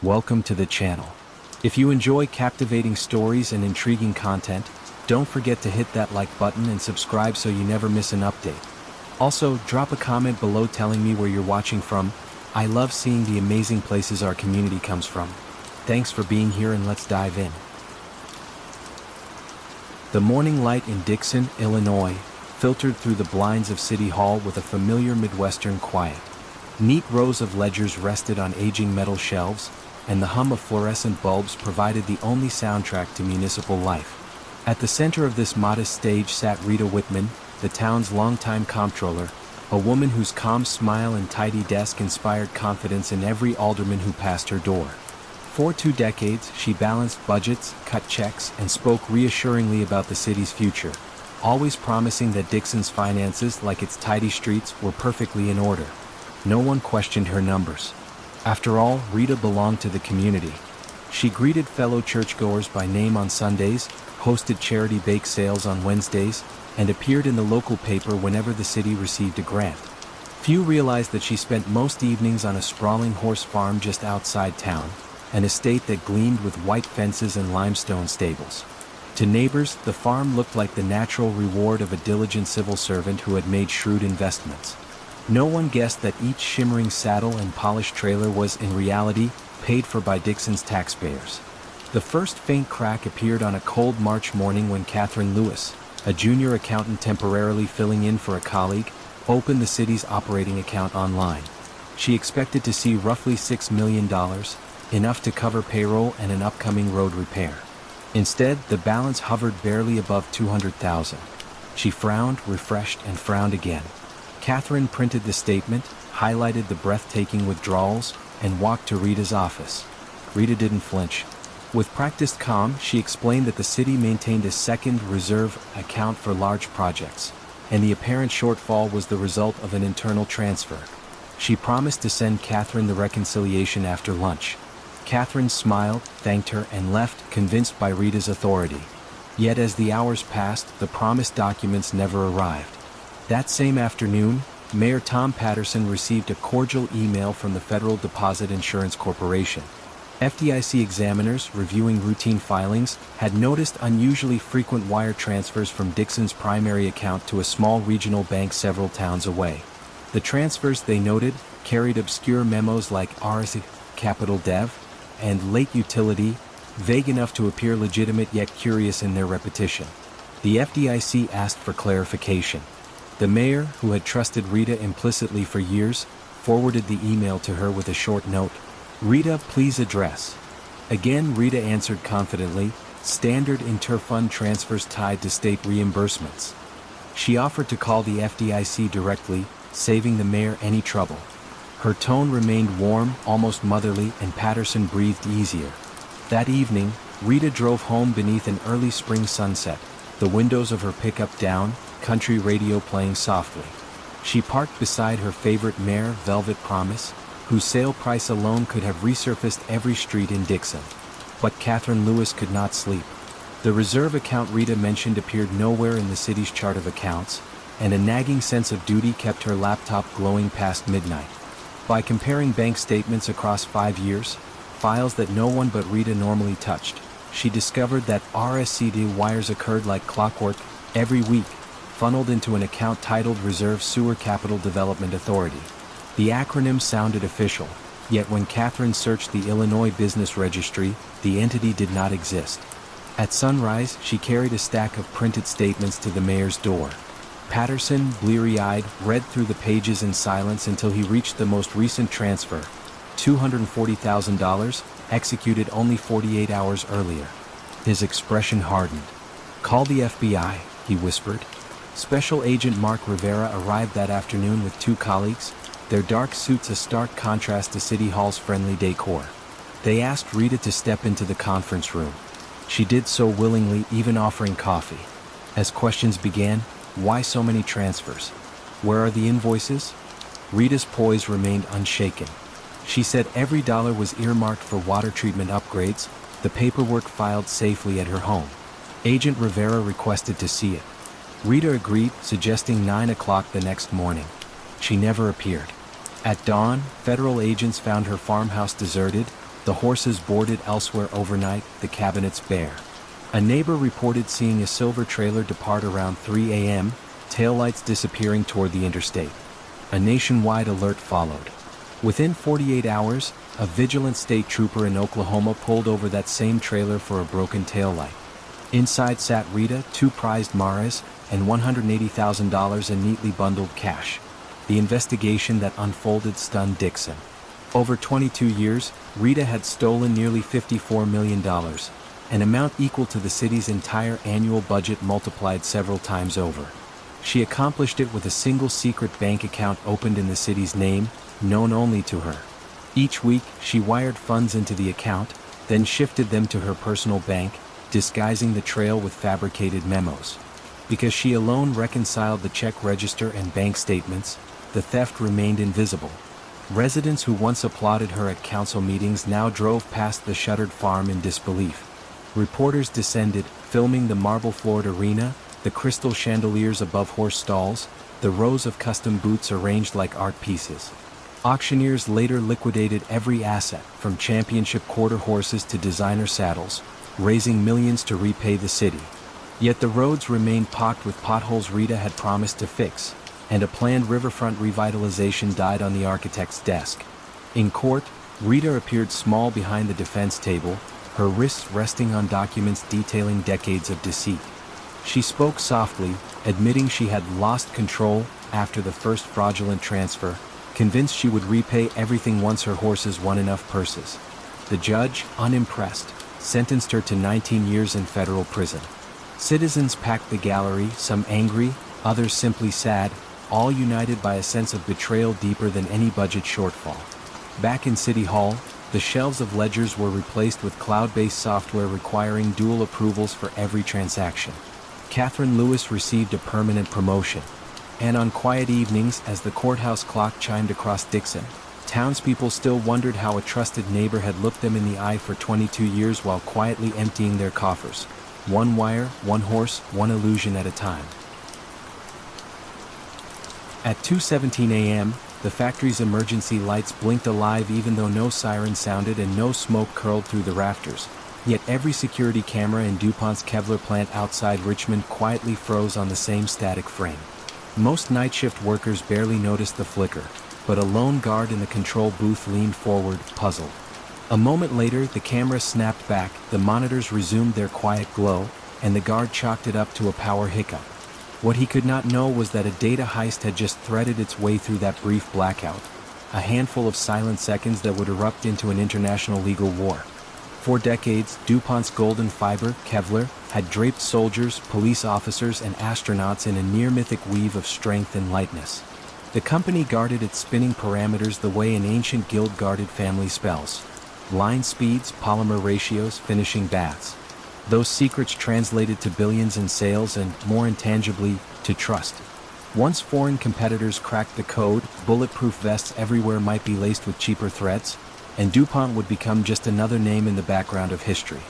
welcome to the channel. If you enjoy captivating stories and intriguing content, don't forget to hit that like button and subscribe so you never miss an update. Also, drop a comment below telling me where you're watching from. I love seeing the amazing places our community comes from. Thanks for being here, and let's dive in. The morning light in Dixon, Illinois, filtered through the blinds of City Hall with a familiar Midwestern quiet. Neat rows of ledgers rested on aging metal shelves, and the hum of fluorescent bulbs provided the only soundtrack to municipal life. At the center of this modest stage sat Rita Whitman, the town's longtime comptroller, a woman whose calm smile and tidy desk inspired confidence in every alderman who passed her door. For 2 decades, she balanced budgets, cut checks, and spoke reassuringly about the city's future, always promising that Dixon's finances, like its tidy streets, were perfectly in order. No one questioned her numbers. After all, Rita belonged to the community. She greeted fellow churchgoers by name on Sundays, hosted charity bake sales on Wednesdays, and appeared in the local paper whenever the city received a grant. Few realized that she spent most evenings on a sprawling horse farm just outside town, an estate that gleamed with white fences and limestone stables. To neighbors, the farm looked like the natural reward of a diligent civil servant who had made shrewd investments. No one guessed that each shimmering saddle and polished trailer was, in reality, paid for by Dixon's taxpayers. The first faint crack appeared on a cold March morning when Catherine Lewis, a junior accountant temporarily filling in for a colleague, opened the city's operating account online. She expected to see roughly $6 million, enough to cover payroll and an upcoming road repair. Instead, the balance hovered barely above $200,000. She frowned, refreshed, and frowned again. Catherine printed the statement, highlighted the breathtaking withdrawals, and walked to Rita's office. Rita didn't flinch. With practiced calm, she explained that the city maintained a second reserve account for large projects, and the apparent shortfall was the result of an internal transfer. She promised to send Catherine the reconciliation after lunch. Catherine smiled, thanked her, and left, convinced by Rita's authority. Yet as the hours passed, the promised documents never arrived. That same afternoon, Mayor Tom Patterson received a cordial email from the Federal Deposit Insurance Corporation. FDIC examiners, reviewing routine filings, had noticed unusually frequent wire transfers from Dixon's primary account to a small regional bank several towns away. The transfers, they noted, carried obscure memos like RS Capital Dev and Late Utility, vague enough to appear legitimate yet curious in their repetition. The FDIC asked for clarification. The mayor, who had trusted Rita implicitly for years, forwarded the email to her with a short note. "Rita, please address." Again, Rita answered confidently, "Standard interfund transfers tied to state reimbursements." She offered to call the FDIC directly, saving the mayor any trouble. Her tone remained warm, almost motherly, and Patterson breathed easier. That evening, Rita drove home beneath an early spring sunset, the windows of her pickup down, country radio playing softly. She parked beside her favorite mare, Velvet Promise, whose sale price alone could have resurfaced every street in Dixon. But Catherine Lewis could not sleep. The reserve account Rita mentioned appeared nowhere in the city's chart of accounts, and a nagging sense of duty kept her laptop glowing past midnight. By comparing bank statements across 5 years, files that no one but Rita normally touched, she discovered that RSCD wires occurred like clockwork every week, funneled into an account titled Reserve Sewer Capital Development Authority. The acronym sounded official, yet when Catherine searched the Illinois Business Registry, the entity did not exist. At sunrise, she carried a stack of printed statements to the mayor's door. Patterson, bleary-eyed, read through the pages in silence until he reached the most recent transfer, $240,000, executed only 48 hours earlier. His expression hardened. "Call the FBI," he whispered. Special Agent Mark Rivera arrived that afternoon with 2 colleagues, their dark suits a stark contrast to City Hall's friendly decor. They asked Rita to step into the conference room. She did so willingly, even offering coffee. As questions began, why so many transfers? Where are the invoices? Rita's poise remained unshaken. She said every dollar was earmarked for water treatment upgrades, the paperwork filed safely at her home. Agent Rivera requested to see it. Rita agreed, suggesting 9 o'clock the next morning. She never appeared. At dawn, federal agents found her farmhouse deserted, the horses boarded elsewhere overnight, the cabinets bare. A neighbor reported seeing a silver trailer depart around 3 a.m., taillights disappearing toward the interstate. A nationwide alert followed. Within 48 hours, a vigilant state trooper in Oklahoma pulled over that same trailer for a broken taillight. Inside sat Rita, 2 prized Maras, and $180,000 in neatly bundled cash. The investigation that unfolded stunned Dixon. Over 22 years, Rita had stolen nearly $54 million, an amount equal to the city's entire annual budget multiplied several times over. She accomplished it with a single secret bank account opened in the city's name, known only to her. Each week, she wired funds into the account, then shifted them to her personal bank, disguising the trail with fabricated memos. Because she alone reconciled the check register and bank statements, the theft remained invisible. Residents who once applauded her at council meetings now drove past the shuttered farm in disbelief. Reporters descended, filming the marble-floored arena, the crystal chandeliers above horse stalls, the rows of custom boots arranged like art pieces. Auctioneers later liquidated every asset, from championship quarter horses to designer saddles, raising millions to repay the city. Yet the roads remained pocked with potholes Rita had promised to fix, and a planned riverfront revitalization died on the architect's desk. In court, Rita appeared small behind the defense table, her wrists resting on documents detailing decades of deceit. She spoke softly, admitting she had lost control after the first fraudulent transfer, convinced she would repay everything once her horses won enough purses. The judge, unimpressed, sentenced her to 19 years in federal prison. Citizens packed the gallery, some angry, others simply sad, all united by a sense of betrayal deeper than any budget shortfall. Back in City Hall, the shelves of ledgers were replaced with cloud-based software requiring dual approvals for every transaction. Catherine Lewis received a permanent promotion. And on quiet evenings, as the courthouse clock chimed across Dixon, townspeople still wondered how a trusted neighbor had looked them in the eye for 22 years while quietly emptying their coffers. One wire, one horse, one illusion at a time. At 2:17 a.m., the factory's emergency lights blinked alive even though no siren sounded and no smoke curled through the rafters. Yet every security camera in DuPont's Kevlar plant outside Richmond quietly froze on the same static frame. Most night shift workers barely noticed the flicker, but a lone guard in the control booth leaned forward, puzzled. A moment later, the camera snapped back, the monitors resumed their quiet glow, and the guard chalked it up to a power hiccup. What he could not know was that a data heist had just threaded its way through that brief blackout, a handful of silent seconds that would erupt into an international legal war. For decades, DuPont's golden fiber, Kevlar, had draped soldiers, police officers, and astronauts in a near-mythic weave of strength and lightness. The company guarded its spinning parameters the way an ancient guild guarded family spells. Line speeds, polymer ratios, finishing baths. Those secrets translated to billions in sales and, more intangibly, to trust. Once foreign competitors cracked the code, bulletproof vests everywhere might be laced with cheaper threads, and DuPont would become just another name in the background of history.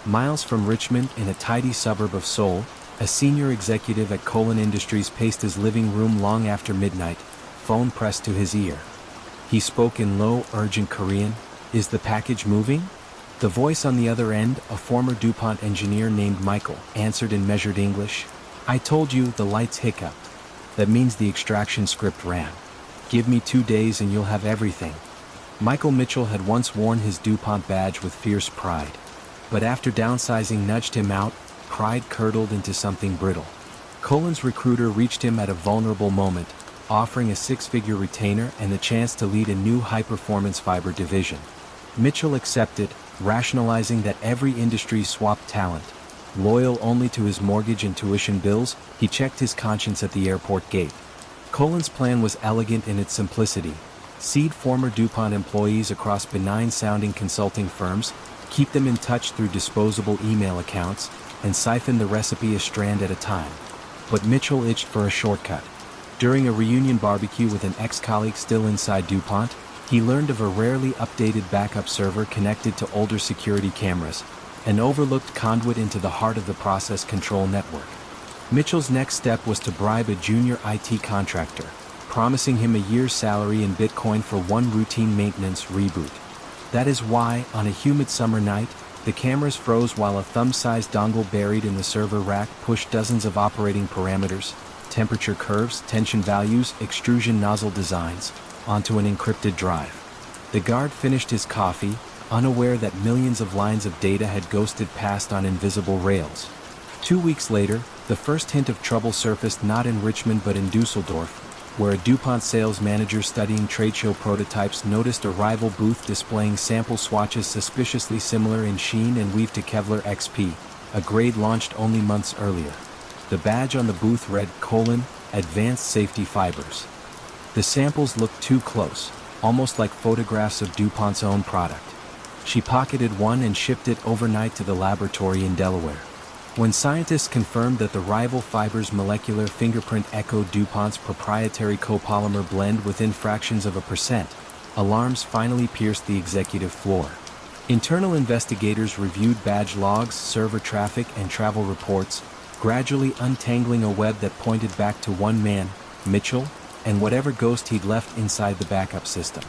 Miles from Richmond, in a tidy suburb of Seoul, a senior executive at Colon Industries paced his living room long after midnight, phone pressed to his ear. He spoke in low, urgent Korean. "Is the package moving?" The voice on the other end, a former DuPont engineer named Michael, answered in measured English. "I told you, the lights hiccup. That means the extraction script ran. Give me 2 days and you'll have everything." Michael Mitchell had once worn his DuPont badge with fierce pride. But after downsizing nudged him out, pride curdled into something brittle. Colon's recruiter reached him at a vulnerable moment, offering a 6-figure retainer and the chance to lead a new high-performance fiber division. Mitchell accepted, rationalizing that every industry swapped talent. Loyal only to his mortgage and tuition bills, he checked his conscience at the airport gate. Colon's plan was elegant in its simplicity. Seed former DuPont employees across benign-sounding consulting firms, keep them in touch through disposable email accounts, and siphon the recipe a strand at a time. But Mitchell itched for a shortcut. During a reunion barbecue with an ex-colleague still inside DuPont, he learned of a rarely updated backup server connected to older security cameras, an overlooked conduit into the heart of the process control network. Mitchell's next step was to bribe a junior IT contractor, promising him a year's salary in Bitcoin for one routine maintenance reboot. That is why, on a humid summer night, the cameras froze while a thumb-sized dongle buried in the server rack pushed dozens of operating parameters, temperature curves, tension values, extrusion nozzle designs, onto an encrypted drive. The guard finished his coffee, unaware that millions of lines of data had ghosted past on invisible rails. 2 weeks later, the first hint of trouble surfaced not in Richmond but in Dusseldorf, where a DuPont sales manager studying trade show prototypes noticed a rival booth displaying sample swatches suspiciously similar in sheen and weave to Kevlar XP, a grade launched only months earlier. The badge on the booth read, "Advanced Safety Fibers." The samples looked too close, almost like photographs of DuPont's own product. She pocketed one and shipped it overnight to the laboratory in Delaware. When scientists confirmed that the rival fiber's molecular fingerprint echoed DuPont's proprietary copolymer blend within fractions of a percent, alarms finally pierced the executive floor. Internal investigators reviewed badge logs, server traffic, and travel reports, gradually untangling a web that pointed back to one man, Mitchell, and whatever ghost he'd left inside the backup system.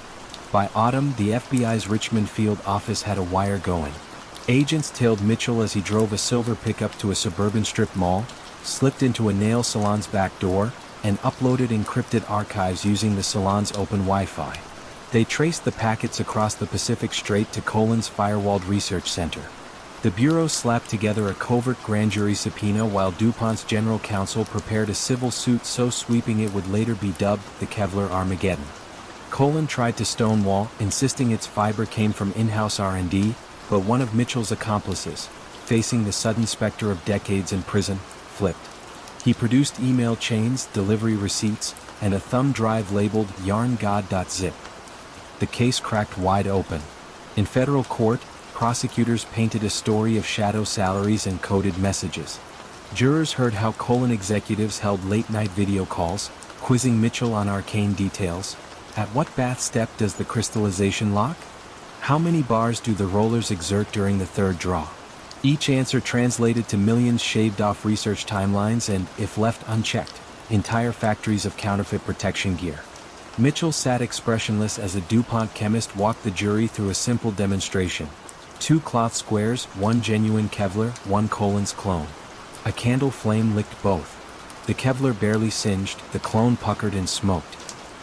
By autumn, the FBI's Richmond field office had a wire going. Agents tailed Mitchell as he drove a silver pickup to a suburban strip mall, slipped into a nail salon's back door, and uploaded encrypted archives using the salon's open Wi-Fi. They traced the packets across the Pacific Strait to Colin's firewalled research center. The Bureau slapped together a covert grand jury subpoena while DuPont's general counsel prepared a civil suit so sweeping it would later be dubbed the Kevlar Armageddon. Colin tried to stonewall, insisting its fiber came from in-house R&D, but one of Mitchell's accomplices, facing the sudden specter of decades in prison, flipped. He produced email chains, delivery receipts, and a thumb drive labeled yarngod.zip. The case cracked wide open. In federal court, prosecutors painted a story of shadow salaries and coded messages. Jurors heard how Colin executives held late-night video calls, quizzing Mitchell on arcane details. At what bath step does the crystallization lock? How many bars do the rollers exert during the third draw? Each answer translated to millions shaved off research timelines and, if left unchecked, entire factories of counterfeit protection gear. Mitchell sat expressionless as a DuPont chemist walked the jury through a simple demonstration. 2 cloth squares, 1 genuine Kevlar, 1 Colin's clone. A candle flame licked both. The Kevlar barely singed, the clone puckered and smoked.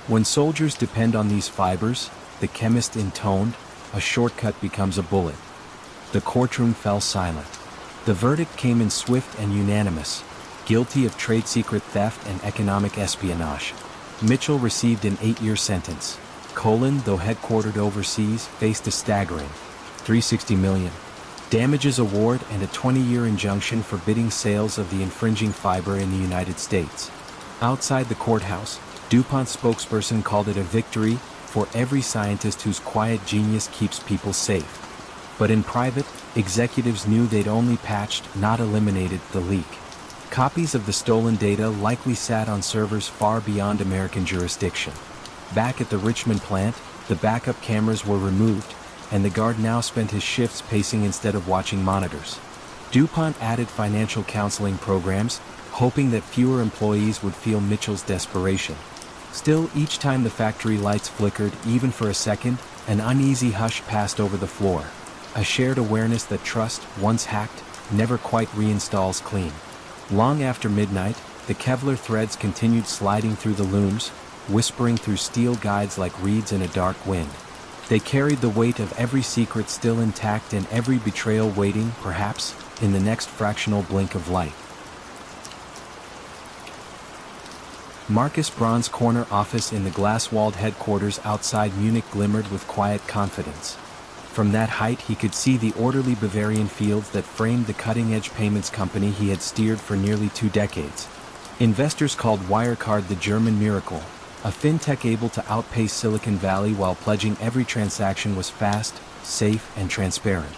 When soldiers depend on these fibers, the chemist intoned, a shortcut becomes a bullet. The courtroom fell silent. The verdict came in swift and unanimous, guilty of trade secret theft and economic espionage. Mitchell received an 8-year sentence. Colin, though headquartered overseas, faced a staggering $360 million damages award and a 20-year injunction forbidding sales of the infringing fiber in the United States. Outside the courthouse, DuPont spokesperson called it a victory for every scientist whose quiet genius keeps people safe. But in private, executives knew they'd only patched, not eliminated, the leak. Copies of the stolen data likely sat on servers far beyond American jurisdiction. Back at the Richmond plant, the backup cameras were removed, and the guard now spent his shifts pacing instead of watching monitors. DuPont added financial counseling programs, hoping that fewer employees would feel Mitchell's desperation. Still, each time the factory lights flickered, even for a second, an uneasy hush passed over the floor. A shared awareness that trust, once hacked, never quite reinstalls clean. Long after midnight, the Kevlar threads continued sliding through the looms, whispering through steel guides like reeds in a dark wind. They carried the weight of every secret still intact and every betrayal waiting, perhaps, in the next fractional blink of light. Marcus Braun's corner office in the glass-walled headquarters outside Munich glimmered with quiet confidence. From that height he could see the orderly Bavarian fields that framed the cutting-edge payments company he had steered for nearly 2 decades. Investors called Wirecard the German miracle, a fintech able to outpace Silicon Valley while pledging every transaction was fast, safe, and transparent.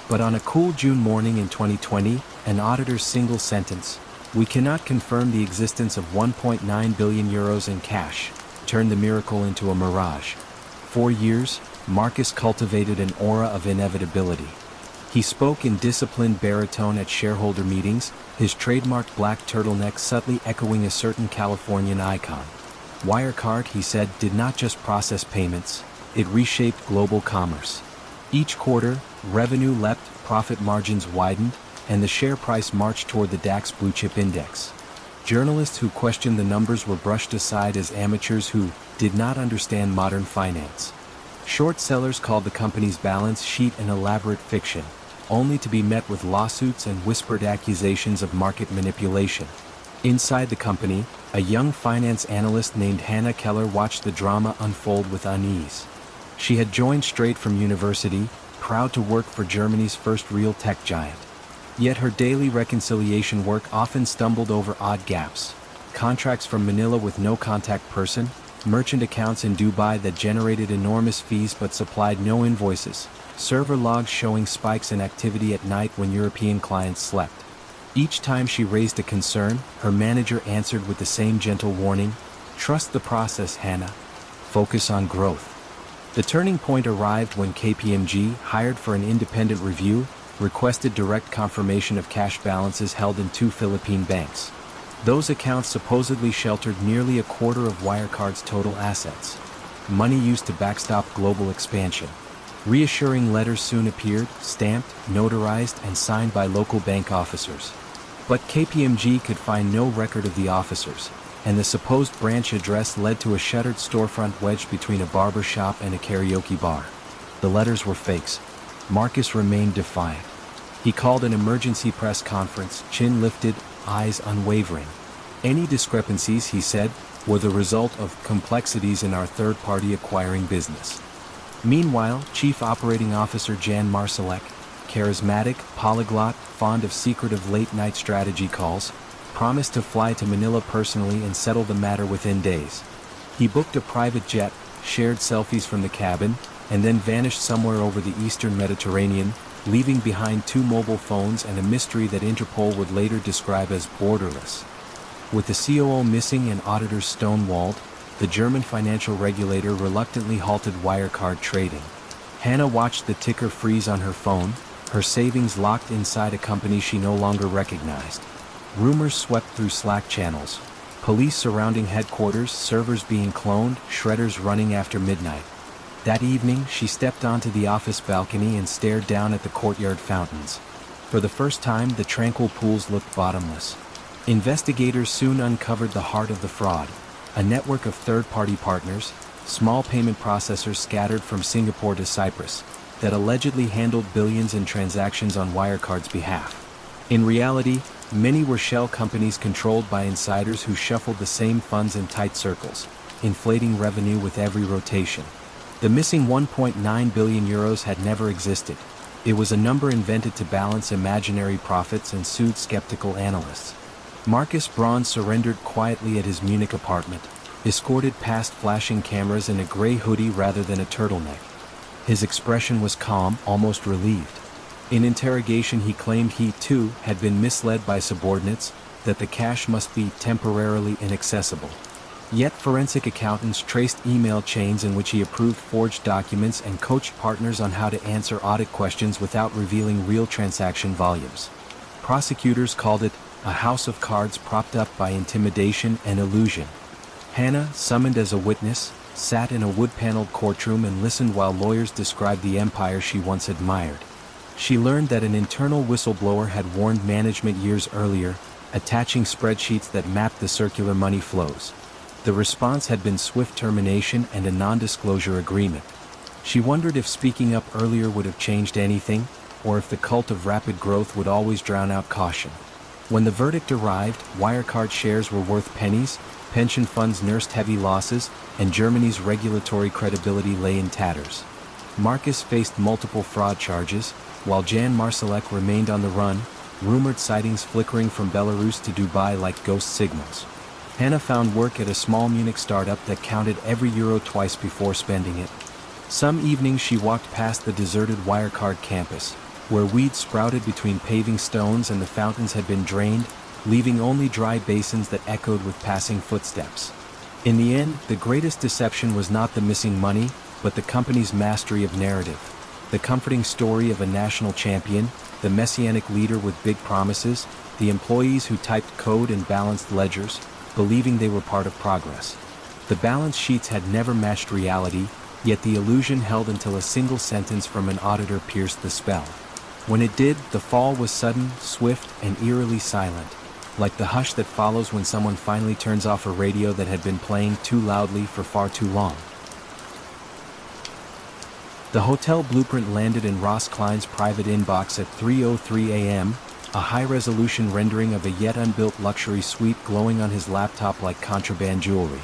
But on a cool June morning in 2020, an auditor's single sentence, "We cannot confirm the existence of 1.9 billion euros in cash," turned the miracle into a mirage. For years, Marcus cultivated an aura of inevitability. He spoke in disciplined baritone at shareholder meetings, his trademark black turtleneck subtly echoing a certain Californian icon. Wirecard, he said, did not just process payments, it reshaped global commerce. Each quarter, revenue leapt, profit margins widened, and the share price marched toward the DAX Blue Chip Index. Journalists who questioned the numbers were brushed aside as amateurs who did not understand modern finance. Short sellers called the company's balance sheet an elaborate fiction, only to be met with lawsuits and whispered accusations of market manipulation. Inside the company, a young finance analyst named Hannah Keller watched the drama unfold with unease. She had joined straight from university, proud to work for Germany's first real tech giant. Yet her daily reconciliation work often stumbled over odd gaps. Contracts from Manila with no contact person, merchant accounts in Dubai that generated enormous fees but supplied no invoices, server logs showing spikes in activity at night when European clients slept. Each time she raised a concern, her manager answered with the same gentle warning, "Trust the process, Hannah. Focus on growth." The turning point arrived when KPMG, hired for an independent review, requested direct confirmation of cash balances held in 2 Philippine banks. Those accounts supposedly sheltered nearly a quarter of Wirecard's total assets. Money used to backstop global expansion. Reassuring letters soon appeared, stamped, notarized, and signed by local bank officers. But KPMG could find no record of the officers, and the supposed branch address led to a shuttered storefront wedged between a barber shop and a karaoke bar. The letters were fakes. Marcus remained defiant. He called an emergency press conference, chin lifted, eyes unwavering. Any discrepancies, he said, were the result of complexities in our third-party acquiring business. Meanwhile, Chief Operating Officer Jan Marsalek, charismatic, polyglot, fond of secretive late-night strategy calls, promised to fly to Manila personally and settle the matter within days. He booked a private jet, shared selfies from the cabin, and then vanished somewhere over the eastern Mediterranean, leaving behind 2 mobile phones and a mystery that Interpol would later describe as borderless. With the COO missing and auditors stonewalled, the German financial regulator reluctantly halted Wirecard trading. Hannah watched the ticker freeze on her phone, her savings locked inside a company she no longer recognized. Rumors swept through Slack channels. Police surrounding headquarters, servers being cloned, shredders running after midnight. That evening, she stepped onto the office balcony and stared down at the courtyard fountains. For the first time, the tranquil pools looked bottomless. Investigators soon uncovered the heart of the fraud, a network of third-party partners, small payment processors scattered from Singapore to Cyprus, that allegedly handled billions in transactions on Wirecard's behalf. In reality, many were shell companies controlled by insiders who shuffled the same funds in tight circles, inflating revenue with every rotation. The missing 1.9 billion euros had never existed. It was a number invented to balance imaginary profits and soothe skeptical analysts. Marcus Braun surrendered quietly at his Munich apartment, escorted past flashing cameras in a gray hoodie rather than a turtleneck. His expression was calm, almost relieved. In interrogation he claimed he, too, had been misled by subordinates, that the cash must be temporarily inaccessible. Yet forensic accountants traced email chains in which he approved forged documents and coached partners on how to answer audit questions without revealing real transaction volumes. Prosecutors called it a house of cards propped up by intimidation and illusion. Hannah, summoned as a witness, sat in a wood-paneled courtroom and listened while lawyers described the empire she once admired. She learned that an internal whistleblower had warned management years earlier, attaching spreadsheets that mapped the circular money flows. The response had been swift termination and a non-disclosure agreement. She wondered if speaking up earlier would have changed anything, or if the cult of rapid growth would always drown out caution. When the verdict arrived, Wirecard shares were worth pennies, pension funds nursed heavy losses, and Germany's regulatory credibility lay in tatters. Marcus faced multiple fraud charges, while Jan Marsalek remained on the run, rumored sightings flickering from Belarus to Dubai like ghost signals. Hannah found work at a small Munich startup that counted every euro twice before spending it. Some evenings she walked past the deserted Wirecard campus, where weeds sprouted between paving stones and the fountains had been drained, leaving only dry basins that echoed with passing footsteps. In the end, the greatest deception was not the missing money, but the company's mastery of narrative. The comforting story of a national champion, the messianic leader with big promises, the employees who typed code and balanced ledgers, believing they were part of progress. The balance sheets had never matched reality, Yet the illusion held until a single sentence from an auditor pierced the spell. When it did, the fall was sudden, swift, and eerily silent, like the hush that follows when someone finally turns off a radio that had been playing too loudly for far too long. The hotel blueprint landed in Ross Klein's private inbox at 3:03 a.m., a high-resolution rendering of a yet unbuilt luxury suite glowing on his laptop like contraband jewelry.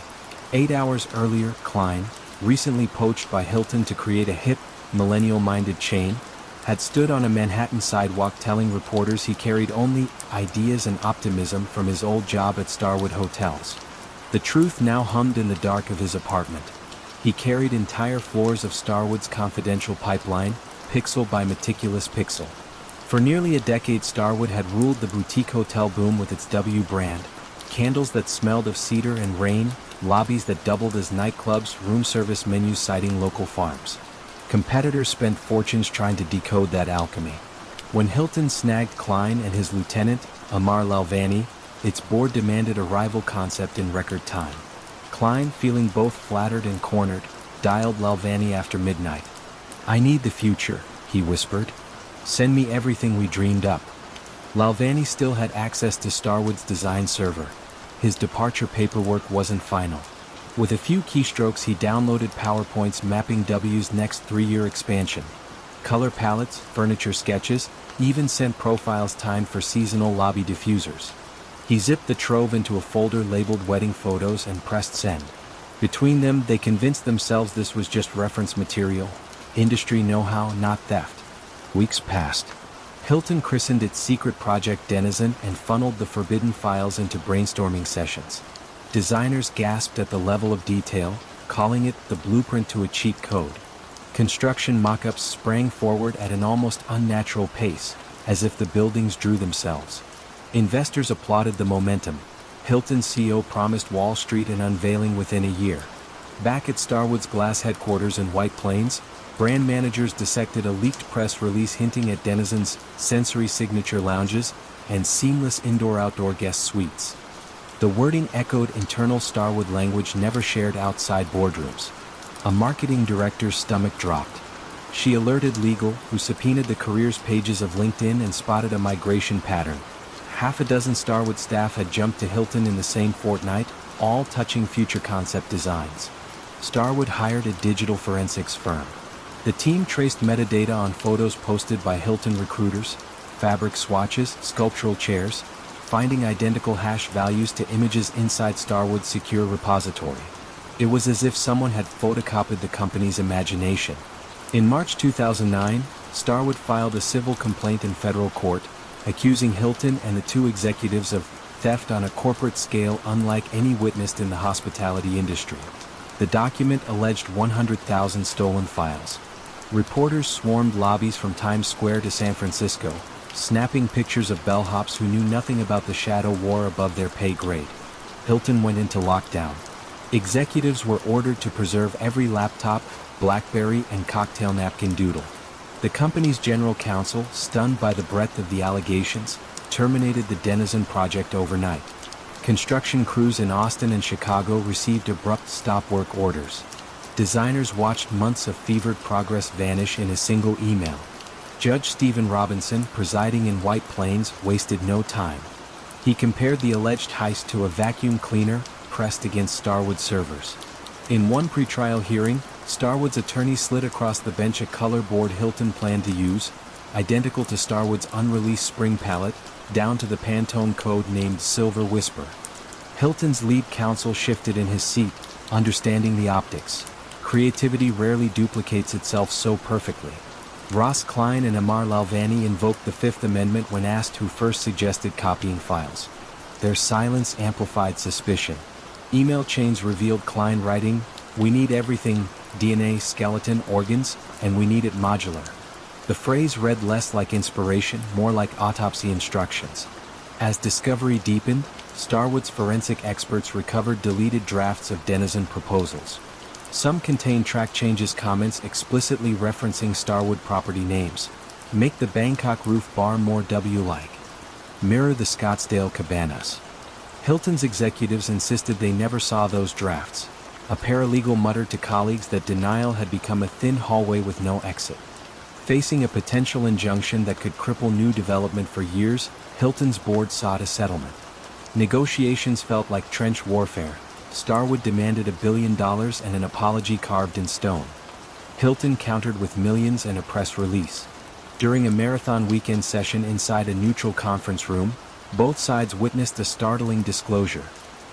8 hours earlier, Klein, recently poached by Hilton to create a hip, millennial-minded chain, had stood on a Manhattan sidewalk telling reporters he carried only ideas and optimism from his old job at Starwood Hotels. The truth now hummed in the dark of his apartment. He carried entire floors of Starwood's confidential pipeline, pixel by meticulous pixel. For nearly a decade, Starwood had ruled the boutique hotel boom with its W brand, candles that smelled of cedar and rain, lobbies that doubled as nightclubs, room service menus citing local farms. Competitors spent fortunes trying to decode that alchemy. When Hilton snagged Klein and his lieutenant, Amar Lalvani, its board demanded a rival concept in record time. Klein, feeling both flattered and cornered, dialed Lalvani after midnight. "I need the future," he whispered. "Send me everything we dreamed up." Lalvani still had access to Starwood's design server. His departure paperwork wasn't final. With a few keystrokes, he downloaded PowerPoints mapping W's next 3-year expansion. Color palettes, furniture sketches, even sent profiles timed for seasonal lobby diffusers. He zipped the trove into a folder labeled wedding photos and pressed send. Between them, they convinced themselves this was just reference material, industry know-how, not theft. Weeks passed. Hilton christened its secret project Denizen and funneled the forbidden files into brainstorming sessions. Designers gasped at the level of detail, calling it the blueprint to a cheat code. Construction mock-ups sprang forward at an almost unnatural pace, as if the buildings drew themselves. Investors applauded the momentum. Hilton's CEO promised Wall Street an unveiling within a year. Back at Starwood's glass headquarters in White Plains, brand managers dissected a leaked press release hinting at Denizen's sensory signature lounges and seamless indoor-outdoor guest suites. The wording echoed internal Starwood language never shared outside boardrooms. A marketing director's stomach dropped. She alerted legal, who subpoenaed the careers pages of LinkedIn and spotted a migration pattern. Half a dozen Starwood staff had jumped to Hilton in the same fortnight, all touching future concept designs. Starwood hired a digital forensics firm. The team traced metadata on photos posted by Hilton recruiters, fabric swatches, sculptural chairs, finding identical hash values to images inside Starwood's secure repository. It was as if someone had photocopied the company's imagination. In March 2009, Starwood filed a civil complaint in federal court, accusing Hilton and the two executives of theft on a corporate scale unlike any witnessed in the hospitality industry. The document alleged 100,000 stolen files. Reporters swarmed lobbies from Times Square to San Francisco, snapping pictures of bellhops who knew nothing about the shadow war above their pay grade. Hilton went into lockdown. Executives were ordered to preserve every laptop, BlackBerry, and cocktail napkin doodle. The company's general counsel, stunned by the breadth of the allegations, terminated the Denizen project overnight. Construction crews in Austin and Chicago received abrupt stop-work orders. Designers watched months of fevered progress vanish in a single email. Judge Stephen Robinson, presiding in White Plains, wasted no time. He compared the alleged heist to a vacuum cleaner pressed against Starwood servers. In one pretrial hearing, Starwood's attorney slid across the bench a color board Hilton planned to use, identical to Starwood's unreleased spring palette, down to the Pantone code named Silver Whisper. Hilton's lead counsel shifted in his seat, understanding the optics. Creativity rarely duplicates itself so perfectly. Ross Klein and Amar Lalvani invoked the Fifth Amendment when asked who first suggested copying files. Their silence amplified suspicion. Email chains revealed Klein writing, "We need everything, DNA, skeleton, organs, and we need it modular." The phrase read less like inspiration, more like autopsy instructions. As discovery deepened, Starwood's forensic experts recovered deleted drafts of Denizen proposals. Some contained track changes comments explicitly referencing Starwood property names. Make the Bangkok roof bar more W-like. Mirror the Scottsdale cabanas. Hilton's executives insisted they never saw those drafts. A paralegal muttered to colleagues that denial had become a thin hallway with no exit. Facing a potential injunction that could cripple new development for years, Hilton's board sought a settlement. Negotiations felt like trench warfare. Starwood demanded $1 billion and an apology carved in stone. Hilton countered with millions and a press release. During a marathon weekend session inside a neutral conference room, both sides witnessed a startling disclosure.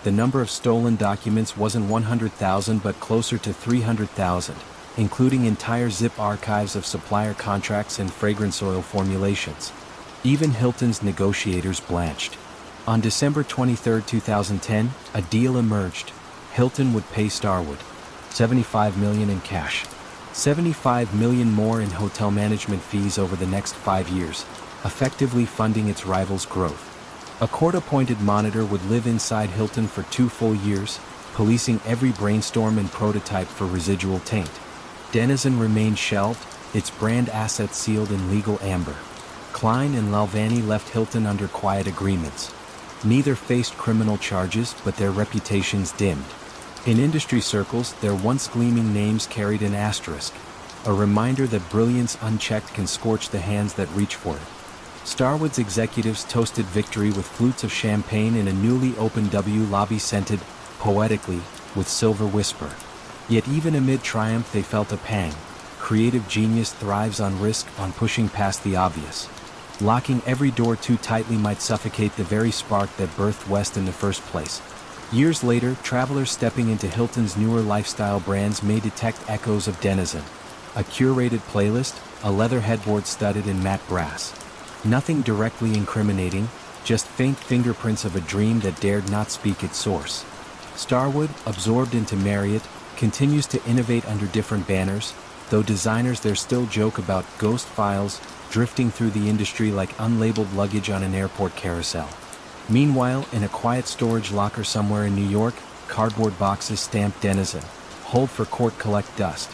The number of stolen documents wasn't 100,000 but closer to 300,000, including entire zip archives of supplier contracts and fragrance oil formulations. Even Hilton's negotiators blanched. On December 23, 2010, a deal emerged. Hilton would pay Starwood $75 million in cash, $75 million more in hotel management fees over the next 5 years, effectively funding its rival's growth. A court-appointed monitor would live inside Hilton for 2 full years, policing every brainstorm and prototype for residual taint. Denizen remained shelved, its brand assets sealed in legal amber. Klein and Lalvani left Hilton under quiet agreements. Neither faced criminal charges, but their reputations dimmed. In industry circles, their once gleaming names carried an asterisk, a reminder that brilliance unchecked can scorch the hands that reach for it. Starwood's executives toasted victory with flutes of champagne in a newly opened W lobby scented, poetically, with silver whisper. Yet even amid triumph they felt a pang. Creative genius thrives on risk, on pushing past the obvious. Locking every door too tightly might suffocate the very spark that birthed West in the first place. Years later, travelers stepping into Hilton's newer lifestyle brands may detect echoes of Denizen. A curated playlist, a leather headboard studded in matte brass. Nothing directly incriminating, just faint fingerprints of a dream that dared not speak its source. Starwood, absorbed into Marriott, continues to innovate under different banners, though designers there still joke about ghost files drifting through the industry like unlabeled luggage on an airport carousel. Meanwhile, in a quiet storage locker somewhere in New York, cardboard boxes stamped Denizen, hold for court collect dust.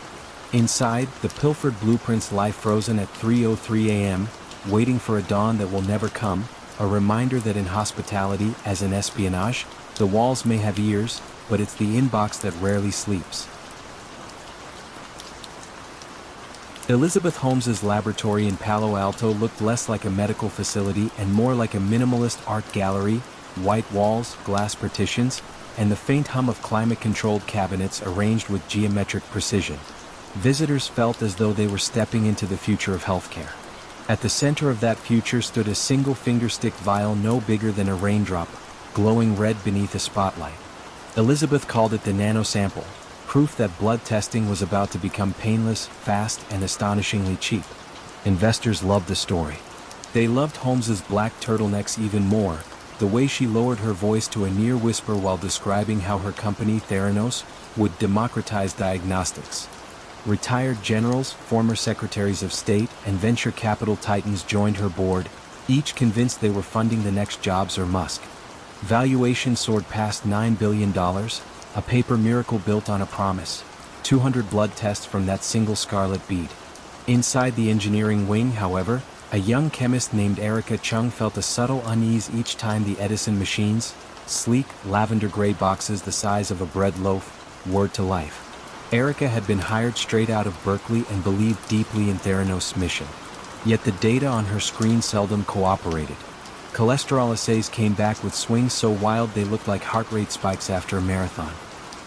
Inside, the pilfered blueprints lie frozen at 3:03 a.m., waiting for a dawn that will never come, a reminder that in hospitality, as in espionage, the walls may have ears, but it's the inbox that rarely sleeps. Elizabeth Holmes's laboratory in Palo Alto looked less like a medical facility and more like a minimalist art gallery, white walls, glass partitions, and the faint hum of climate-controlled cabinets arranged with geometric precision. Visitors felt as though they were stepping into the future of healthcare. At the center of that future stood a single fingerstick vial no bigger than a raindrop, glowing red beneath a spotlight. Elizabeth called it the nanosample, proof that blood testing was about to become painless, fast, and astonishingly cheap. Investors loved the story. They loved Holmes's black turtlenecks even more, the way she lowered her voice to a near whisper while describing how her company, Theranos, would democratize diagnostics. Retired generals, former secretaries of state, and venture capital titans joined her board, each convinced they were funding the next Jobs or Musk. Valuation soared past $9 billion, a paper miracle built on a promise. 200 blood tests from that single scarlet bead. Inside the engineering wing, however, a young chemist named Erica Chung felt a subtle unease each time the Edison machines, sleek, lavender-gray boxes the size of a bread loaf, whirred to life. Erica had been hired straight out of Berkeley and believed deeply in Theranos' mission. Yet the data on her screen seldom cooperated. Cholesterol assays came back with swings so wild they looked like heart rate spikes after a marathon.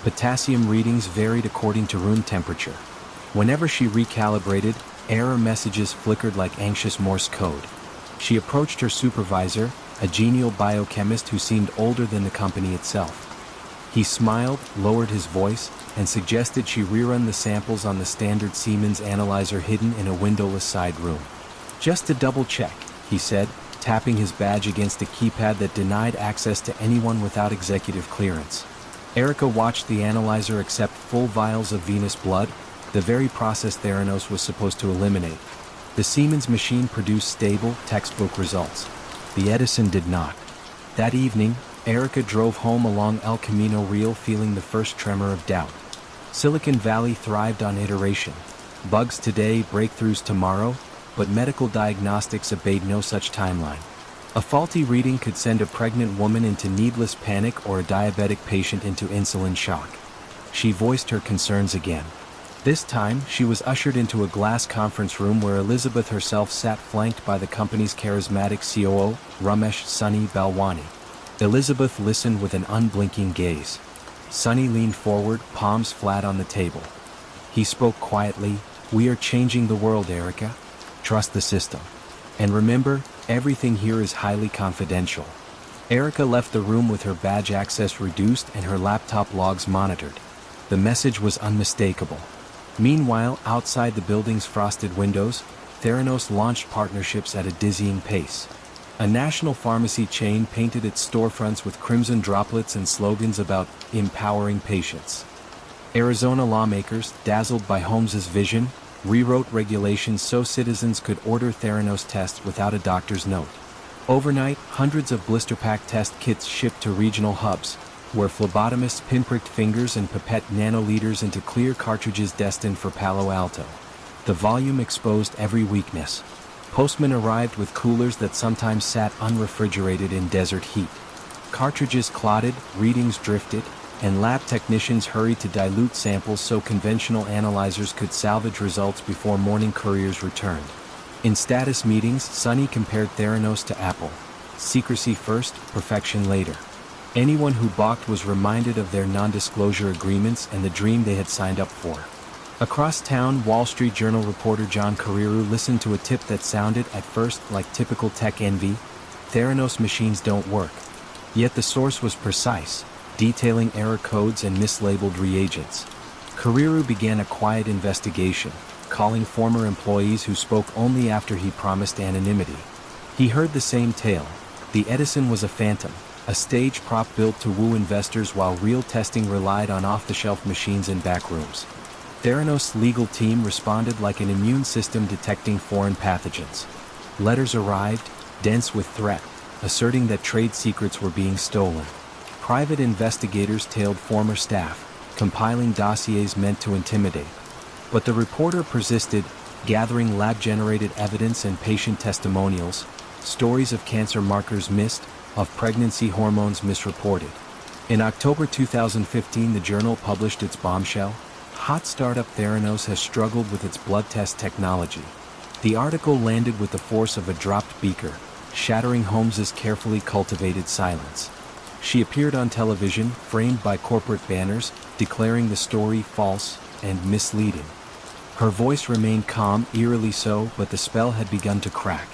Potassium readings varied according to room temperature. Whenever she recalibrated, error messages flickered like anxious Morse code. She approached her supervisor, a genial biochemist who seemed older than the company itself. He smiled, lowered his voice, and suggested she rerun the samples on the standard Siemens analyzer hidden in a windowless side room. Just to double check, he said, tapping his badge against a keypad that denied access to anyone without executive clearance. Erica watched the analyzer accept full vials of venous blood, the very process Theranos was supposed to eliminate. The Siemens machine produced stable, textbook results. The Edison did not. That evening, Erica drove home along El Camino Real feeling the first tremor of doubt. Silicon Valley thrived on iteration. Bugs today, breakthroughs tomorrow, but medical diagnostics obeyed no such timeline. A faulty reading could send a pregnant woman into needless panic or a diabetic patient into insulin shock. She voiced her concerns again. This time, she was ushered into a glass conference room where Elizabeth herself sat flanked by the company's charismatic COO, Ramesh Sunny Balwani. Elizabeth listened with an unblinking gaze. Sunny leaned forward, palms flat on the table. He spoke quietly, "We are changing the world, Erica. Trust the system. And remember, everything here is highly confidential." Erica left the room with her badge access reduced and her laptop logs monitored. The message was unmistakable. Meanwhile, outside the building's frosted windows, Theranos launched partnerships at a dizzying pace. A national pharmacy chain painted its storefronts with crimson droplets and slogans about empowering patients. Arizona lawmakers, dazzled by Holmes's vision, rewrote regulations so citizens could order Theranos tests without a doctor's note. Overnight, hundreds of blister-pack test kits shipped to regional hubs, where phlebotomists pinpricked fingers and pipette nanoliters into clear cartridges destined for Palo Alto. The volume exposed every weakness. Postmen arrived with coolers that sometimes sat unrefrigerated in desert heat. Cartridges clotted, readings drifted, and lab technicians hurried to dilute samples so conventional analyzers could salvage results before morning couriers returned. In status meetings, Sunny compared Theranos to Apple. Secrecy first, perfection later. Anyone who balked was reminded of their non-disclosure agreements and the dream they had signed up for. Across town, Wall Street Journal reporter John Carreyrou listened to a tip that sounded, at first, like typical tech envy: Theranos machines don't work. Yet the source was precise, detailing error codes and mislabeled reagents. Carreyrou began a quiet investigation, calling former employees who spoke only after he promised anonymity. He heard the same tale. The Edison was a phantom, a stage prop built to woo investors while real testing relied on off-the-shelf machines in back rooms. Theranos' legal team responded like an immune system detecting foreign pathogens. Letters arrived, dense with threat, asserting that trade secrets were being stolen. Private investigators tailed former staff, compiling dossiers meant to intimidate. But the reporter persisted, gathering lab-generated evidence and patient testimonials, stories of cancer markers missed, of pregnancy hormones misreported. In October 2015, the journal published its bombshell: hot startup Theranos has struggled with its blood test technology. The article landed with the force of a dropped beaker, shattering Holmes's carefully cultivated silence. She appeared on television, framed by corporate banners, declaring the story false and misleading. Her voice remained calm, eerily so, but the spell had begun to crack.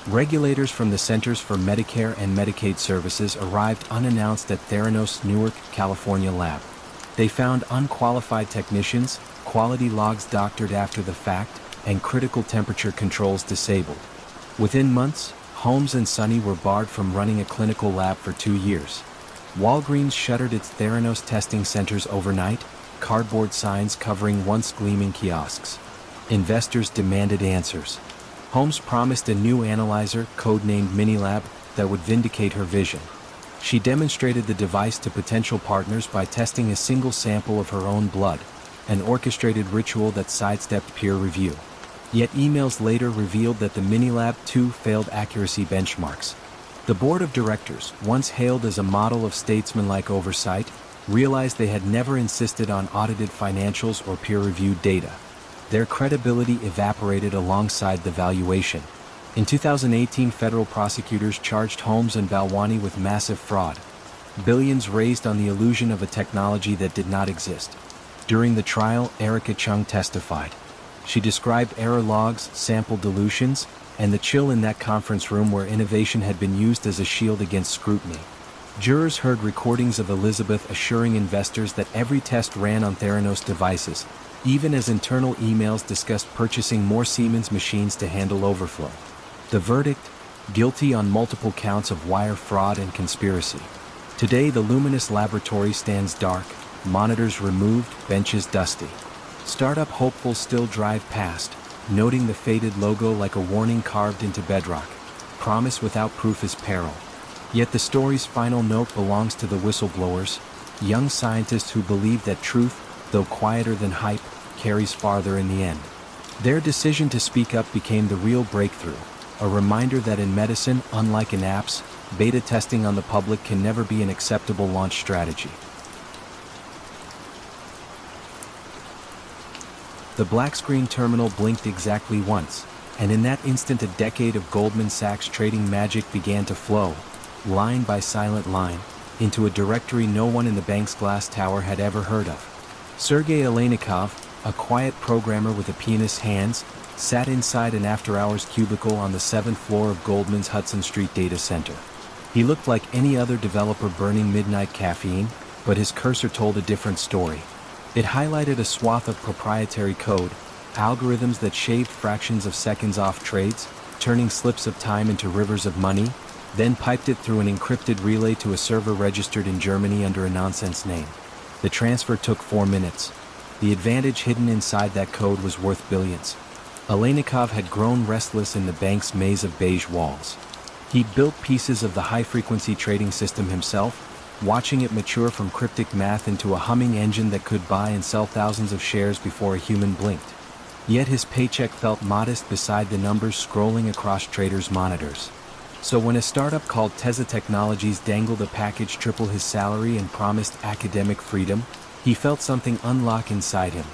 Regulators from the Centers for Medicare and Medicaid Services arrived unannounced at Theranos' Newark, California lab. They found unqualified technicians, quality logs doctored after the fact, and critical temperature controls disabled. Within months, Holmes and Sunny were barred from running a clinical lab for 2 years. Walgreens shuttered its Theranos testing centers overnight, cardboard signs covering once gleaming kiosks. Investors demanded answers. Holmes promised a new analyzer, codenamed Minilab, that would vindicate her vision. She demonstrated the device to potential partners by testing a single sample of her own blood, an orchestrated ritual that sidestepped peer review. Yet emails later revealed that the Minilab too failed accuracy benchmarks. The board of directors, once hailed as a model of statesmanlike oversight, realized they had never insisted on audited financials or peer-reviewed data. Their credibility evaporated alongside the valuation. In 2018, federal prosecutors charged Holmes and Balwani with massive fraud. Billions raised on the illusion of a technology that did not exist. During the trial, Erica Chung testified. She described error logs, sample dilutions, and the chill in that conference room where innovation had been used as a shield against scrutiny. Jurors heard recordings of Elizabeth assuring investors that every test ran on Theranos devices, even as internal emails discussed purchasing more Siemens machines to handle overflow. The verdict: guilty on multiple counts of wire fraud and conspiracy. Today, the luminous laboratory stands dark, monitors removed, benches dusty. Startup hopefuls still drive past, noting the faded logo like a warning carved into bedrock. Promise without proof is peril. Yet the story's final note belongs to the whistleblowers, young scientists who believe that truth, though quieter than hype, carries farther in the end. Their decision to speak up became the real breakthrough, a reminder that in medicine, unlike in apps, beta testing on the public can never be an acceptable launch strategy. The black screen terminal blinked exactly once, and in that instant a decade of Goldman Sachs trading magic began to flow, line by silent line, into a directory no one in the bank's glass tower had ever heard of. Sergei Aleynikov, a quiet programmer with a pianist's hands, sat inside an after-hours cubicle on the 7th floor of Goldman's Hudson Street data center. He looked like any other developer burning midnight caffeine, but his cursor told a different story. It highlighted a swath of proprietary code, algorithms that shaved fractions of seconds off trades, turning slips of time into rivers of money, then piped it through an encrypted relay to a server registered in Germany under a nonsense name. The transfer took 4 minutes. The advantage hidden inside that code was worth billions. Aleynikov had grown restless in the bank's maze of beige walls. He'd built pieces of the high-frequency trading system himself, watching it mature from cryptic math into a humming engine that could buy and sell thousands of shares before a human blinked. Yet his paycheck felt modest beside the numbers scrolling across traders' monitors. So when a startup called Teza Technologies dangled a package triple his salary and promised academic freedom, he felt something unlock inside him,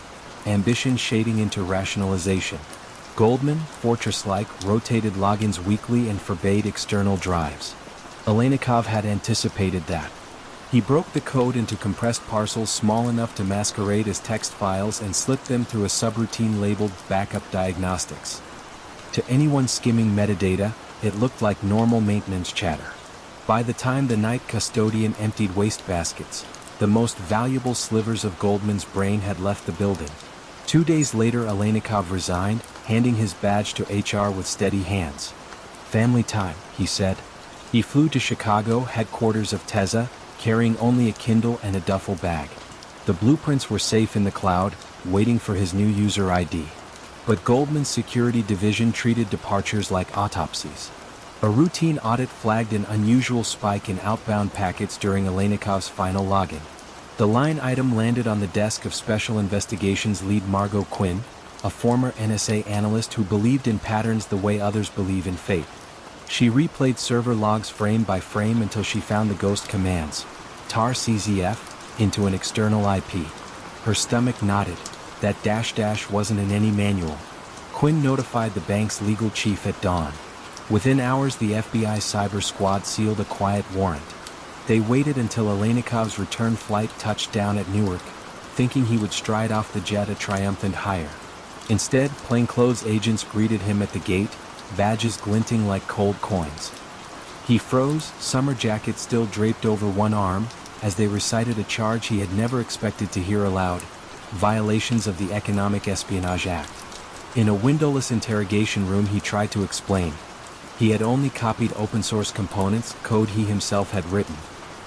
ambition shading into rationalization. Goldman, fortress-like, rotated logins weekly and forbade external drives. Aleynikov had anticipated that. He broke the code into compressed parcels small enough to masquerade as text files and slipped them through a subroutine labeled backup diagnostics. To anyone skimming metadata, it looked like normal maintenance chatter. By the time the night custodian emptied waste baskets, the most valuable slivers of Goldman's brain had left the building. 2 days later, Aleynikov resigned, handing his badge to HR with steady hands. "Family time," he said. He flew to Chicago, headquarters of Teza, carrying only a Kindle and a duffel bag. The blueprints were safe in the cloud, waiting for his new user ID. But Goldman's security division treated departures like autopsies. A routine audit flagged an unusual spike in outbound packets during Aleynikov's final login. The line item landed on the desk of Special Investigations lead Margot Quinn, a former NSA analyst who believed in patterns the way others believe in fate. She replayed server logs frame by frame until she found the ghost commands, tar czf, into an external IP. Her stomach knotted. That -- wasn't in any manual. Quinn notified the bank's legal chief at dawn. Within hours, the FBI cyber squad sealed a quiet warrant. They waited until Aleynikov's return flight touched down at Newark, thinking he would stride off the jet a triumphant hire. Instead, plainclothes agents greeted him at the gate, badges glinting like cold coins. He froze, summer jacket still draped over one arm, as they recited a charge he had never expected to hear aloud: violations of the Economic Espionage Act. In a windowless interrogation room, he tried to explain. He had only copied open-source components, code he himself had written.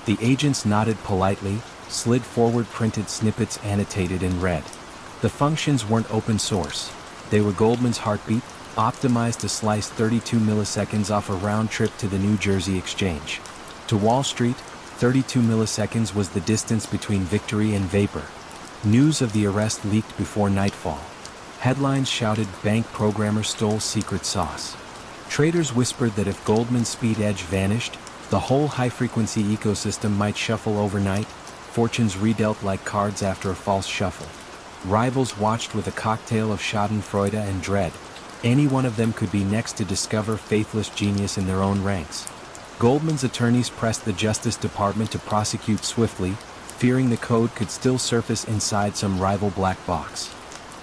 The agents nodded politely, slid forward printed snippets annotated in red. The functions weren't open source. They were Goldman's heartbeat, optimized to slice 32 milliseconds off a round trip to the New Jersey exchange. To Wall Street, 32 milliseconds was the distance between victory and vapor. News of the arrest leaked before nightfall. Headlines shouted bank programmer stole secret sauce. Traders whispered that if Goldman's speed edge vanished, the whole high-frequency ecosystem might shuffle overnight, fortunes redealt like cards after a false shuffle. Rivals watched with a cocktail of schadenfreude and dread. Any one of them could be next to discover faithless genius in their own ranks. Goldman's attorneys pressed the Justice Department to prosecute swiftly, fearing the code could still surface inside some rival black box.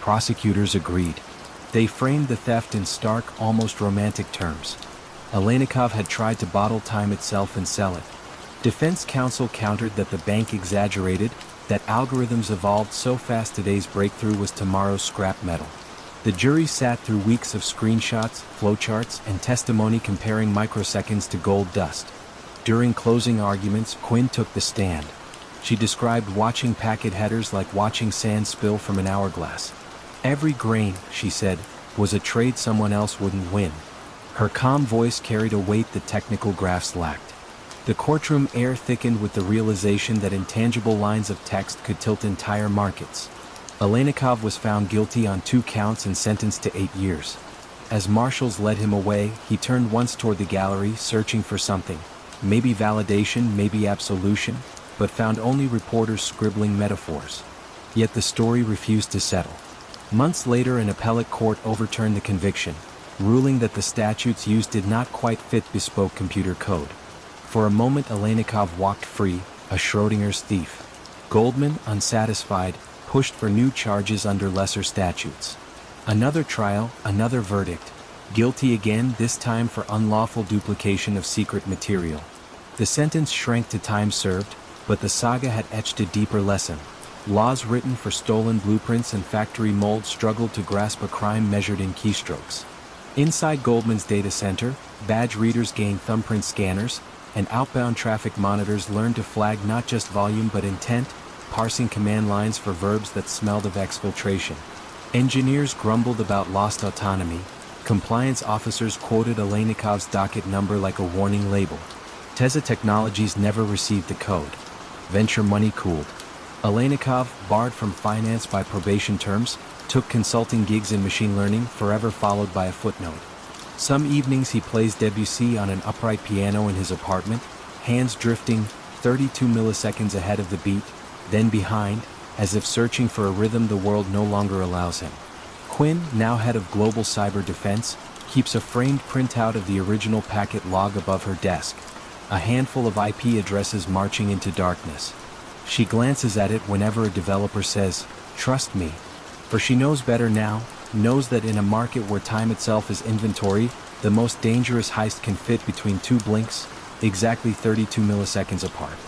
Prosecutors agreed. They framed the theft in stark, almost romantic terms. Aleynikov had tried to bottle time itself and sell it. Defense counsel countered that the bank exaggerated, that algorithms evolved so fast today's breakthrough was tomorrow's scrap metal. The jury sat through weeks of screenshots, flowcharts, and testimony comparing microseconds to gold dust. During closing arguments, Quinn took the stand. She described watching packet headers like watching sand spill from an hourglass. Every grain, she said, was a trade someone else wouldn't win. Her calm voice carried a weight that technical graphs lacked. The courtroom air thickened with the realization that intangible lines of text could tilt entire markets. Aleynikov was found guilty on 2 counts and sentenced to 8 years. As marshals led him away, he turned once toward the gallery, searching for something. Maybe validation, maybe absolution, but found only reporters scribbling metaphors. Yet the story refused to settle. Months later, an appellate court overturned the conviction, ruling that the statutes used did not quite fit bespoke computer code. For a moment, Aleynikov walked free, a Schrodinger's thief. Goldman, unsatisfied, pushed for new charges under lesser statutes. Another trial, another verdict. Guilty again, this time for unlawful duplication of secret material. The sentence shrank to time served, but the saga had etched a deeper lesson. Laws written for stolen blueprints and factory molds struggled to grasp a crime measured in keystrokes. Inside Goldman's data center, badge readers gained thumbprint scanners, and outbound traffic monitors learned to flag not just volume but intent, parsing command lines for verbs that smelled of exfiltration. Engineers grumbled about lost autonomy. Compliance officers quoted Aleynikov's docket number like a warning label. Teza Technologies never received the code. Venture money cooled. Aleynikov, barred from finance by probation terms, took consulting gigs in machine learning, forever followed by a footnote. Some evenings he plays Debussy on an upright piano in his apartment, hands drifting 32 milliseconds ahead of the beat, then behind, as if searching for a rhythm the world no longer allows him. Quinn, now head of global cyber defense, keeps a framed printout of the original packet log above her desk, a handful of IP addresses marching into darkness. She glances at it whenever a developer says, "Trust me," for she knows better now, knows that in a market where time itself is inventory, the most dangerous heist can fit between two blinks, exactly 32 milliseconds apart.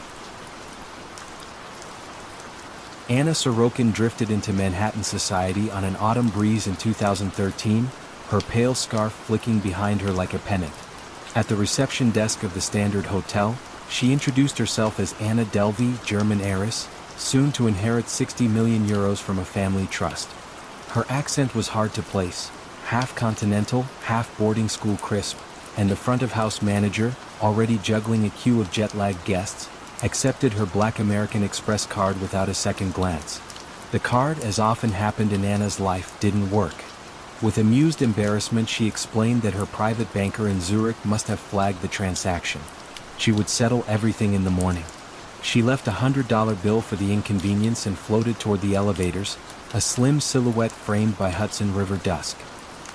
Anna Sorokin drifted into Manhattan society on an autumn breeze in 2013, her pale scarf flicking behind her like a pennant. At the reception desk of the Standard Hotel, she introduced herself as Anna Delvey, German heiress, soon to inherit 60 million euros from a family trust. Her accent was hard to place, half continental, half boarding school crisp, and the front-of-house manager, already juggling a queue of jet-lagged guests, accepted her Black American Express card without a second glance. The card, as often happened in Anna's life, didn't work. With amused embarrassment, she explained that her private banker in Zurich must have flagged the transaction. She would settle everything in the morning. She left a $100 bill for the inconvenience and floated toward the elevators, a slim silhouette framed by Hudson River dusk.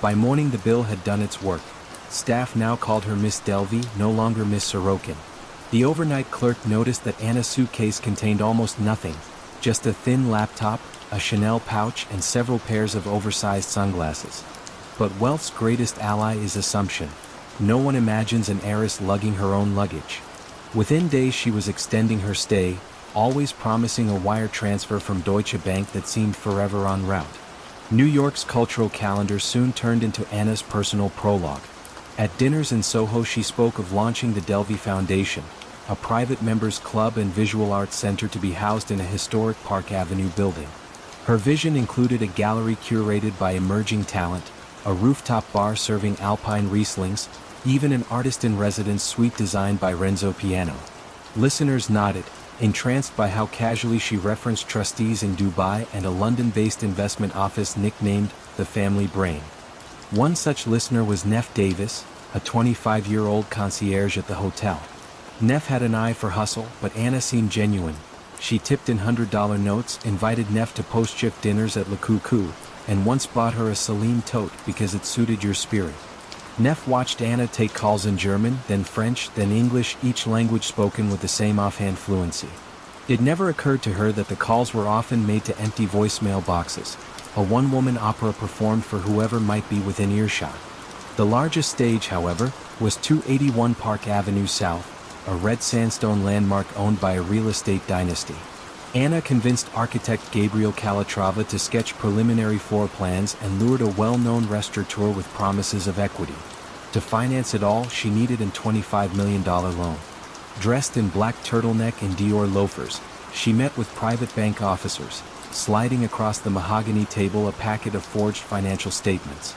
By morning the bill had done its work. Staff now called her Miss Delvey, no longer Miss Sorokin. The overnight clerk noticed that Anna's suitcase contained almost nothing, just a thin laptop, a Chanel pouch, and several pairs of oversized sunglasses. But wealth's greatest ally is assumption. No one imagines an heiress lugging her own luggage. Within days she was extending her stay, always promising a wire transfer from Deutsche Bank that seemed forever en route. New York's cultural calendar soon turned into Anna's personal prologue. At dinners in Soho she spoke of launching the Delvey Foundation, a private members club and visual arts center to be housed in a historic Park Avenue building. Her vision included a gallery curated by emerging talent, a rooftop bar serving Alpine Rieslings, even an artist-in-residence suite designed by Renzo Piano. Listeners nodded, entranced by how casually she referenced trustees in Dubai and a London-based investment office nicknamed the Family Brain. One such listener was Neff Davis, a 25-year-old concierge at the hotel. Neff had an eye for hustle, but Anna seemed genuine. She tipped in $100 notes, invited Neff to post-shift dinners at Le Cuckoo, and once bought her a Celine tote because it suited your spirit. Neff watched Anna take calls in German, then French, then English, each language spoken with the same offhand fluency. It never occurred to her that the calls were often made to empty voicemail boxes, a one-woman opera performed for whoever might be within earshot. The largest stage, however, was 281 Park Avenue South, a red sandstone landmark owned by a real estate dynasty. Anna convinced architect Gabriel Calatrava to sketch preliminary floor plans and lured a well-known restaurateur with promises of equity. To finance it all, she needed a $25 million loan. Dressed in black turtleneck and Dior loafers, she met with private bank officers, sliding across the mahogany table a packet of forged financial statements.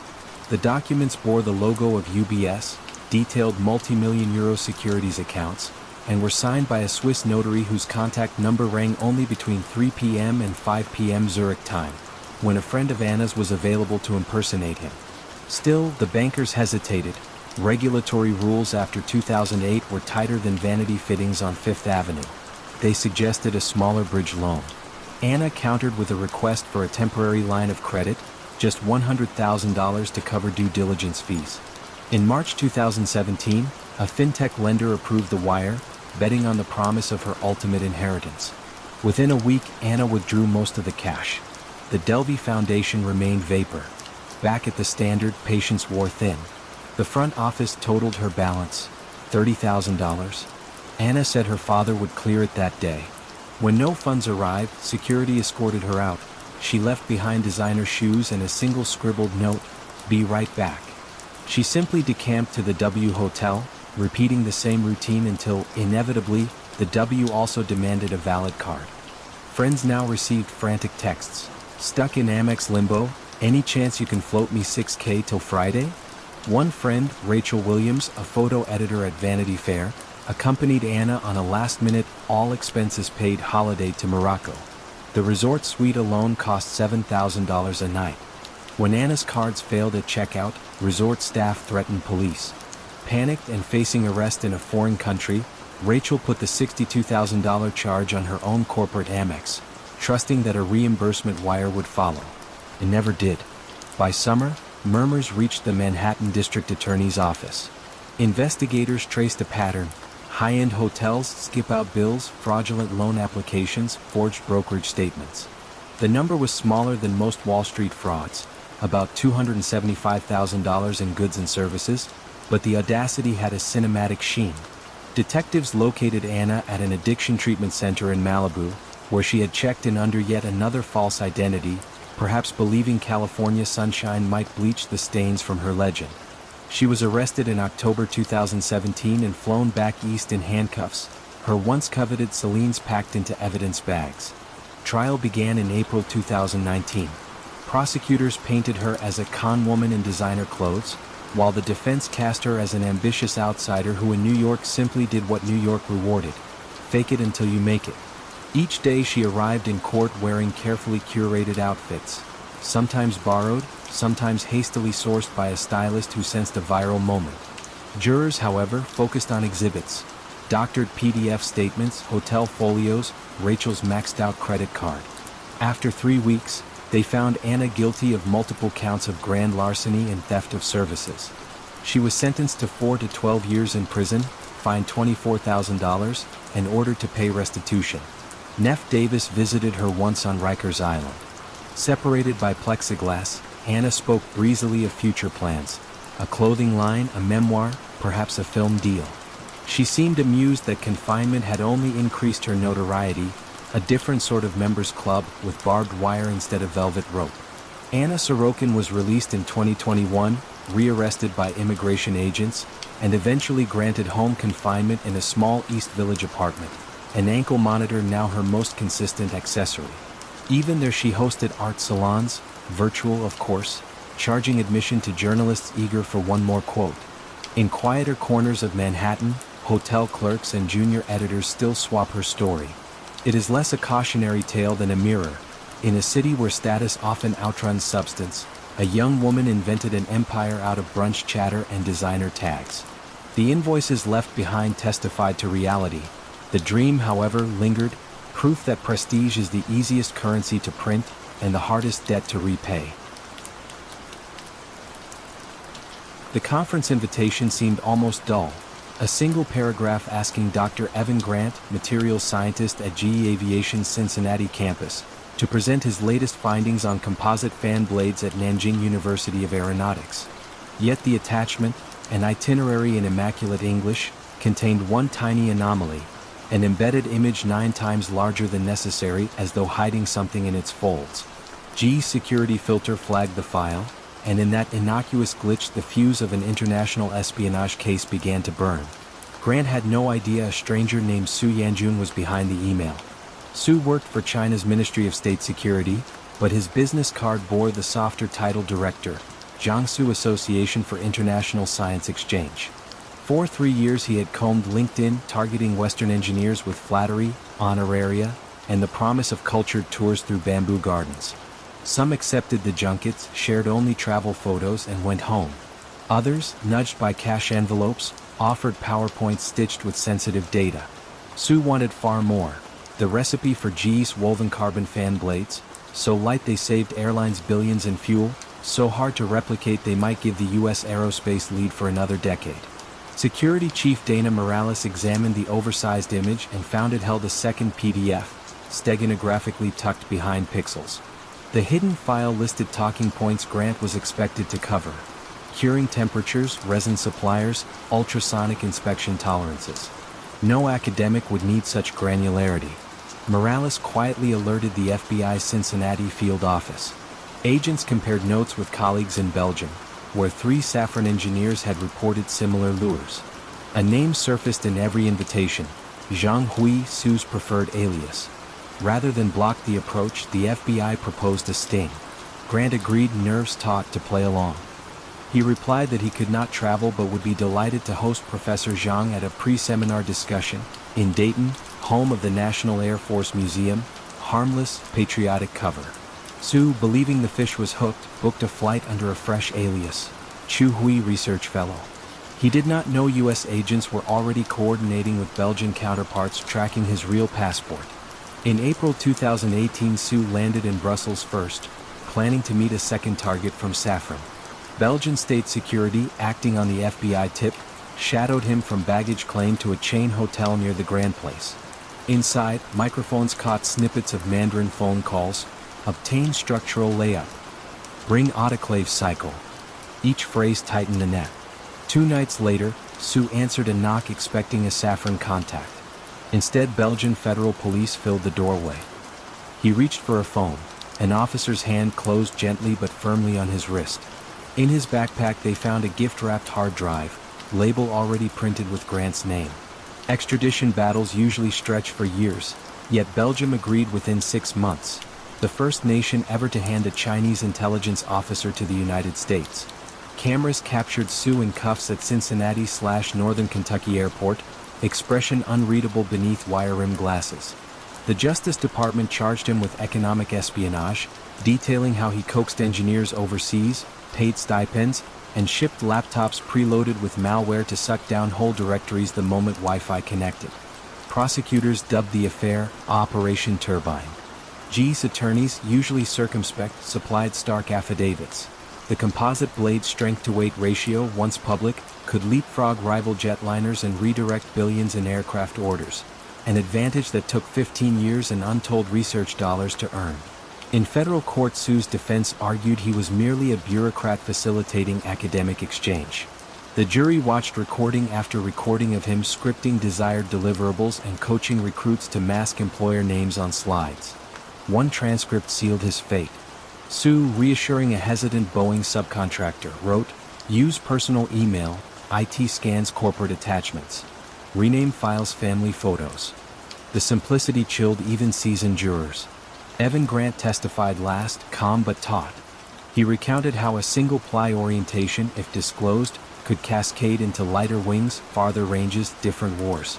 The documents bore the logo of UBS, detailed multi-million euro securities accounts, and were signed by a Swiss notary whose contact number rang only between 3 p.m. and 5 p.m. Zurich time, when a friend of Anna's was available to impersonate him. Still, the bankers hesitated. Regulatory rules after 2008 were tighter than vanity fittings on Fifth Avenue. They suggested a smaller bridge loan. Anna countered with a request for a temporary line of credit, just $100,000 to cover due diligence fees. In March 2017, a fintech lender approved the wire, betting on the promise of her ultimate inheritance. Within a week, Anna withdrew most of the cash. The Delvey Foundation remained vapor. Back at the Standard, patience wore thin. The front office totaled her balance, $30,000. Anna said her father would clear it that day. When no funds arrived, security escorted her out. She left behind designer shoes and a single scribbled note, "Be right back." She simply decamped to the W Hotel, repeating the same routine until, inevitably, the W also demanded a valid card. Friends now received frantic texts. "Stuck in Amex limbo? Any chance you can float me $6K till Friday?" One friend, Rachel Williams, a photo editor at Vanity Fair, accompanied Anna on a last-minute, all-expenses-paid holiday to Morocco. The resort suite alone cost $7,000 a night. When Anna's cards failed at checkout, resort staff threatened police. Panicked and facing arrest in a foreign country, Rachel put the $62,000 charge on her own corporate Amex, trusting that a reimbursement wire would follow. It never did. By summer, murmurs reached the Manhattan District Attorney's office. Investigators traced a pattern: high-end hotels, skip-out bills, fraudulent loan applications, forged brokerage statements. The number was smaller than most Wall Street frauds, about $275,000 in goods and services, but the audacity had a cinematic sheen. Detectives located Anna at an addiction treatment center in Malibu, where she had checked in under yet another false identity, perhaps believing California sunshine might bleach the stains from her legend. She was arrested in October 2017 and flown back east in handcuffs, her once-coveted Celine's packed into evidence bags. Trial began in April 2019. Prosecutors painted her as a con woman in designer clothes, while the defense cast her as an ambitious outsider who in New York simply did what New York rewarded: fake it until you make it. Each day she arrived in court wearing carefully curated outfits, sometimes borrowed, sometimes hastily sourced by a stylist who sensed a viral moment. Jurors, however, focused on exhibits: doctored PDF statements, hotel folios, Rachel's maxed-out credit card. After 3 weeks, they found Anna guilty of multiple counts of grand larceny and theft of services. She was sentenced to 4 to 12 years in prison, fined $24,000, and ordered to pay restitution. Neff Davis visited her once on Rikers Island. Separated by plexiglass, Anna spoke breezily of future plans: a clothing line, a memoir, perhaps a film deal. She seemed amused that confinement had only increased her notoriety, a different sort of members club with barbed wire instead of velvet rope. Anna Sorokin was released in 2021, rearrested by immigration agents, and eventually granted home confinement in a small East Village apartment, an ankle monitor now her most consistent accessory. Even there she hosted art salons, virtual of course, charging admission to journalists eager for one more quote. In quieter corners of Manhattan, hotel clerks and junior editors still swap her story. It is less a cautionary tale than a mirror. In a city where status often outruns substance, a young woman invented an empire out of brunch chatter and designer tags. The invoices left behind testified to reality. The dream, however, lingered, proof that prestige is the easiest currency to print and the hardest debt to repay. The conference invitation seemed almost dull. A single paragraph asking Dr. Evan Grant, materials scientist at GE Aviation's Cincinnati campus, to present his latest findings on composite fan blades at Nanjing University of Aeronautics. Yet the attachment, an itinerary in immaculate English, contained one tiny anomaly: an embedded image 9 times larger than necessary, as though hiding something in its folds. GE's security filter flagged the file, and in that innocuous glitch the fuse of an international espionage case began to burn. Grant had no idea a stranger named Su Yanjun was behind the email. Su worked for China's Ministry of State Security, but his business card bore the softer title Director, Jiangsu Association for International Science Exchange. For 3 years he had combed LinkedIn, targeting Western engineers with flattery, honoraria, and the promise of cultured tours through bamboo gardens. Some accepted the junkets, shared only travel photos, and went home. Others, nudged by cash envelopes, offered PowerPoints stitched with sensitive data. Su wanted far more: the recipe for GE's woven carbon fan blades, So light they saved airlines billions in fuel, so hard to replicate they might give the US aerospace lead for another decade. Security Chief Dana Morales examined the oversized image and found it held a second PDF, steganographically tucked behind pixels. The hidden file listed talking points Grant was expected to cover: curing temperatures, resin suppliers, ultrasonic inspection tolerances. No academic would need such granularity. Morales quietly alerted the FBI's Cincinnati field office. Agents compared notes with colleagues in Belgium, where 3 Safran engineers had reported similar lures. A name surfaced in every invitation: Zhang Hui, Su's preferred alias. Rather than block the approach, the FBI proposed a sting. Grant agreed, nerves taut, to play along. He replied that he could not travel but would be delighted to host Professor Zhang at a pre-seminar discussion in Dayton, home of the National Air Force Museum. Harmless, patriotic cover. Su, believing the fish was hooked, booked a flight under a fresh alias: Chu Hui Research Fellow. He did not know US agents were already coordinating with Belgian counterparts tracking his real passport. In April 2018, Su landed in Brussels first, planning to meet a second target from Safran. Belgian state security, acting on the FBI tip, shadowed him from baggage claim to a chain hotel near the Grand Place. Inside, microphones caught snippets of Mandarin phone calls. Obtain structural layout. Bring autoclave cycle. Each phrase tightened the net. 2 nights later, Su answered a knock expecting a Safran contact. Instead, Belgian federal police filled the doorway. He reached for a phone. An officer's hand closed gently but firmly on his wrist. In his backpack they found a gift-wrapped hard drive, label already printed with Grant's name. Extradition battles usually stretch for years, yet Belgium agreed within 6 months. The first nation ever to hand a Chinese intelligence officer to the United States. Cameras captured Su in cuffs at Cincinnati/Northern Kentucky Airport, expression unreadable beneath wire-rimmed glasses. The Justice Department charged him with economic espionage, detailing how he coaxed engineers overseas, paid stipends, and shipped laptops preloaded with malware to suck down whole directories the moment Wi-Fi connected. Prosecutors dubbed the affair Operation Turbine. G's attorneys, usually circumspect, supplied stark affidavits. The composite blade strength-to-weight ratio, once public, could leapfrog rival jetliners and redirect billions in aircraft orders, an advantage that took 15 years and untold research dollars to earn. In federal court, Su's defense argued he was merely a bureaucrat facilitating academic exchange. The jury watched recording after recording of him scripting desired deliverables and coaching recruits to mask employer names on slides. One transcript sealed his fate. Su, reassuring a hesitant Boeing subcontractor, wrote, "Use personal email, IT scans corporate attachments. Rename files family photos." The simplicity chilled even seasoned jurors. Evan Grant testified last, calm but taut. He recounted how a single ply orientation, if disclosed, could cascade into lighter wings, farther ranges, different wars.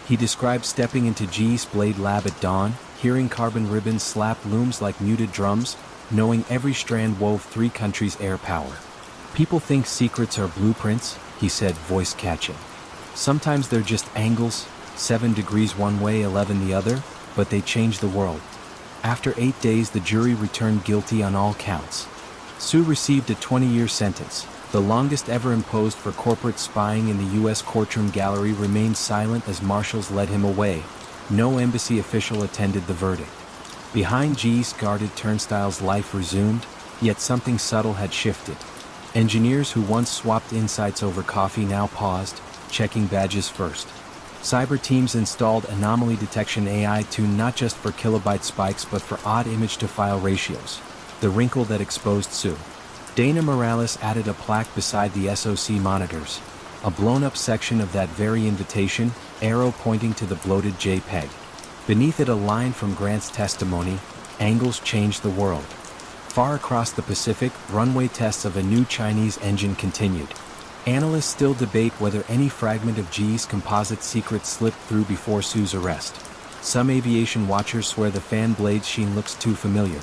He described stepping into G's Blade Lab at dawn, hearing carbon ribbons slap looms like muted drums, knowing every strand wove 3 countries' air power. "People think secrets are blueprints," he said, voice catching. "Sometimes they're just angles, 7 degrees one way, 11 the other, but they change the world." After 8 days, the jury returned guilty on all counts. Su received a 20-year sentence. The longest ever imposed for corporate spying. In the U.S. courtroom gallery remained silent as marshals led him away. No embassy official attended the verdict. Behind G's guarded turnstiles, life resumed, yet something subtle had shifted. Engineers who once swapped insights over coffee now paused, checking badges first. Cyber teams installed anomaly detection AI tuned not just for kilobyte spikes but for odd image-to-file ratios. The wrinkle that exposed Su. Dana Morales added a plaque beside the SOC monitors. A blown-up section of that very invitation, arrow pointing to the bloated JPEG. Beneath it a line from Grant's testimony, "Angles change the world." Far across the Pacific, runway tests of a new Chinese engine continued. Analysts still debate whether any fragment of G's composite secret slipped through before Su's arrest. Some aviation watchers swear the fan blade sheen looks too familiar.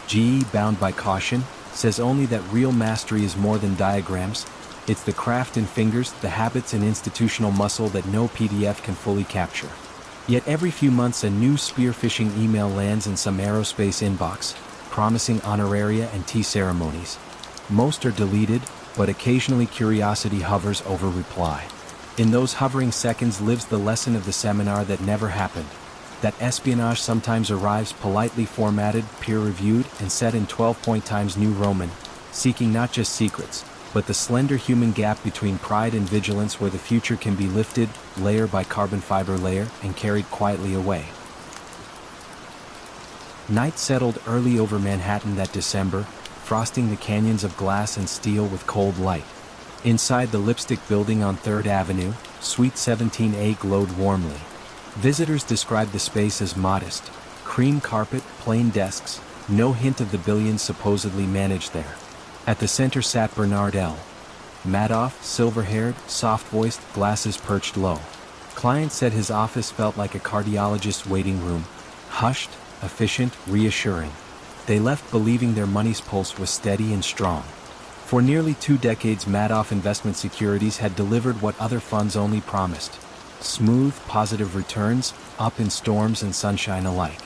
GE, bound by caution, says only that real mastery is more than diagrams. It's the craft in fingers, the habits and institutional muscle that no PDF can fully capture. Yet every few months a new spearfishing email lands in some aerospace inbox. promising honoraria and tea ceremonies. Most are deleted, but occasionally curiosity hovers over reply. In those hovering seconds lives the lesson of the seminar that never happened. That espionage sometimes arrives politely formatted, peer-reviewed, and set in 12-point Times New Roman, seeking not just secrets, but the slender human gap between pride and vigilance where the future can be lifted, layer by carbon fiber layer, and carried quietly away. Night settled early over Manhattan that December, frosting the canyons of glass and steel with cold light. Inside the Lipstick Building on 3rd Avenue, Suite 17A glowed warmly. Visitors described the space as modest: cream carpet, plain desks, no hint of the billions supposedly managed there. At the center sat Bernard L. Madoff, silver-haired, soft-voiced, glasses perched low. Clients said his office felt like a cardiologist's waiting room, hushed, efficient, reassuring. They left believing their money's pulse was steady and strong. For nearly 2 decades, Madoff Investment Securities had delivered what other funds only promised: smooth, positive returns, up in storms and sunshine alike.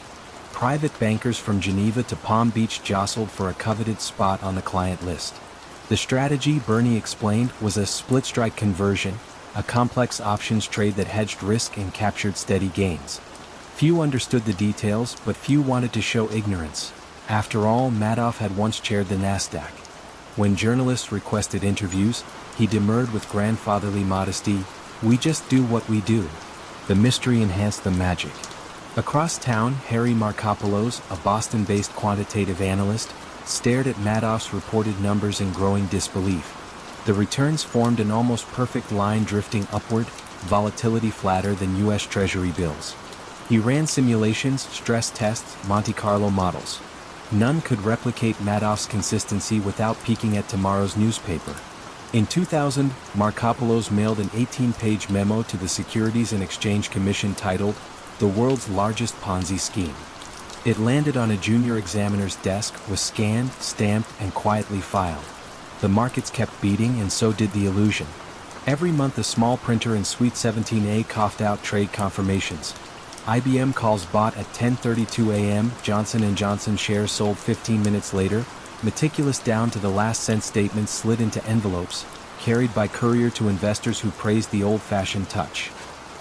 Private bankers from Geneva to Palm Beach jostled for a coveted spot on the client list. The strategy, Bernie explained, was a split-strike conversion, a complex options trade that hedged risk and captured steady gains. Few understood the details, but few wanted to show ignorance. After all, Madoff had once chaired the Nasdaq. When journalists requested interviews, he demurred with grandfatherly modesty, "We just do what we do." The mystery enhanced the magic. Across town, Harry Markopoulos, a Boston-based quantitative analyst, stared at Madoff's reported numbers in growing disbelief. The returns formed an almost perfect line drifting upward, volatility flatter than U.S. Treasury bills. He ran simulations, stress tests, Monte Carlo models. None could replicate Madoff's consistency without peeking at tomorrow's newspaper. In 2000, Markopoulos mailed an 18-page memo to the Securities and Exchange Commission titled, "The World's Largest Ponzi Scheme." It landed on a junior examiner's desk, was scanned, stamped, and quietly filed. The markets kept beating, and so did the illusion. Every month a small printer in Suite 17A coughed out trade confirmations. IBM calls bought at 10:32 a.m., Johnson & Johnson shares sold 15 minutes later, meticulous down to the last cent statements slid into envelopes, carried by courier to investors who praised the old-fashioned touch.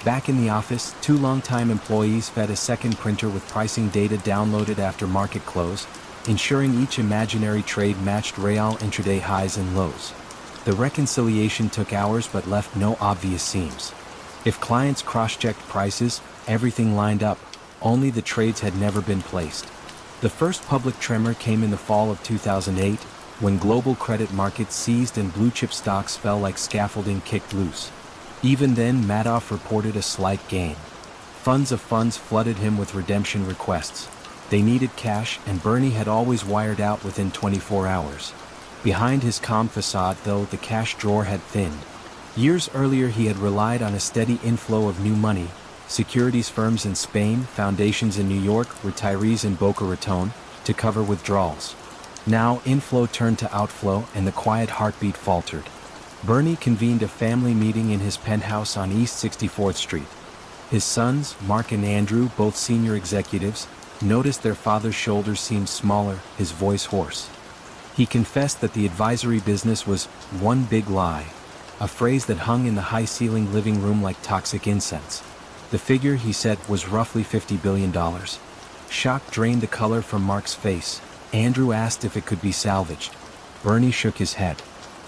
Back in the office, 2 longtime employees fed a second printer with pricing data downloaded after market close, ensuring each imaginary trade matched real intraday highs and lows. The reconciliation took hours but left no obvious seams. If clients cross-checked prices, everything lined up, only the trades had never been placed. The first public tremor came in the fall of 2008, when global credit markets seized and blue-chip stocks fell like scaffolding kicked loose. Even then, Madoff reported a slight gain. Funds of funds flooded him with redemption requests. They needed cash, and Bernie had always wired out within 24 hours. Behind his calm facade, though, the cash drawer had thinned. Years earlier he had relied on a steady inflow of new money, securities firms in Spain, foundations in New York, retirees in Boca Raton, to cover withdrawals. Now inflow turned to outflow, and the quiet heartbeat faltered. Bernie convened a family meeting in his penthouse on East 64th Street. His sons, Mark and Andrew, both senior executives, noticed their father's shoulders seemed smaller, his voice hoarse. He confessed that the advisory business was one big lie, a phrase that hung in the high-ceilinged living room like toxic incense. The figure, he said, was roughly $50 billion. Shock drained the color from Mark's face. Andrew asked if it could be salvaged. Bernie shook his head.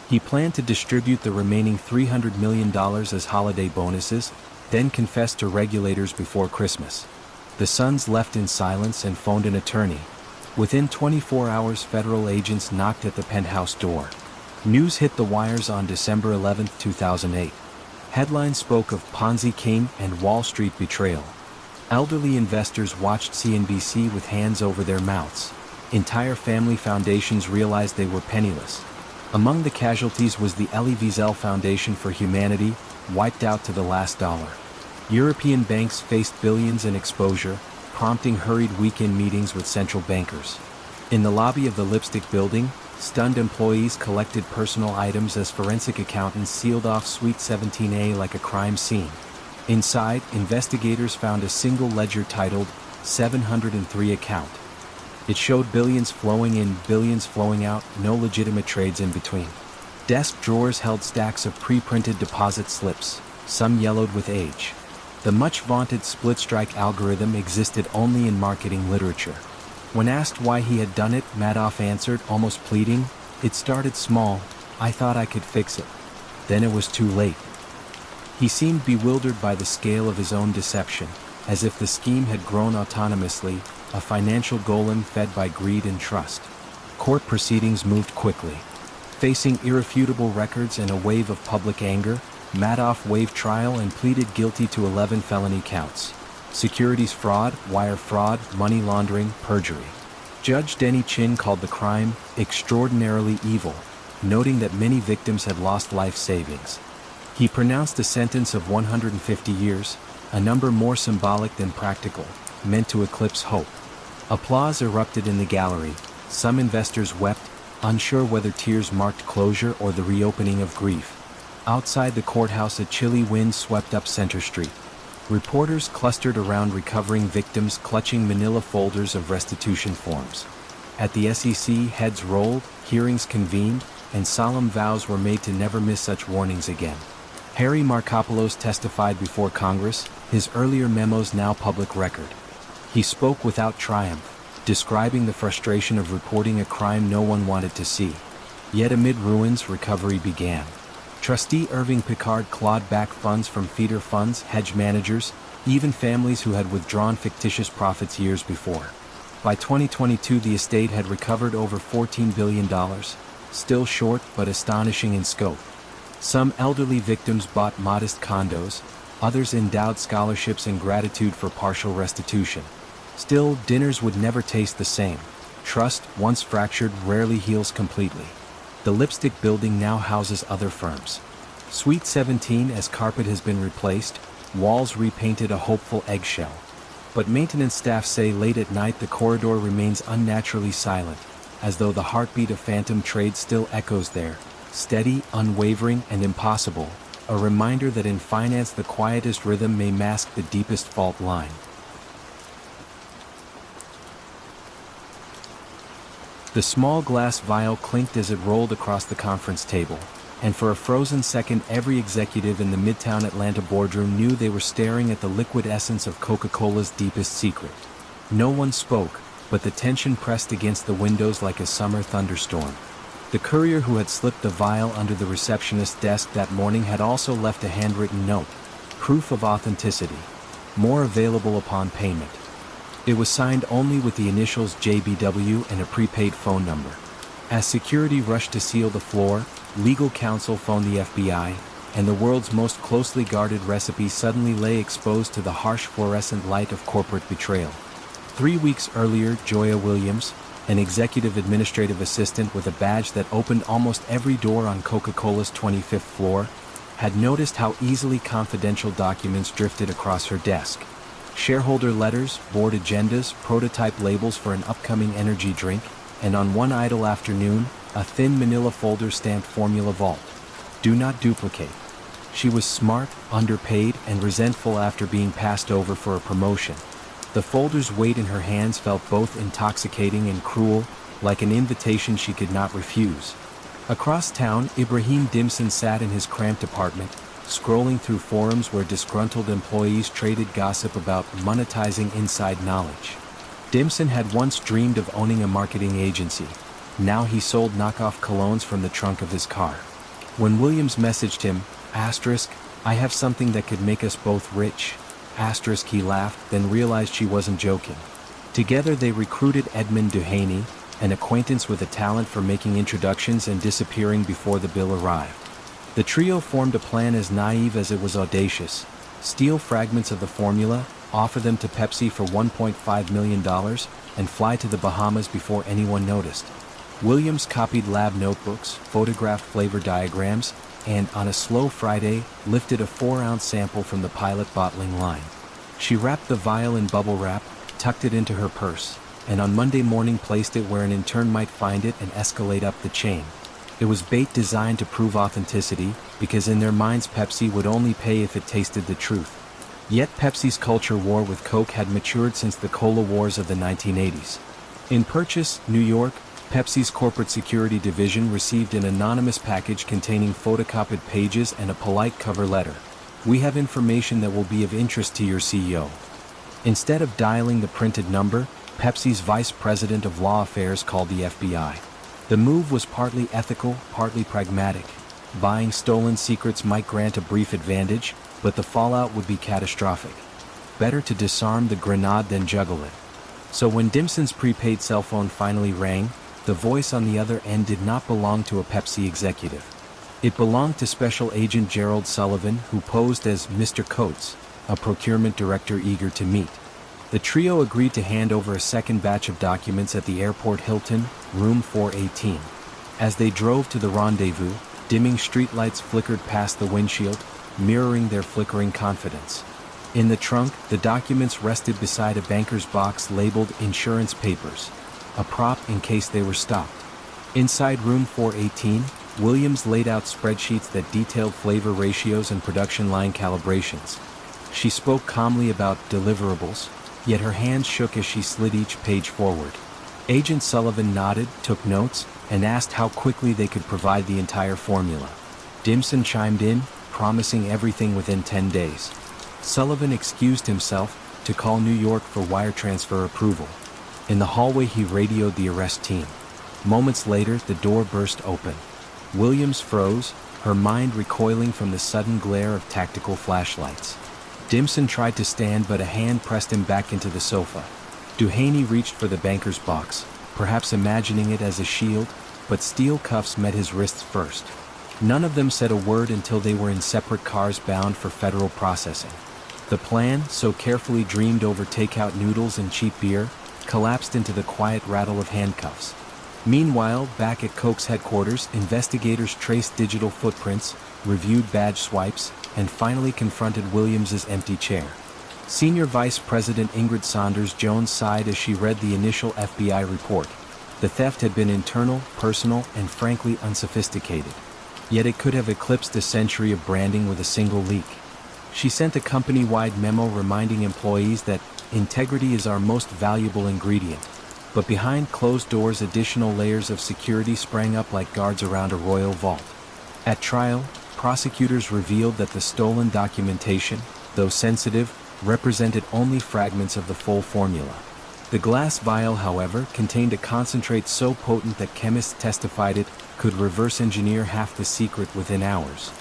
He planned to distribute the remaining $300 million as holiday bonuses, then confessed to regulators before Christmas. The sons left in silence and phoned an attorney. Within 24 hours, federal agents knocked at the penthouse door. News hit the wires on December 11, 2008. Headlines spoke of Ponzi King and Wall Street betrayal. Elderly investors watched CNBC with hands over their mouths. Entire family foundations realized they were penniless. Among the casualties was the Elie Wiesel Foundation for Humanity, wiped out to the last dollar. European banks faced billions in exposure, prompting hurried weekend meetings with central bankers. In the lobby of the Lipstick Building, stunned employees collected personal items as forensic accountants sealed off Suite 17A like a crime scene. Inside, investigators found a single ledger titled 703 account. It showed billions flowing in, billions flowing out, no legitimate trades in between. Desk drawers held stacks of pre-printed deposit slips, some yellowed with age. The much-vaunted split-strike algorithm existed only in marketing literature. When asked why he had done it, Madoff answered, almost pleading, "It started small. I thought I could fix it. Then it was too late." He seemed bewildered by the scale of his own deception, as if the scheme had grown autonomously, a financial golem fed by greed and trust. Court proceedings moved quickly. Facing irrefutable records and a wave of public anger, Madoff waived trial and pleaded guilty to 11 felony counts: securities fraud, wire fraud, money laundering, perjury. Judge Denny Chin called the crime extraordinarily evil, noting that many victims had lost life savings. He pronounced a sentence of 150 years, a number more symbolic than practical, meant to eclipse hope. Applause erupted in the gallery. Some investors wept, unsure whether tears marked closure or the reopening of grief. Outside the courthouse, a chilly wind swept up Center Street. Reporters clustered around recovering victims, clutching manila folders of restitution forms. At the SEC, heads rolled, hearings convened, and solemn vows were made to never miss such warnings again. Harry Markopolos testified before Congress, his earlier memos now public record. He spoke without triumph, describing the frustration of reporting a crime no one wanted to see. Yet amid ruins, recovery began. Trustee Irving Picard clawed back funds from feeder funds, hedge managers, even families who had withdrawn fictitious profits years before. By 2022, the estate had recovered over $14 billion, still short but astonishing in scope. Some elderly victims bought modest condos, others endowed scholarships in gratitude for partial restitution. Still, dinners would never taste the same. Trust, once fractured, rarely heals completely. The Lipstick Building now houses other firms. Suite 17 as carpet has been replaced, walls repainted a hopeful eggshell. But maintenance staff say late at night the corridor remains unnaturally silent, as though the heartbeat of phantom trade still echoes there, steady, unwavering, and impossible, a reminder that in finance the quietest rhythm may mask the deepest fault line. The small glass vial clinked as it rolled across the conference table, and for a frozen second every executive in the Midtown Atlanta boardroom knew they were staring at the liquid essence of Coca-Cola's deepest secret. No one spoke, but the tension pressed against the windows like a summer thunderstorm. The courier who had slipped the vial under the receptionist's desk that morning had also left a handwritten note, proof of authenticity, more available upon payment. It was signed only with the initials JBW and a prepaid phone number. As security rushed to seal the floor, legal counsel phoned the FBI, and the world's most closely guarded recipe suddenly lay exposed to the harsh fluorescent light of corporate betrayal. 3 weeks earlier, Joya Williams, an executive administrative assistant with a badge that opened almost every door on Coca-Cola's 25th floor, had noticed how easily confidential documents drifted across her desk. Shareholder letters, board agendas, prototype labels for an upcoming energy drink, and on one idle afternoon, a thin manila folder stamped Formula Vault. Do not duplicate. She was smart, underpaid, and resentful after being passed over for a promotion. The folder's weight in her hands felt both intoxicating and cruel, like an invitation she could not refuse. Across town, Ibrahim Dimson sat in his cramped apartment, scrolling through forums where disgruntled employees traded gossip about monetizing inside knowledge. Dimson had once dreamed of owning a marketing agency. Now he sold knockoff colognes from the trunk of his car. When Williams messaged him, "I have something that could make us both rich," he laughed, then realized she wasn't joking. Together they recruited Edmund Duhaney, an acquaintance with a talent for making introductions and disappearing before the bill arrived. The trio formed a plan as naive as it was audacious: steal fragments of the formula, offer them to Pepsi for $1.5 million, and fly to the Bahamas before anyone noticed. Williams copied lab notebooks, photographed flavor diagrams, and, on a slow Friday, lifted a 4-ounce sample from the pilot bottling line. She wrapped the vial in bubble wrap, tucked it into her purse, and on Monday morning placed it where an intern might find it and escalate up the chain. It was bait designed to prove authenticity, because in their minds Pepsi would only pay if it tasted the truth. Yet Pepsi's culture war with Coke had matured since the Cola Wars of the 1980s. In Purchase, New York, Pepsi's corporate security division received an anonymous package containing photocopied pages and a polite cover letter. We have information that will be of interest to your CEO. Instead of dialing the printed number, Pepsi's vice president of law affairs called the FBI. The move was partly ethical, partly pragmatic. Buying stolen secrets might grant a brief advantage, but the fallout would be catastrophic. Better to disarm the grenade than juggle it. So when Dimson's prepaid cell phone finally rang, the voice on the other end did not belong to a Pepsi executive. It belonged to Special Agent Gerald Sullivan, who posed as Mr. Coates, a procurement director eager to meet. The trio agreed to hand over a second batch of documents at the airport Hilton, room 418. As they drove to the rendezvous, dimming streetlights flickered past the windshield, mirroring their flickering confidence. In the trunk, the documents rested beside a banker's box labeled insurance papers, a prop in case they were stopped. Inside room 418, Williams laid out spreadsheets that detailed flavor ratios and production line calibrations. She spoke calmly about deliverables, yet her hands shook as she slid each page forward. Agent Sullivan nodded, took notes, and asked how quickly they could provide the entire formula. Dimson chimed in, promising everything within 10 days. Sullivan excused himself to call New York for wire transfer approval. In the hallway he radioed the arrest team. Moments later, the door burst open. Williams froze, her mind recoiling from the sudden glare of tactical flashlights. Dimson tried to stand, but a hand pressed him back into the sofa. Duhaney reached for the banker's box, perhaps imagining it as a shield, but steel cuffs met his wrists first. None of them said a word until they were in separate cars bound for federal processing. The plan, so carefully dreamed over takeout noodles and cheap beer, collapsed into the quiet rattle of handcuffs. Meanwhile, back at Koch's headquarters, investigators traced digital footprints, reviewed badge swipes, and finally confronted Williams's empty chair. Senior Vice President Ingrid Saunders Jones sighed as she read the initial FBI report. The theft had been internal, personal, and frankly unsophisticated. Yet it could have eclipsed a century of branding with a single leak. She sent a company-wide memo reminding employees that integrity is our most valuable ingredient. But behind closed doors, additional layers of security sprang up like guards around a royal vault. At trial, prosecutors revealed that the stolen documentation, though sensitive, represented only fragments of the full formula. The glass vial, however, contained a concentrate so potent that chemists testified it could reverse engineer half the secret within hours.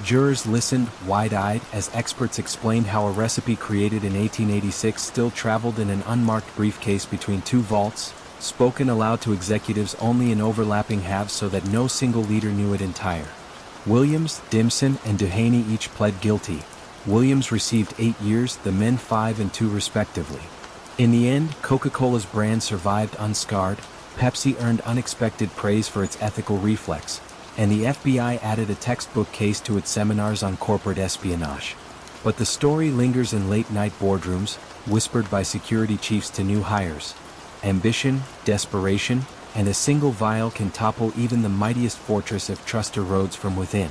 Jurors listened, wide-eyed, as experts explained how a recipe created in 1886 still traveled in an unmarked briefcase between two vaults, spoken aloud to executives only in overlapping halves so that no single leader knew it entire. Williams, Dimson, and Duhaney each pled guilty. Williams received 8 years, the men 5 and 2 respectively. In the end, Coca-Cola's brand survived unscarred, Pepsi earned unexpected praise for its ethical reflex, and the FBI added a textbook case to its seminars on corporate espionage. But the story lingers in late-night boardrooms, whispered by security chiefs to new hires. Ambition, desperation, and a single vial can topple even the mightiest fortress if trust erodes from within.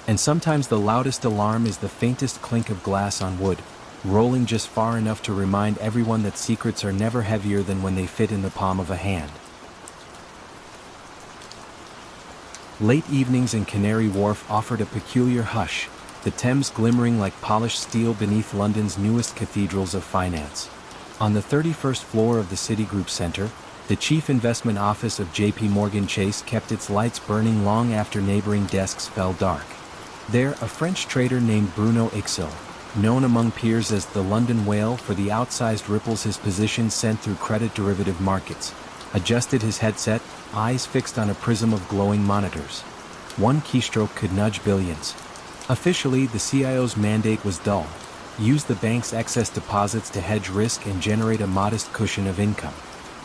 And sometimes the loudest alarm is the faintest clink of glass on wood, rolling just far enough to remind everyone that secrets are never heavier than when they fit in the palm of a hand. Late evenings in Canary Wharf offered a peculiar hush, the Thames glimmering like polished steel beneath London's newest cathedrals of finance. On the 31st floor of the Citigroup Centre, the chief investment office of J.P. Morgan Chase kept its lights burning long after neighboring desks fell dark. There, a French trader named Bruno Ixel, known among peers as the London Whale for the outsized ripples his position sent through credit derivative markets, adjusted his headset, eyes fixed on a prism of glowing monitors. One keystroke could nudge billions. Officially, the CIO's mandate was dull. Use the bank's excess deposits to hedge risk and generate a modest cushion of income.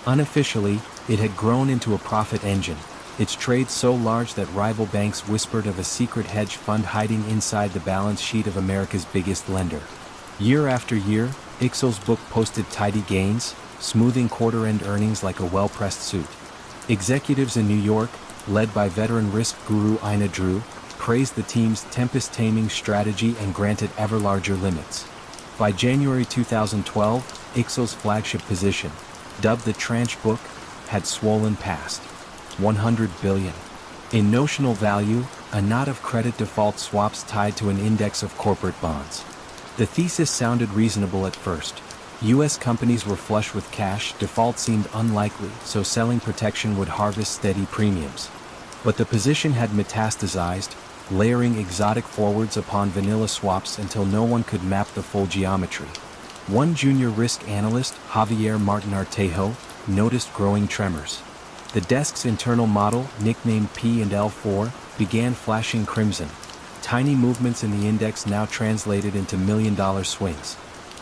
Unofficially, it had grown into a profit engine, its trade so large that rival banks whispered of a secret hedge fund hiding inside the balance sheet of America's biggest lender. Year after year, Ixel's book posted tidy gains, smoothing quarter-end earnings like a well-pressed suit. Executives in New York, led by veteran risk guru Ina Drew, praised the team's tempest-taming strategy and granted ever larger limits. By January 2012, Ixel's flagship position, dubbed the Tranche Book, had swollen past 100 billion. In notional value, a knot of credit default swaps tied to an index of corporate bonds. The thesis sounded reasonable at first. U.S. companies were flush with cash, default seemed unlikely, so selling protection would harvest steady premiums. But the position had metastasized, layering exotic forwards upon vanilla swaps until no one could map the full geometry. One junior risk analyst, Javier Martin Artejo, noticed growing tremors. The desk's internal model, nicknamed P&L4, began flashing crimson. Tiny movements in the index now translated into million-dollar swings.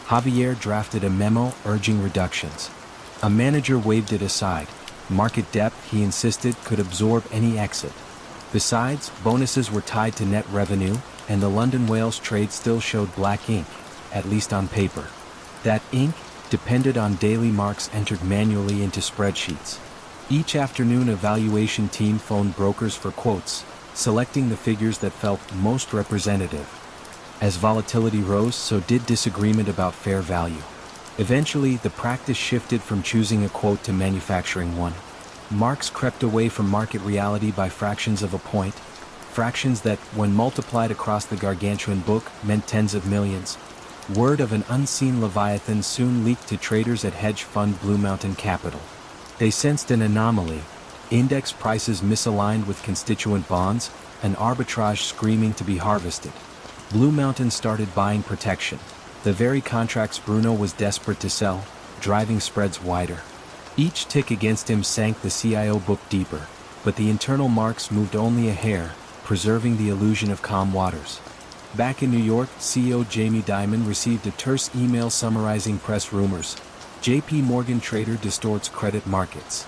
Javier drafted a memo urging reductions. A manager waved it aside. Market depth, he insisted, could absorb any exit. Besides, bonuses were tied to net revenue, and the London Wales trade still showed black ink, at least on paper. That ink depended on daily marks entered manually into spreadsheets. Each afternoon a valuation team phoned brokers for quotes, selecting the figures that felt most representative. As volatility rose, so did disagreement about fair value. Eventually, the practice shifted from choosing a quote to manufacturing one. Marks crept away from market reality by fractions of a point, fractions that, when multiplied across the gargantuan book, meant tens of millions. Word of an unseen leviathan soon leaked to traders at hedge fund Blue Mountain Capital. They sensed an anomaly, index prices misaligned with constituent bonds, an arbitrage screaming to be harvested. Blue Mountain started buying protection, the very contracts Bruno was desperate to sell, driving spreads wider. Each tick against him sank the CIO book deeper, but the internal marks moved only a hair, preserving the illusion of calm waters. Back in New York, CEO Jamie Dimon received a terse email summarizing press rumors. JP Morgan trader distorts credit markets.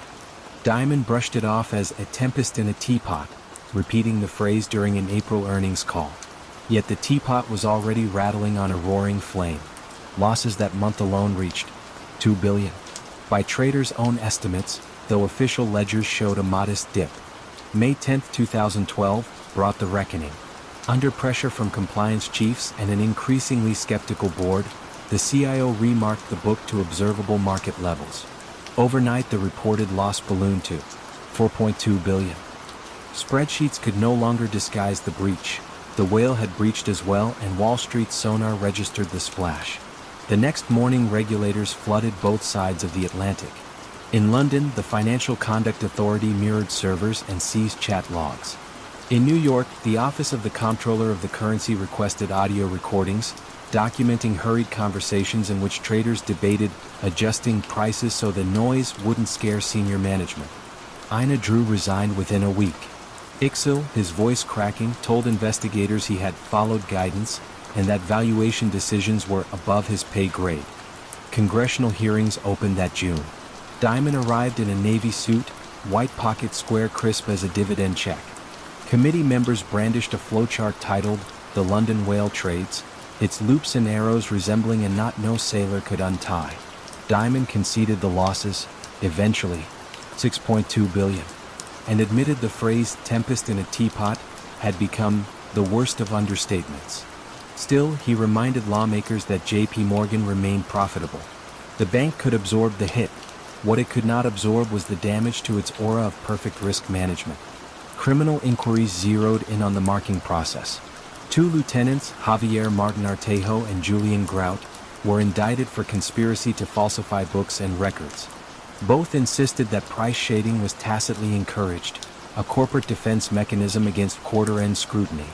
Dimon brushed it off as a tempest in a teapot, repeating the phrase during an April earnings call. Yet the teapot was already rattling on a roaring flame. Losses that month alone reached $2 billion. By traders' own estimates, though official ledgers showed a modest dip. May 10, 2012, brought the reckoning. Under pressure from compliance chiefs and an increasingly skeptical board, the CIO remarked the book to observable market levels. Overnight, the reported loss ballooned to $4.2 billion. Spreadsheets could no longer disguise the breach. The whale had breached as well, and Wall Street's sonar registered the splash. The next morning, regulators flooded both sides of the Atlantic. In London, the Financial Conduct Authority mirrored servers and seized chat logs. In New York, the Office of the Comptroller of the Currency requested audio recordings, documenting hurried conversations in which traders debated adjusting prices so the noise wouldn't scare senior management. Ina Drew resigned within a week. Ixil, his voice cracking, told investigators he had followed guidance and that valuation decisions were above his pay grade. Congressional hearings opened that June. Dimon arrived in a navy suit, white pocket square crisp as a dividend check. Committee members brandished a flowchart titled The London Whale Trades, its loops and arrows resembling a knot no sailor could untie. Dimon conceded the losses, eventually, $6.2 billion, and admitted the phrase tempest in a teapot had become the worst of understatements. Still, he reminded lawmakers that JP Morgan remained profitable. The bank could absorb the hit. What it could not absorb was the damage to its aura of perfect risk management. Criminal inquiries zeroed in on the marking process. 2 lieutenants, Javier Martin Artejo and Julian Grout, were indicted for conspiracy to falsify books and records. Both insisted that price shading was tacitly encouraged, a corporate defense mechanism against quarter-end scrutiny.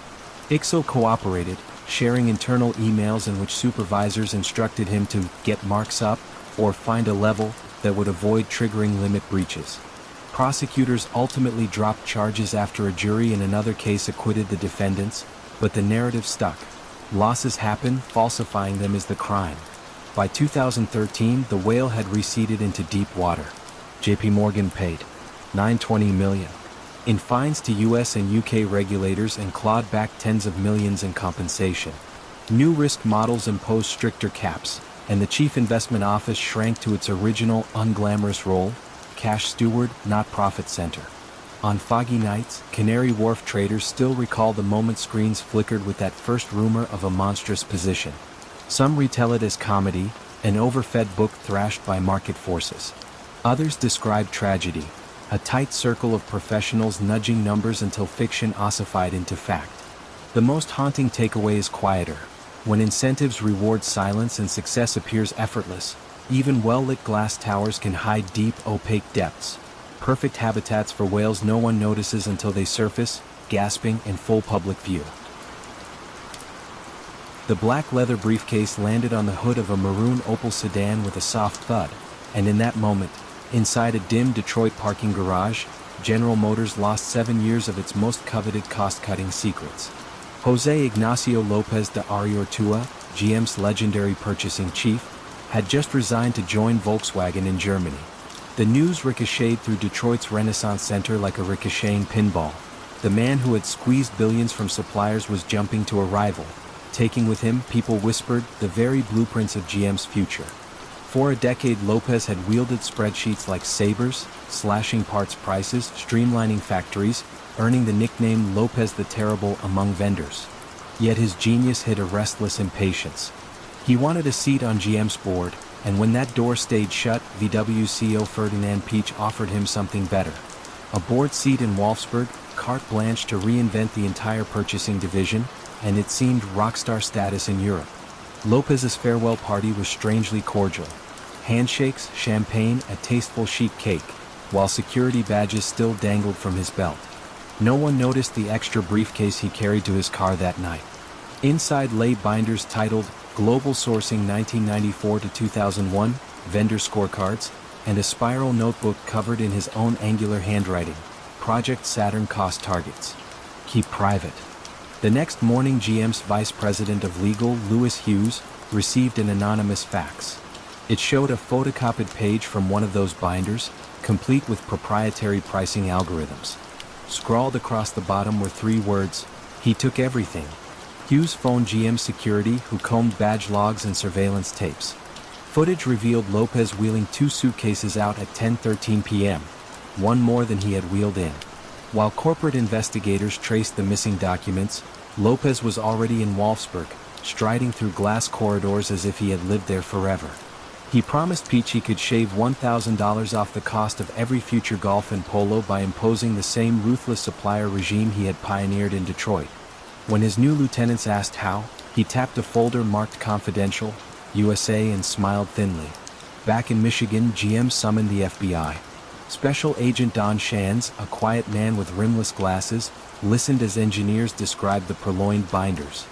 Ixil cooperated, sharing internal emails in which supervisors instructed him to get marks up or find a level that would avoid triggering limit breaches. Prosecutors ultimately dropped charges after a jury in another case acquitted the defendants, but the narrative stuck. Losses happen, falsifying them is the crime. By 2013, the whale had receded into deep water. JP Morgan paid $920 million in fines to US and UK regulators and clawed back tens of millions in compensation. New risk models imposed stricter caps, and the Chief Investment Office shrank to its original unglamorous role, cash steward, not profit center. On foggy nights, Canary Wharf traders still recall the moment screens flickered with that first rumor of a monstrous position. Some retell it as comedy, an overfed book thrashed by market forces. Others describe tragedy, a tight circle of professionals nudging numbers until fiction ossified into fact. The most haunting takeaway is quieter. When incentives reward silence and success appears effortless, even well-lit glass towers can hide deep, opaque depths. Perfect habitats for whales no one notices until they surface, gasping in full public view. The black leather briefcase landed on the hood of a maroon Opel sedan with a soft thud, and in that moment, inside a dim Detroit parking garage, General Motors lost 7 years of its most coveted cost-cutting secrets. José Ignacio López de Arriortua, GM's legendary purchasing chief, had just resigned to join Volkswagen in Germany. The news ricocheted through Detroit's Renaissance Center like a ricocheting pinball. The man who had squeezed billions from suppliers was jumping to a rival, taking with him, people whispered, the very blueprints of GM's future. For a decade, Lopez had wielded spreadsheets like sabers, slashing parts prices, streamlining factories, earning the nickname Lopez the Terrible among vendors. Yet his genius hid a restless impatience. He wanted a seat on GM's board, and when that door stayed shut, VW CEO Ferdinand Piëch offered him something better. A board seat in Wolfsburg, carte blanche to reinvent the entire purchasing division, and it seemed rockstar status in Europe. Lopez's farewell party was strangely cordial. Handshakes, champagne, a tasteful sheep cake, while security badges still dangled from his belt. No one noticed the extra briefcase he carried to his car that night. Inside lay binders titled Global Sourcing 1994 to 2001, Vendor Scorecards, and a spiral notebook covered in his own angular handwriting, Project Saturn Cost Targets. Keep private. The next morning, GM's Vice President of Legal, Louis Hughes, received an anonymous fax. It showed a photocopied page from one of those binders, complete with proprietary pricing algorithms. Scrawled across the bottom were 3 words, "He took everything." Hughes phoned GM security, who combed badge logs and surveillance tapes. Footage revealed Lopez wheeling 2 suitcases out at 10:13 p.m., one more than he had wheeled in. While corporate investigators traced the missing documents, Lopez was already in Wolfsburg, striding through glass corridors as if he had lived there forever. He promised Piëch he could shave $1,000 off the cost of every future Golf and Polo by imposing the same ruthless supplier regime he had pioneered in Detroit. When his new lieutenants asked how, he tapped a folder marked Confidential, USA, and smiled thinly. Back in Michigan, GM summoned the FBI. Special Agent Don Shands, a quiet man with rimless glasses, listened as engineers described the purloined binders.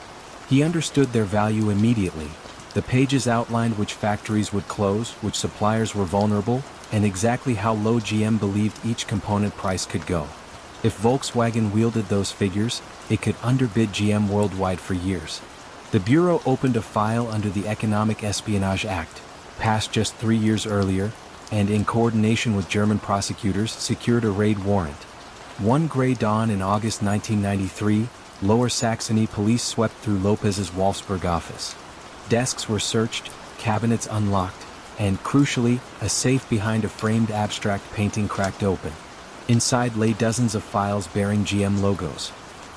He understood their value immediately. The pages outlined which factories would close, which suppliers were vulnerable, and exactly how low GM believed each component price could go. If Volkswagen wielded those figures, it could underbid GM worldwide for years. The Bureau opened a file under the Economic Espionage Act, passed just 3 years earlier, and in coordination with German prosecutors secured a raid warrant. One gray dawn in August 1993, Lower Saxony police swept through Lopez's Wolfsburg office. Desks were searched, cabinets unlocked, and, crucially, a safe behind a framed abstract painting cracked open. Inside lay dozens of files bearing GM logos.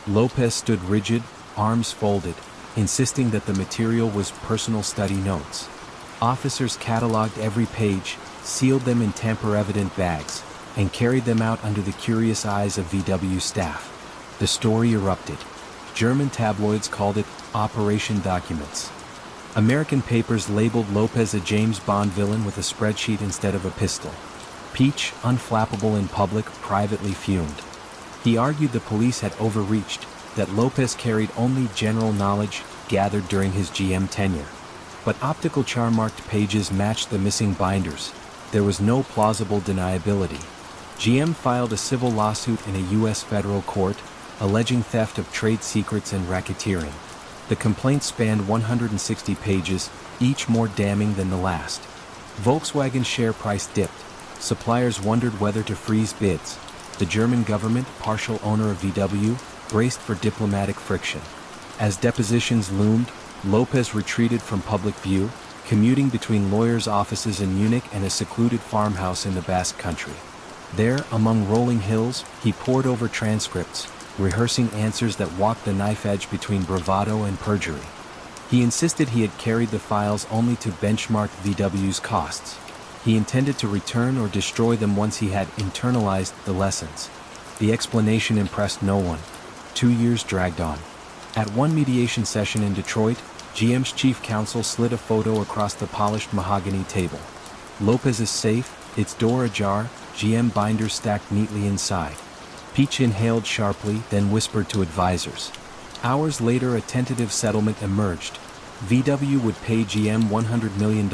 Lopez stood rigid, arms folded, insisting that the material was personal study notes. Officers cataloged every page, sealed them in tamper-evident bags, and carried them out under the curious eyes of VW staff. The story erupted. German tabloids called it Operation Documents. American papers labeled Lopez a James Bond villain with a spreadsheet instead of a pistol. Piëch, unflappable in public, privately fumed. He argued the police had overreached, that Lopez carried only general knowledge gathered during his GM tenure. But optical charm-marked pages matched the missing binders. There was no plausible deniability. GM filed a civil lawsuit in a U.S. federal court, alleging theft of trade secrets and racketeering. The complaint spanned 160 pages, each more damning than the last. Volkswagen's share price dipped. Suppliers wondered whether to freeze bids. The German government, partial owner of VW, braced for diplomatic friction. As depositions loomed, Lopez retreated from public view, commuting between lawyers' offices in Munich and a secluded farmhouse in the Basque Country. There, among rolling hills, he pored over transcripts, rehearsing answers that walked the knife edge between bravado and perjury. He insisted he had carried the files only to benchmark VW's costs. He intended to return or destroy them once he had internalized the lessons. The explanation impressed no one. 2 years dragged on. At one mediation session in Detroit, GM's chief counsel slid a photo across the polished mahogany table. Lopez's safe, its door ajar, GM binders stacked neatly inside. Peach inhaled sharply, then whispered to advisors. Hours later, a tentative settlement emerged. VW would pay GM $100 million,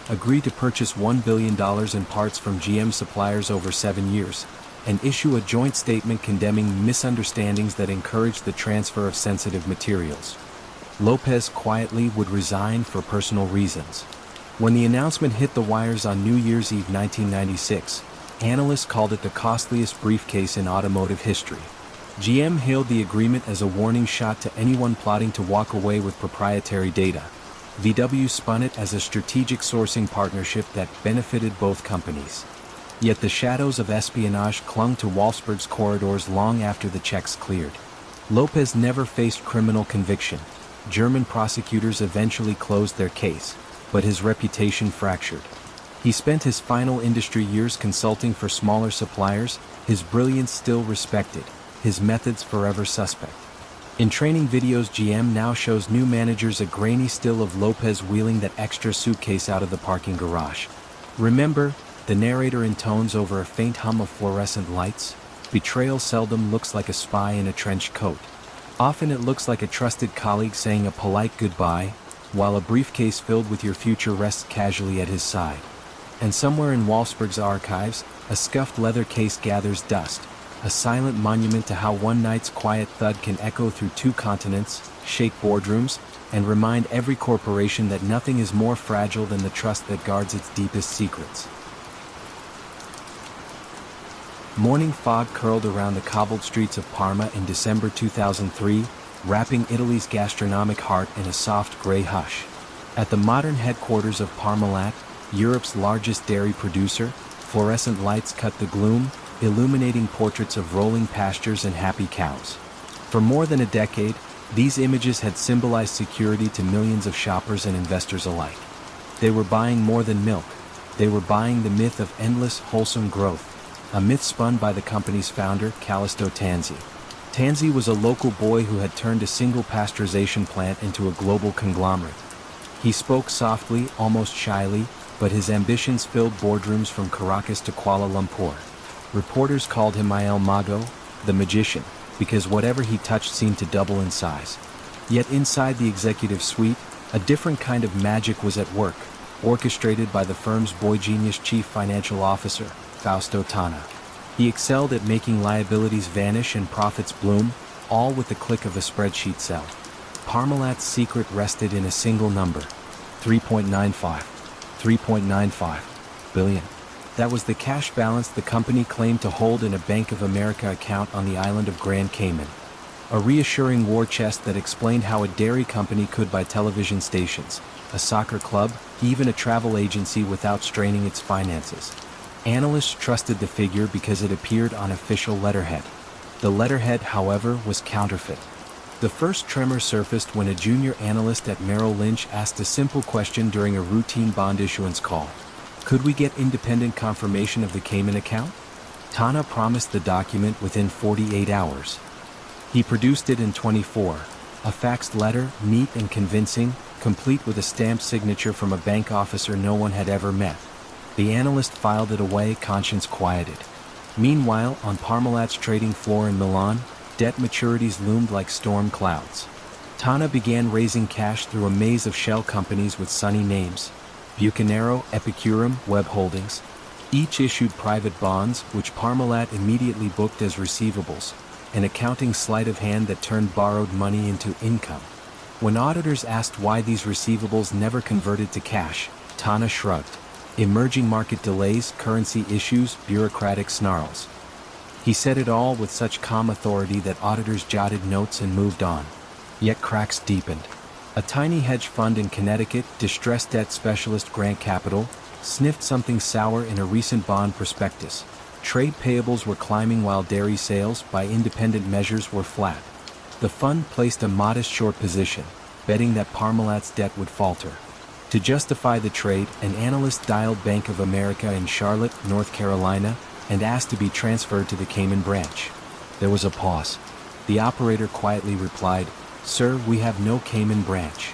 agree to purchase $1 billion in parts from GM suppliers over 7 years, and issue a joint statement condemning misunderstandings that encouraged the transfer of sensitive materials. Lopez quietly would resign for personal reasons. When the announcement hit the wires on New Year's Eve 1996, analysts called it the costliest briefcase in automotive history. GM hailed the agreement as a warning shot to anyone plotting to walk away with proprietary data. VW spun it as a strategic sourcing partnership that benefited both companies. Yet the shadows of espionage clung to Wolfsburg's corridors long after the checks cleared. Lopez never faced criminal conviction. German prosecutors eventually closed their case, but his reputation fractured. He spent his final industry years consulting for smaller suppliers, his brilliance still respected, his methods forever suspect. In training videos, GM now shows new managers a grainy still of Lopez wheeling that extra suitcase out of the parking garage. Remember, the narrator intones over a faint hum of fluorescent lights. Betrayal seldom looks like a spy in a trench coat. Often it looks like a trusted colleague saying a polite goodbye, while a briefcase filled with your future rests casually at his side. And somewhere in Wolfsburg's archives, a scuffed leather case gathers dust, a silent monument to how one night's quiet thud can echo through 2 continents, shake boardrooms, and remind every corporation that nothing is more fragile than the trust that guards its deepest secrets. Morning fog curled around the cobbled streets of Parma in December 2003, wrapping Italy's gastronomic heart in a soft gray hush. At the modern headquarters of Parmalat, Europe's largest dairy producer, fluorescent lights cut the gloom, illuminating portraits of rolling pastures and happy cows. For more than a decade, these images had symbolized security to millions of shoppers and investors alike. They were buying more than milk. They were buying the myth of endless, wholesome growth, a myth spun by the company's founder, Callisto Tanzi. Tanzi was a local boy who had turned a single pasteurization plant into a global conglomerate. He spoke softly, almost shyly, but his ambitions filled boardrooms from Caracas to Kuala Lumpur. Reporters called him El Mago, the magician, because whatever he touched seemed to double in size. Yet inside the executive suite, a different kind of magic was at work, orchestrated by the firm's boy-genius chief financial officer, Fausto Tana. He excelled at making liabilities vanish and profits bloom, all with the click of a spreadsheet cell. Parmalat's secret rested in a single number: 3.95 billion. That was the cash balance the company claimed to hold in a Bank of America account on the island of Grand Cayman. A reassuring war chest that explained how a dairy company could buy television stations, a soccer club, even a travel agency without straining its finances. Analysts trusted the figure because it appeared on official letterhead. The letterhead, however, was counterfeit. The first tremor surfaced when a junior analyst at Merrill Lynch asked a simple question during a routine bond issuance call. Could we get independent confirmation of the Cayman account? Tana promised the document within 48 hours. He produced it in 24, a faxed letter, neat and convincing, complete with a stamped signature from a bank officer no one had ever met. The analyst filed it away, conscience quieted. Meanwhile, on Parmalat's trading floor in Milan, debt maturities loomed like storm clouds. Tana began raising cash through a maze of shell companies with sunny names: Bucanero, Epicurum, Web Holdings. Each issued private bonds, which Parmalat immediately booked as receivables, an accounting sleight of hand that turned borrowed money into income. When auditors asked why these receivables never converted to cash, Tana shrugged. Emerging market delays, currency issues, bureaucratic snarls. He said it all with such calm authority that auditors jotted notes and moved on. Yet cracks deepened. A tiny hedge fund in Connecticut, distressed debt specialist Grant Capital, sniffed something sour in a recent bond prospectus. Trade payables were climbing while dairy sales, by independent measures, were flat. The fund placed a modest short position, betting that Parmalat's debt would falter. To justify the trade, an analyst dialed Bank of America in Charlotte, North Carolina, and asked to be transferred to the Cayman branch. There was a pause. The operator quietly replied, "Sir, we have no Cayman branch."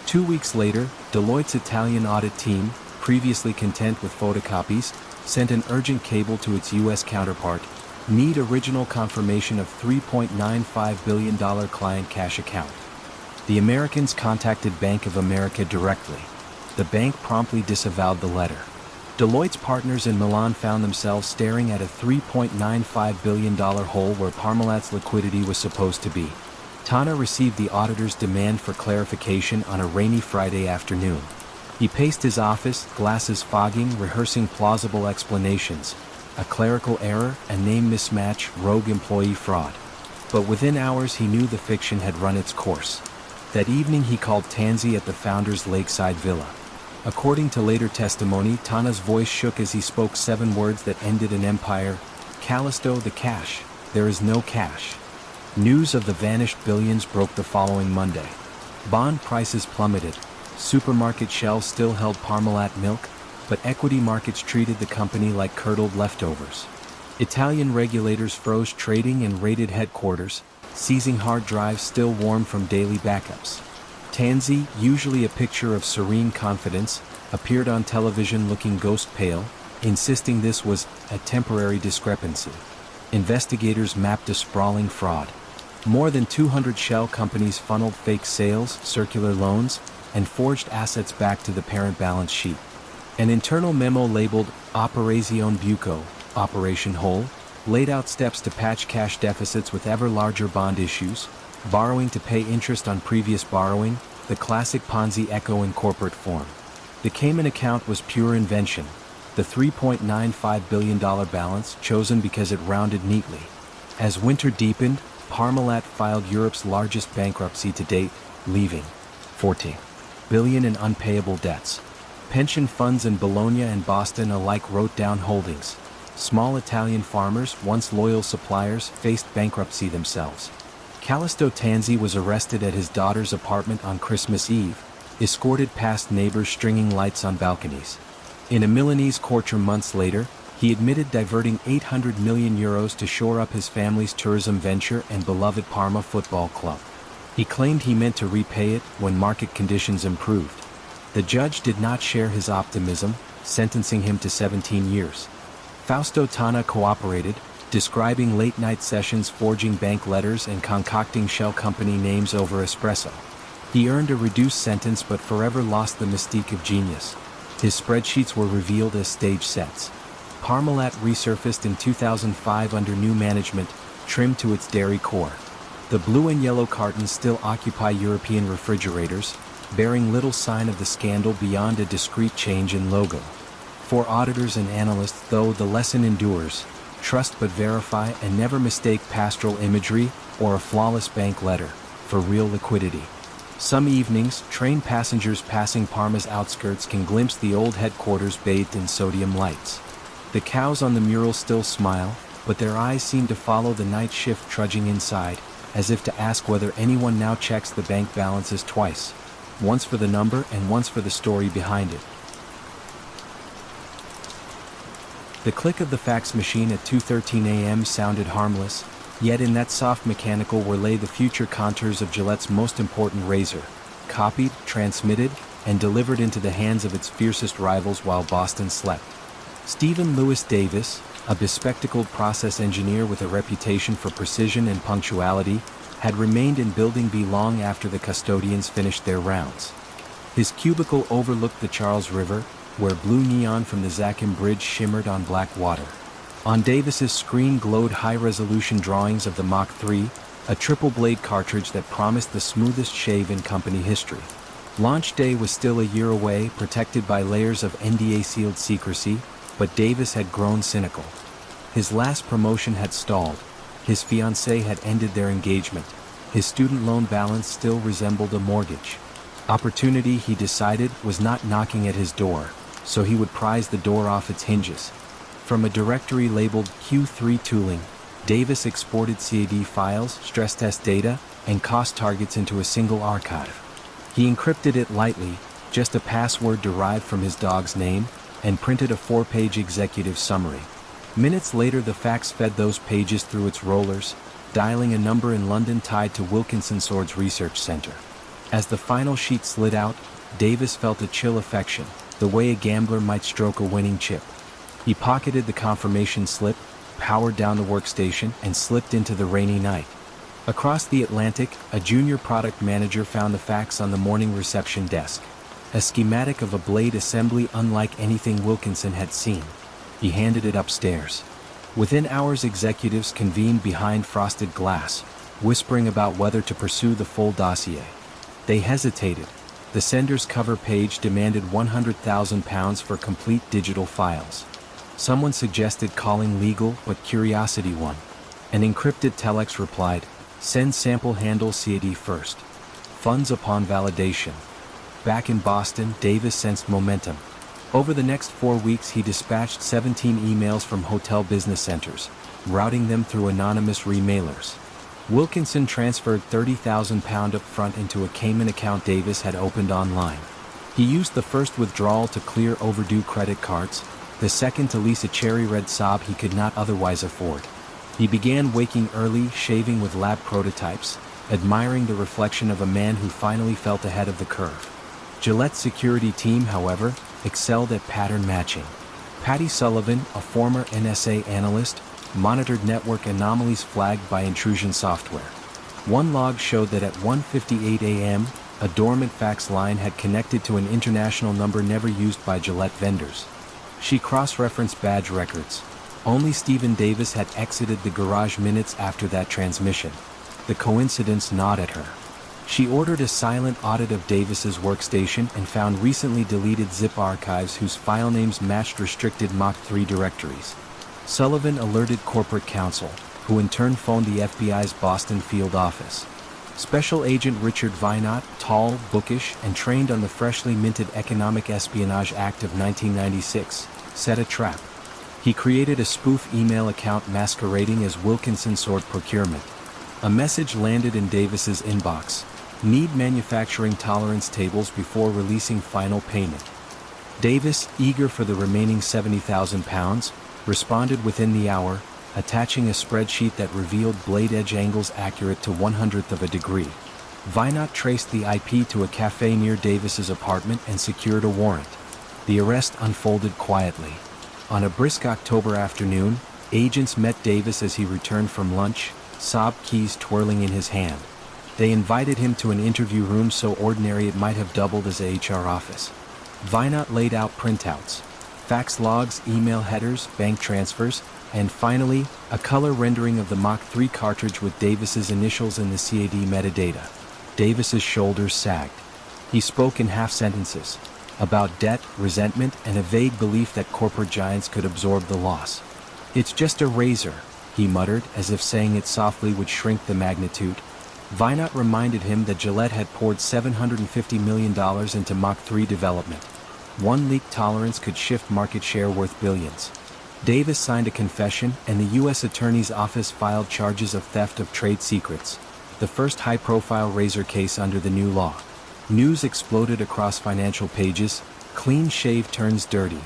2 weeks later, Deloitte's Italian audit team, previously content with photocopies, sent an urgent cable to its U.S. counterpart, "Need original confirmation of $3.95 billion client cash account." The Americans contacted Bank of America directly. The bank promptly disavowed the letter. Deloitte's partners in Milan found themselves staring at a $3.95 billion hole where Parmalat's liquidity was supposed to be. Tana received the auditor's demand for clarification on a rainy Friday afternoon. He paced his office, glasses fogging, rehearsing plausible explanations. A clerical error, a name mismatch, rogue employee fraud. But within hours he knew the fiction had run its course. That evening he called Tanzi at the founder's lakeside villa. According to later testimony, Tana's voice shook as he spoke 7 words that ended an empire. "Callisto, the cash. There is no cash." News of the vanished billions broke the following Monday. Bond prices plummeted. Supermarket shelves still held Parmalat milk, but equity markets treated the company like curdled leftovers. Italian regulators froze trading and raided headquarters, seizing hard drives still warm from daily backups. Tanzi, usually a picture of serene confidence, appeared on television looking ghost pale, insisting this was a temporary discrepancy. Investigators mapped a sprawling fraud. More than 200 shell companies funneled fake sales, circular loans, and forged assets back to the parent balance sheet. An internal memo labeled Operazione Buco, Operation Hole, laid out steps to patch cash deficits with ever larger bond issues, borrowing to pay interest on previous borrowing, the classic Ponzi echo in corporate form. The Cayman account was pure invention, the $3.95 billion balance chosen because it rounded neatly. As winter deepened, Parmalat filed Europe's largest bankruptcy to date, leaving $14 billion in unpayable debts. Pension funds in Bologna and Boston alike wrote down holdings. Small Italian farmers, once loyal suppliers, faced bankruptcy themselves. Callisto Tanzi was arrested at his daughter's apartment on Christmas Eve, escorted past neighbors stringing lights on balconies. In a Milanese courtroom months later, he admitted diverting €800 million to shore up his family's tourism venture and beloved Parma football club. He claimed he meant to repay it when market conditions improved. The judge did not share his optimism, sentencing him to 17 years. Fausto Tana cooperated, describing late-night sessions forging bank letters and concocting shell company names over espresso. He earned a reduced sentence but forever lost the mystique of genius. His spreadsheets were revealed as stage sets. Parmalat resurfaced in 2005 under new management, trimmed to its dairy core. The blue and yellow cartons still occupy European refrigerators, bearing little sign of the scandal beyond a discreet change in logo. For auditors and analysts, though, the lesson endures: trust but verify and never mistake pastoral imagery or a flawless bank letter for real liquidity. Some evenings, train passengers passing Parma's outskirts can glimpse the old headquarters bathed in sodium lights. The cows on the mural still smile, but their eyes seem to follow the night shift trudging inside, as if to ask whether anyone now checks the bank balances twice. Once for the number and once for the story behind it. The click of the fax machine at 2:13 a.m. sounded harmless, yet in that soft mechanical were lay the future contours of Gillette's most important razor, copied, transmitted, and delivered into the hands of its fiercest rivals while Boston slept. Stephen Lewis Davis, a bespectacled process engineer with a reputation for precision and punctuality, had remained in Building B long after the custodians finished their rounds. His cubicle overlooked the Charles River, where blue neon from the Zakim Bridge shimmered on black water. On Davis's screen glowed high-resolution drawings of the Mach 3, a triple-blade cartridge that promised the smoothest shave in company history. Launch day was still a year away, protected by layers of NDA-sealed secrecy, but Davis had grown cynical. His last promotion had stalled. His fiancée had ended their engagement. His student loan balance still resembled a mortgage. Opportunity, he decided, was not knocking at his door, so he would prise the door off its hinges. From a directory labeled Q3 Tooling, Davis exported CAD files, stress test data, and cost targets into a single archive. He encrypted it lightly, just a password derived from his dog's name, and printed a 4-page executive summary. Minutes later, the fax fed those pages through its rollers, dialing a number in London tied to Wilkinson Sword's research center. As the final sheet slid out, Davis felt a chill affection, the way a gambler might stroke a winning chip. He pocketed the confirmation slip, powered down the workstation, and slipped into the rainy night. Across the Atlantic, a junior product manager found the fax on the morning reception desk. A schematic of a blade assembly unlike anything Wilkinson had seen. He handed it upstairs. Within hours, executives convened behind frosted glass, whispering about whether to pursue the full dossier. They hesitated. The sender's cover page demanded £100,000 for complete digital files. Someone suggested calling legal, but curiosity won. An encrypted telex replied, "Send sample handle CAD first. Funds upon validation." Back in Boston, Davis sensed momentum. Over the next 4 weeks, he dispatched 17 emails from hotel business centers, routing them through anonymous remailers. Wilkinson transferred £30,000 up front into a Cayman account Davis had opened online. He used the first withdrawal to clear overdue credit cards, the second to lease a cherry red Saab he could not otherwise afford. He began waking early, shaving with lab prototypes, admiring the reflection of a man who finally felt ahead of the curve. Gillette's security team, however, excelled at pattern matching. Patty Sullivan, a former NSA analyst, monitored network anomalies flagged by intrusion software. One log showed that at 1:58 a.m., a dormant fax line had connected to an international number never used by Gillette vendors. She cross-referenced badge records. Only Stephen Davis had exited the garage minutes after that transmission. The coincidence gnawed at her. She ordered a silent audit of Davis's workstation and found recently deleted zip archives whose file names matched restricted Mach 3 directories. Sullivan alerted corporate counsel, who in turn phoned the FBI's Boston field office. Special Agent Richard Vinot, tall, bookish, and trained on the freshly minted Economic Espionage Act of 1996, set a trap. He created a spoof email account masquerading as Wilkinson Sword Procurement. A message landed in Davis's inbox. Need manufacturing tolerance tables before releasing final payment. Davis, eager for the remaining £70,000, responded within the hour, attaching a spreadsheet that revealed blade edge angles accurate to 1/100th of a degree. Vinot traced the IP to a cafe near Davis's apartment and secured a warrant. The arrest unfolded quietly. On a brisk October afternoon, agents met Davis as he returned from lunch, Saab keys twirling in his hand. They invited him to an interview room so ordinary it might have doubled as a HR office. Vinot laid out printouts, fax logs, email headers, bank transfers, and finally, a color rendering of the Mach 3 cartridge with Davis's initials in the CAD metadata. Davis's shoulders sagged. He spoke in half sentences, about debt, resentment, and a vague belief that corporate giants could absorb the loss. "It's just a razor," he muttered, as if saying it softly would shrink the magnitude. Vinot reminded him that Gillette had poured $750 million into Mach 3 development. One leak tolerance could shift market share worth billions. Davis signed a confession, and the U.S. Attorney's Office filed charges of theft of trade secrets, the first high-profile razor case under the new law. News exploded across financial pages. Clean shave turns dirty.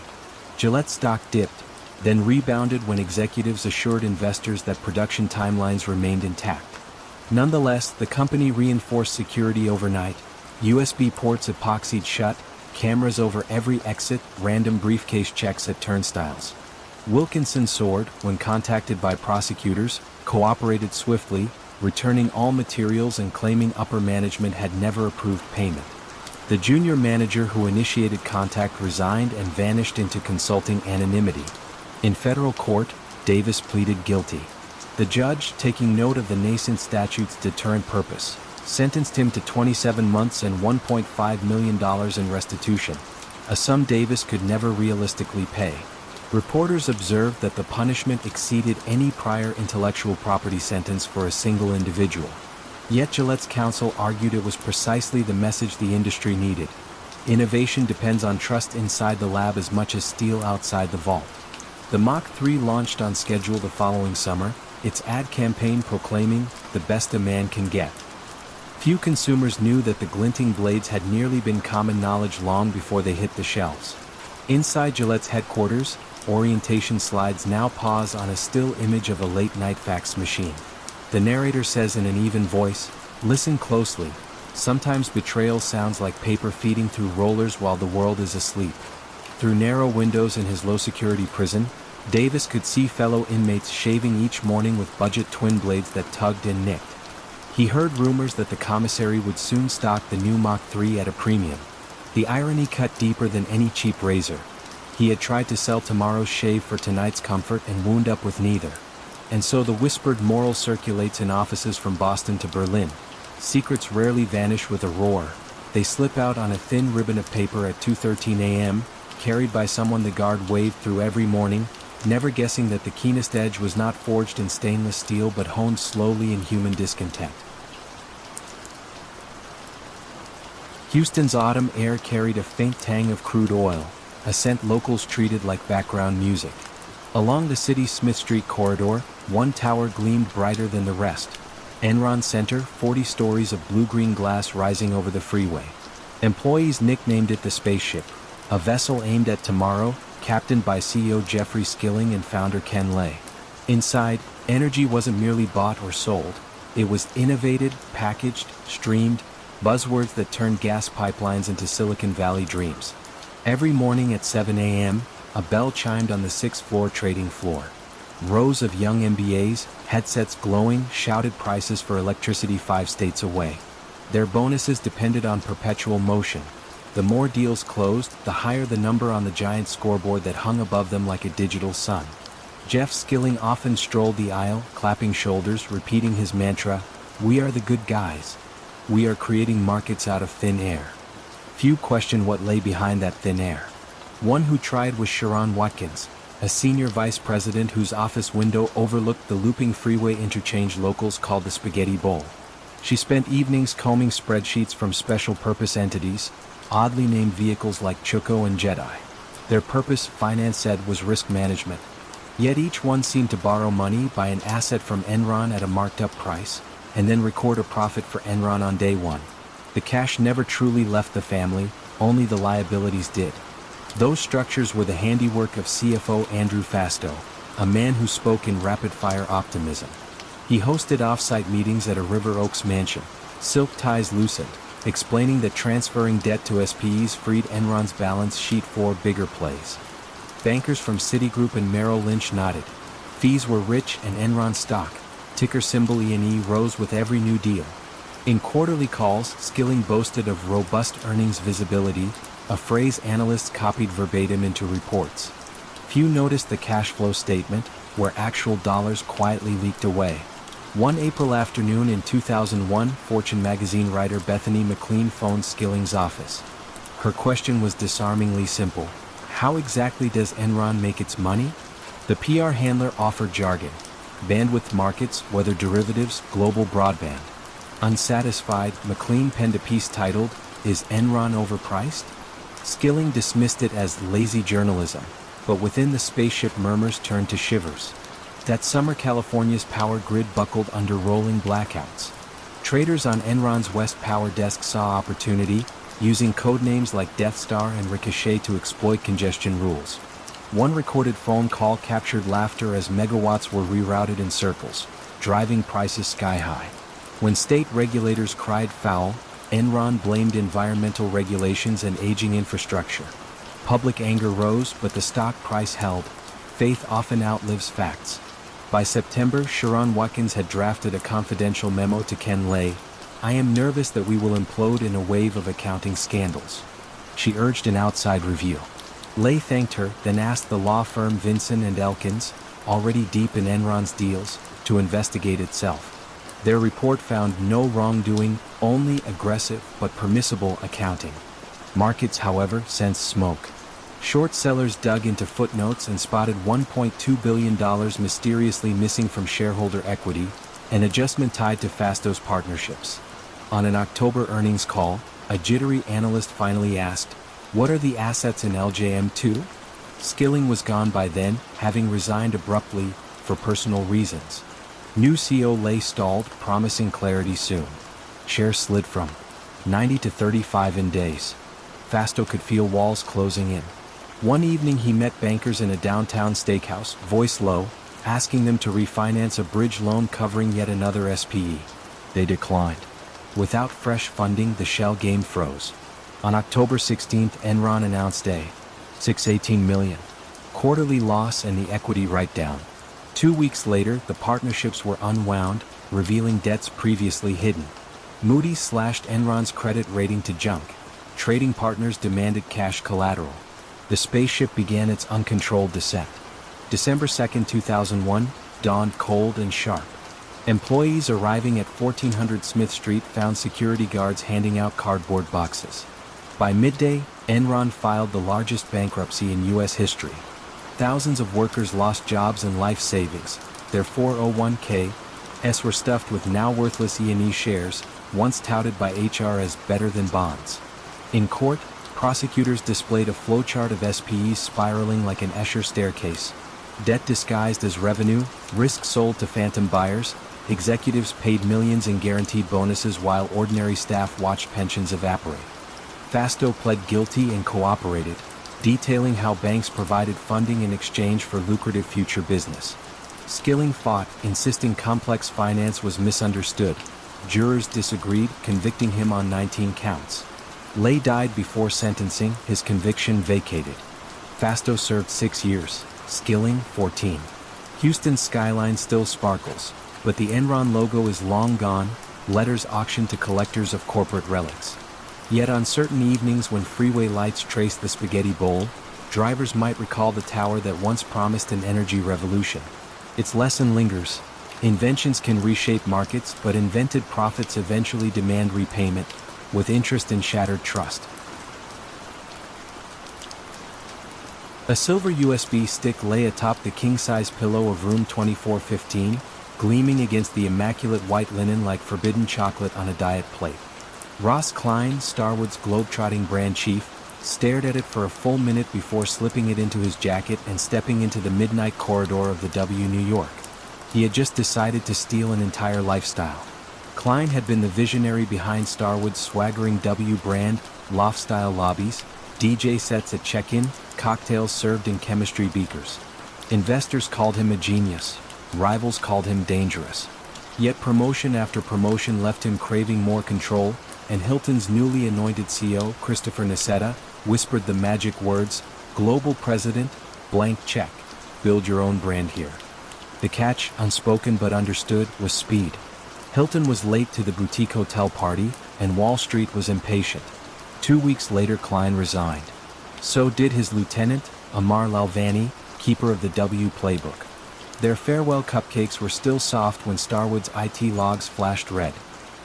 Gillette stock dipped, then rebounded when executives assured investors that production timelines remained intact. Nonetheless, the company reinforced security overnight. USB ports epoxied shut, cameras over every exit, random briefcase checks at turnstiles. Wilkinson Sword, when contacted by prosecutors, cooperated swiftly, returning all materials and claiming upper management had never approved payment. The junior manager who initiated contact resigned and vanished into consulting anonymity. In federal court, Davis pleaded guilty. The judge, taking note of the nascent statute's deterrent purpose, sentenced him to 27 months and $1.5 million in restitution, a sum Davis could never realistically pay. Reporters observed that the punishment exceeded any prior intellectual property sentence for a single individual. Yet Gillette's counsel argued it was precisely the message the industry needed. Innovation depends on trust inside the lab as much as steel outside the vault. The Mach 3 launched on schedule the following summer, its ad campaign proclaiming, "the best a man can get." Few consumers knew that the glinting blades had nearly been common knowledge long before they hit the shelves. Inside Gillette's headquarters, orientation slides now pause on a still image of a late-night fax machine. The narrator says in an even voice, "Listen closely. Sometimes betrayal sounds like paper feeding through rollers while the world is asleep." Through narrow windows in his low-security prison, Davis could see fellow inmates shaving each morning with budget twin blades that tugged and nicked. He heard rumors that the commissary would soon stock the new Mach 3 at a premium. The irony cut deeper than any cheap razor. He had tried to sell tomorrow's shave for tonight's comfort and wound up with neither. And so the whispered moral circulates in offices from Boston to Berlin. Secrets rarely vanish with a roar. They slip out on a thin ribbon of paper at 2:13 a.m., carried by someone the guard waved through every morning, never guessing that the keenest edge was not forged in stainless steel but honed slowly in human discontent. Houston's autumn air carried a faint tang of crude oil, a scent locals treated like background music. Along the city's Smith Street corridor, one tower gleamed brighter than the rest. Enron Center, 40 stories of blue-green glass rising over the freeway. Employees nicknamed it the spaceship, a vessel aimed at tomorrow, captained by CEO Jeffrey Skilling and founder Ken Lay. Inside, energy wasn't merely bought or sold. It was innovated, packaged, streamed, buzzwords that turned gas pipelines into Silicon Valley dreams. Every morning at 7 a.m., a bell chimed on the sixth-floor trading floor. Rows of young MBAs, headsets glowing, shouted prices for electricity 5 states away. Their bonuses depended on perpetual motion. The more deals closed, the higher the number on the giant scoreboard that hung above them like a digital sun. Jeff Skilling often strolled the aisle, clapping shoulders, repeating his mantra, "We are the good guys. We are creating markets out of thin air." Few questioned what lay behind that thin air. One who tried was Sharon Watkins, a senior vice president whose office window overlooked the looping freeway interchange locals called the Spaghetti Bowl. She spent evenings combing spreadsheets from special-purpose entities, oddly named vehicles like Chuko and Jedi. Their purpose, finance said, was risk management. Yet each one seemed to borrow money, buy an asset from Enron at a marked-up price, and then record a profit for Enron on day one. The cash never truly left the family, only the liabilities did. Those structures were the handiwork of CFO Andrew Fastow, a man who spoke in rapid-fire optimism. He hosted off-site meetings at a River Oaks mansion, silk ties loosened, explaining that transferring debt to SPEs freed Enron's balance sheet for bigger plays. Bankers from Citigroup and Merrill Lynch nodded. Fees were rich and Enron stock, ticker symbol E&E, rose with every new deal. In quarterly calls, Skilling boasted of robust earnings visibility, a phrase analysts copied verbatim into reports. Few noticed the cash flow statement, where actual dollars quietly leaked away. One April afternoon in 2001, Fortune magazine writer Bethany McLean phoned Skilling's office. Her question was disarmingly simple. How exactly does Enron make its money? The PR handler offered jargon. Bandwidth markets, weather derivatives, global broadband. Unsatisfied, McLean penned a piece titled, "Is Enron Overpriced?" Skilling dismissed it as lazy journalism, but within the spaceship murmurs turned to shivers. That summer California's power grid buckled under rolling blackouts. Traders on Enron's West Power Desk saw opportunity, using code names like Death Star and Ricochet to exploit congestion rules. One recorded phone call captured laughter as megawatts were rerouted in circles, driving prices sky high. When state regulators cried foul, Enron blamed environmental regulations and aging infrastructure. Public anger rose, but the stock price held. Faith often outlives facts. By September, Sharon Watkins had drafted a confidential memo to Ken Lay. "I am nervous that we will implode in a wave of accounting scandals." She urged an outside review. Lay thanked her, then asked the law firm Vinson and Elkins, already deep in Enron's deals, to investigate itself. Their report found no wrongdoing, only aggressive but permissible accounting. Markets, however, sensed smoke. Short sellers dug into footnotes and spotted $1.2 billion mysteriously missing from shareholder equity, an adjustment tied to Fastow's partnerships. On an October earnings call, a jittery analyst finally asked, "What are the assets in LJM2?" Skilling was gone by then, having resigned abruptly, for personal reasons. New CEO Lay stalled, promising clarity soon. shares slid from 90 to 35 in days. Fasto could feel walls closing in. One evening he met bankers in a downtown steakhouse, voice low, asking them to refinance a bridge loan covering yet another SPE. They declined. Without fresh funding, the shell game froze. On October 16th, Enron announced a $618 million quarterly loss and the equity write-down. 2 weeks later, the partnerships were unwound, revealing debts previously hidden. Moody's slashed Enron's credit rating to junk. Trading partners demanded cash collateral. The spaceship began its uncontrolled descent. December 2, 2001, dawned cold and sharp. Employees arriving at 1400 Smith Street found security guards handing out cardboard boxes. By midday, Enron filed the largest bankruptcy in U.S. history. Thousands of workers lost jobs and life savings. Their 401(k)s were stuffed with now worthless E&E shares, once touted by HR as better than bonds. In court, prosecutors displayed a flowchart of SPEs spiraling like an Escher staircase. Debt disguised as revenue, risk sold to phantom buyers, executives paid millions in guaranteed bonuses while ordinary staff watched pensions evaporate. Fasto pled guilty and cooperated, detailing how banks provided funding in exchange for lucrative future business. Skilling fought, insisting complex finance was misunderstood. Jurors disagreed, convicting him on 19 counts. Lay died before sentencing, his conviction vacated. Fasto served 6 years, Skilling 14. Houston's skyline still sparkles, but the Enron logo is long gone, letters auctioned to collectors of corporate relics. Yet on certain evenings when freeway lights trace the spaghetti bowl, drivers might recall the tower that once promised an energy revolution. Its lesson lingers. Inventions can reshape markets, but invented profits eventually demand repayment, with interest in shattered trust. A silver USB stick lay atop the king-size pillow of room 2415, gleaming against the immaculate white linen like forbidden chocolate on a diet plate. Ross Klein, Starwood's globetrotting brand chief, stared at it for a full minute before slipping it into his jacket and stepping into the midnight corridor of the W New York. He had just decided to steal an entire lifestyle. Klein had been the visionary behind Starwood's swaggering W brand, loft-style lobbies, DJ sets at check-in, cocktails served in chemistry beakers. Investors called him a genius. Rivals called him dangerous. Yet promotion after promotion left him craving more control, and Hilton's newly anointed CEO, Christopher Nassetta, whispered the magic words, "Global President, blank check. Build your own brand here." The catch, unspoken but understood, was speed. Hilton was late to the boutique hotel party, and Wall Street was impatient. 2 weeks later, Klein resigned. So did his lieutenant, Amar Lalvani, keeper of the W playbook. Their farewell cupcakes were still soft when Starwood's IT logs flashed red.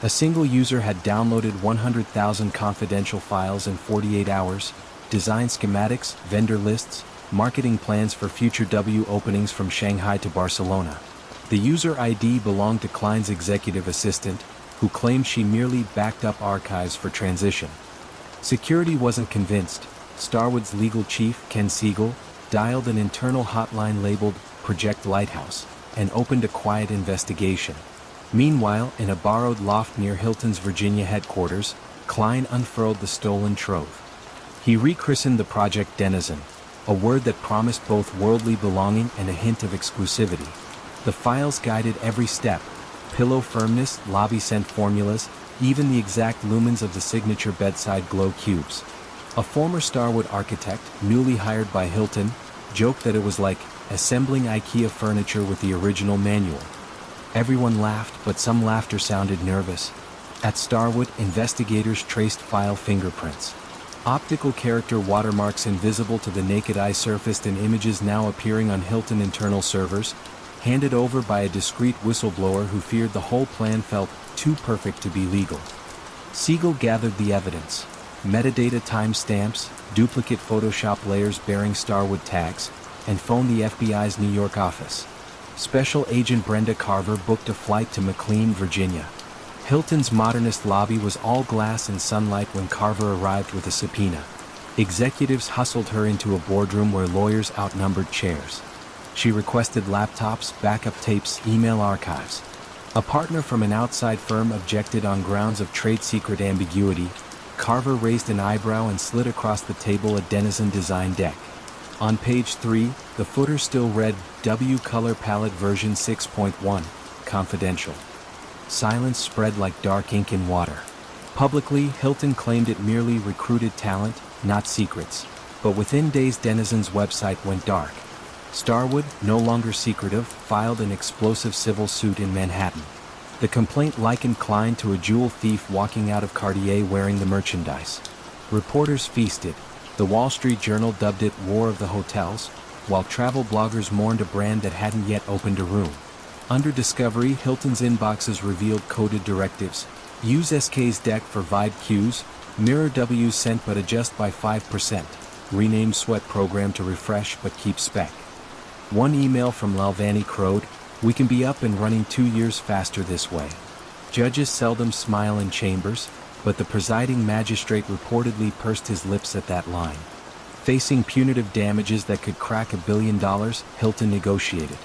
A single user had downloaded 100,000 confidential files in 48 hours, design schematics, vendor lists, marketing plans for future W openings from Shanghai to Barcelona. The user ID belonged to Klein's executive assistant, who claimed she merely backed up archives for transition. Security wasn't convinced. Starwood's legal chief, Ken Siegel, dialed an internal hotline labeled Project Lighthouse and opened a quiet investigation. Meanwhile, in a borrowed loft near Hilton's Virginia headquarters, Klein unfurled the stolen trove. He rechristened the Project Denizen, a word that promised both worldly belonging and a hint of exclusivity. The files guided every step: pillow firmness, lobby scent formulas, even the exact lumens of the signature bedside glow cubes. A former Starwood architect, newly hired by Hilton, joked that it was like assembling IKEA furniture with the original manual. Everyone laughed, but some laughter sounded nervous. At Starwood, investigators traced file fingerprints. Optical character watermarks invisible to the naked eye surfaced in images now appearing on Hilton internal servers, handed over by a discreet whistleblower who feared the whole plan felt too perfect to be legal. Siegel gathered the evidence: metadata timestamps, duplicate Photoshop layers bearing Starwood tags, and phoned the FBI's New York office. Special Agent Brenda Carver booked a flight to McLean, Virginia. Hilton's modernist lobby was all glass and sunlight when Carver arrived with a subpoena. Executives hustled her into a boardroom where lawyers outnumbered chairs. She requested laptops, backup tapes, email archives. A partner from an outside firm objected on grounds of trade secret ambiguity. Carver raised an eyebrow and slid across the table a Denizen design deck. On page 3, the footer still read, W color palette version 6.1, confidential. Silence spread like dark ink in water. Publicly, Hilton claimed it merely recruited talent, not secrets. But within days Denizen's website went dark. Starwood, no longer secretive, filed an explosive civil suit in Manhattan. The complaint likened Klein to a jewel thief walking out of Cartier wearing the merchandise. Reporters feasted. The Wall Street Journal dubbed it War of the Hotels, while travel bloggers mourned a brand that hadn't yet opened a room. Under discovery, Hilton's inboxes revealed coded directives. Use SK's deck for vibe cues, mirror W's sent but adjust by 5%, rename sweat program to refresh but keep spec. One email from Lalvani crowed, we can be up and running 2 years faster this way. Judges seldom smile in chambers, but the presiding magistrate reportedly pursed his lips at that line. Facing punitive damages that could crack $1 billion, Hilton negotiated.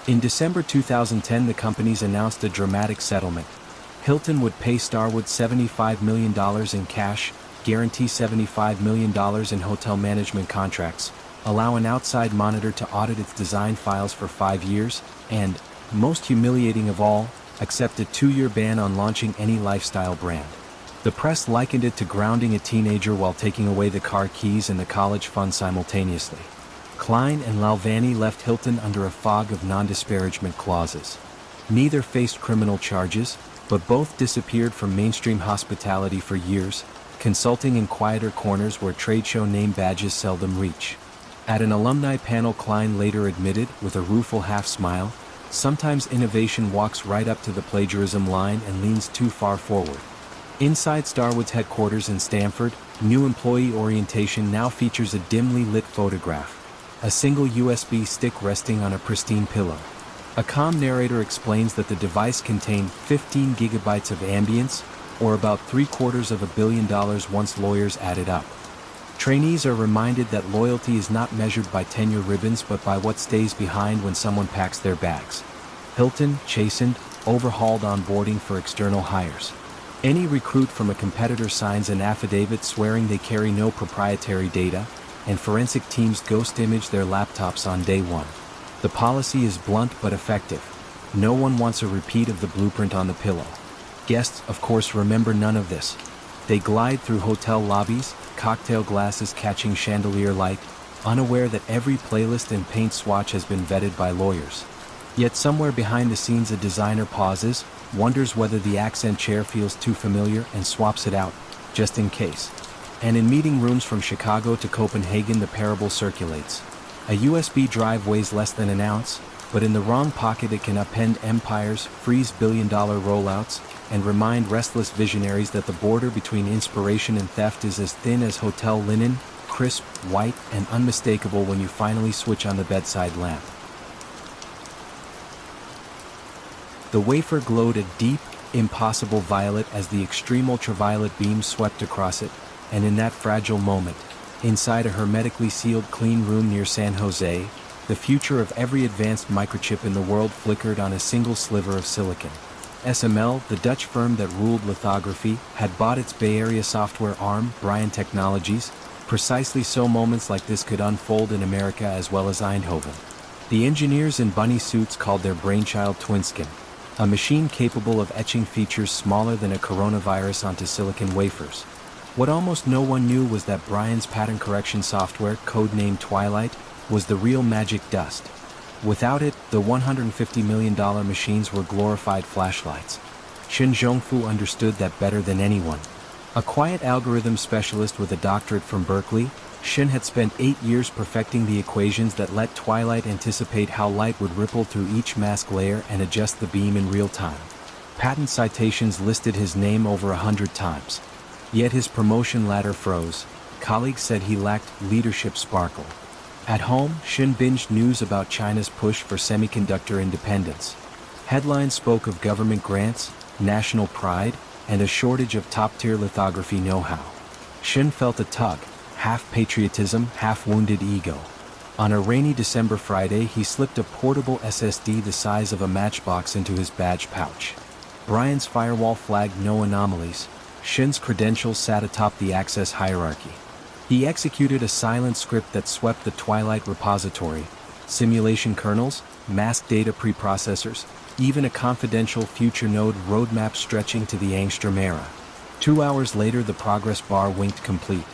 In December 2010, the companies announced a dramatic settlement. Hilton would pay Starwood $75 million in cash, guarantee $75 million in hotel management contracts, allow an outside monitor to audit its design files for 5 years, and, most humiliating of all, accept a 2-year ban on launching any lifestyle brand. The press likened it to grounding a teenager while taking away the car keys and the college fund simultaneously. Klein and Lalvani left Hilton under a fog of non-disparagement clauses. Neither faced criminal charges, but both disappeared from mainstream hospitality for years, consulting in quieter corners where trade show name badges seldom reach. At an alumni panel, Klein later admitted, with a rueful half-smile, sometimes innovation walks right up to the plagiarism line and leans too far forward. Inside Starwood's headquarters in Stamford, new employee orientation now features a dimly lit photograph, a single USB stick resting on a pristine pillow. A calm narrator explains that the device contained 15 gigabytes of ambience, or about $750 million once lawyers added up. Trainees are reminded that loyalty is not measured by tenure ribbons but by what stays behind when someone packs their bags. Hilton, chastened, overhauled onboarding for external hires. Any recruit from a competitor signs an affidavit swearing they carry no proprietary data, and forensic teams ghost image their laptops on day one. The policy is blunt but effective. No one wants a repeat of the blueprint on the pillow. Guests, of course, remember none of this. They glide through hotel lobbies, cocktail glasses catching chandelier light, unaware that every playlist and paint swatch has been vetted by lawyers. Yet somewhere behind the scenes a designer pauses, wonders whether the accent chair feels too familiar and swaps it out, just in case. And in meeting rooms from Chicago to Copenhagen the parable circulates. A USB drive weighs less than an ounce, but in the wrong pocket it can upend empires, freeze billion-dollar rollouts, and remind restless visionaries that the border between inspiration and theft is as thin as hotel linen, crisp, white, and unmistakable when you finally switch on the bedside lamp. The wafer glowed a deep, impossible violet as the extreme ultraviolet beams swept across it, and in that fragile moment, inside a hermetically sealed clean room near San Jose, the future of every advanced microchip in the world flickered on a single sliver of silicon. SML, the Dutch firm that ruled lithography, had bought its Bay Area software arm, Brian Technologies, precisely so moments like this could unfold in America as well as Eindhoven. The engineers in bunny suits called their brainchild Twinskin, a machine capable of etching features smaller than a coronavirus onto silicon wafers. What almost no one knew was that Brian's pattern correction software, codenamed Twilight, was the real magic dust. Without it, the $150 million machines were glorified flashlights. Shin Zhongfu understood that better than anyone. A quiet algorithm specialist with a doctorate from Berkeley, Shin had spent 8 years perfecting the equations that let Twilight anticipate how light would ripple through each mask layer and adjust the beam in real time. Patent citations listed his name over 100 times. Yet his promotion ladder froze. Colleagues said he lacked leadership sparkle. At home, Shin binged news about China's push for semiconductor independence. Headlines spoke of government grants, national pride, and a shortage of top-tier lithography know-how. Shin felt a tug, half patriotism, half wounded ego. On a rainy December Friday, he slipped a portable SSD the size of a matchbox into his badge pouch. Brian's firewall flagged no anomalies. Shin's credentials sat atop the access hierarchy. He executed a silent script that swept the Twilight repository, simulation kernels, masked data preprocessors, even a confidential future node roadmap stretching to the Angstrom era. 2 hours later, the progress bar winked complete.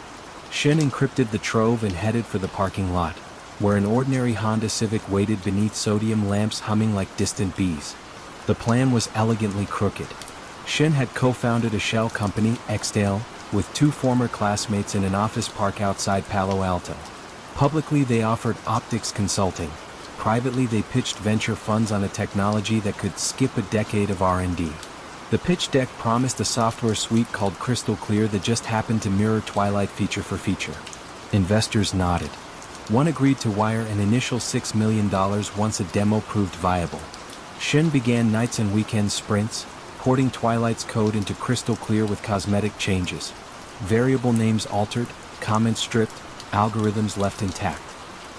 Shin encrypted the trove and headed for the parking lot, where an ordinary Honda Civic waited beneath sodium lamps humming like distant bees. The plan was elegantly crooked. Shin had co-founded a shell company, Xdale, with 2 former classmates in an office park outside Palo Alto. Publicly, they offered optics consulting. Privately, they pitched venture funds on a technology that could skip a decade of R&D. The pitch deck promised a software suite called Crystal Clear that just happened to mirror Twilight feature for feature. Investors nodded. One agreed to wire an initial $6 million once a demo proved viable. Shin began nights and weekend sprints, porting Twilight's code into Crystal Clear with cosmetic changes. Variable names altered, comments stripped, algorithms left intact.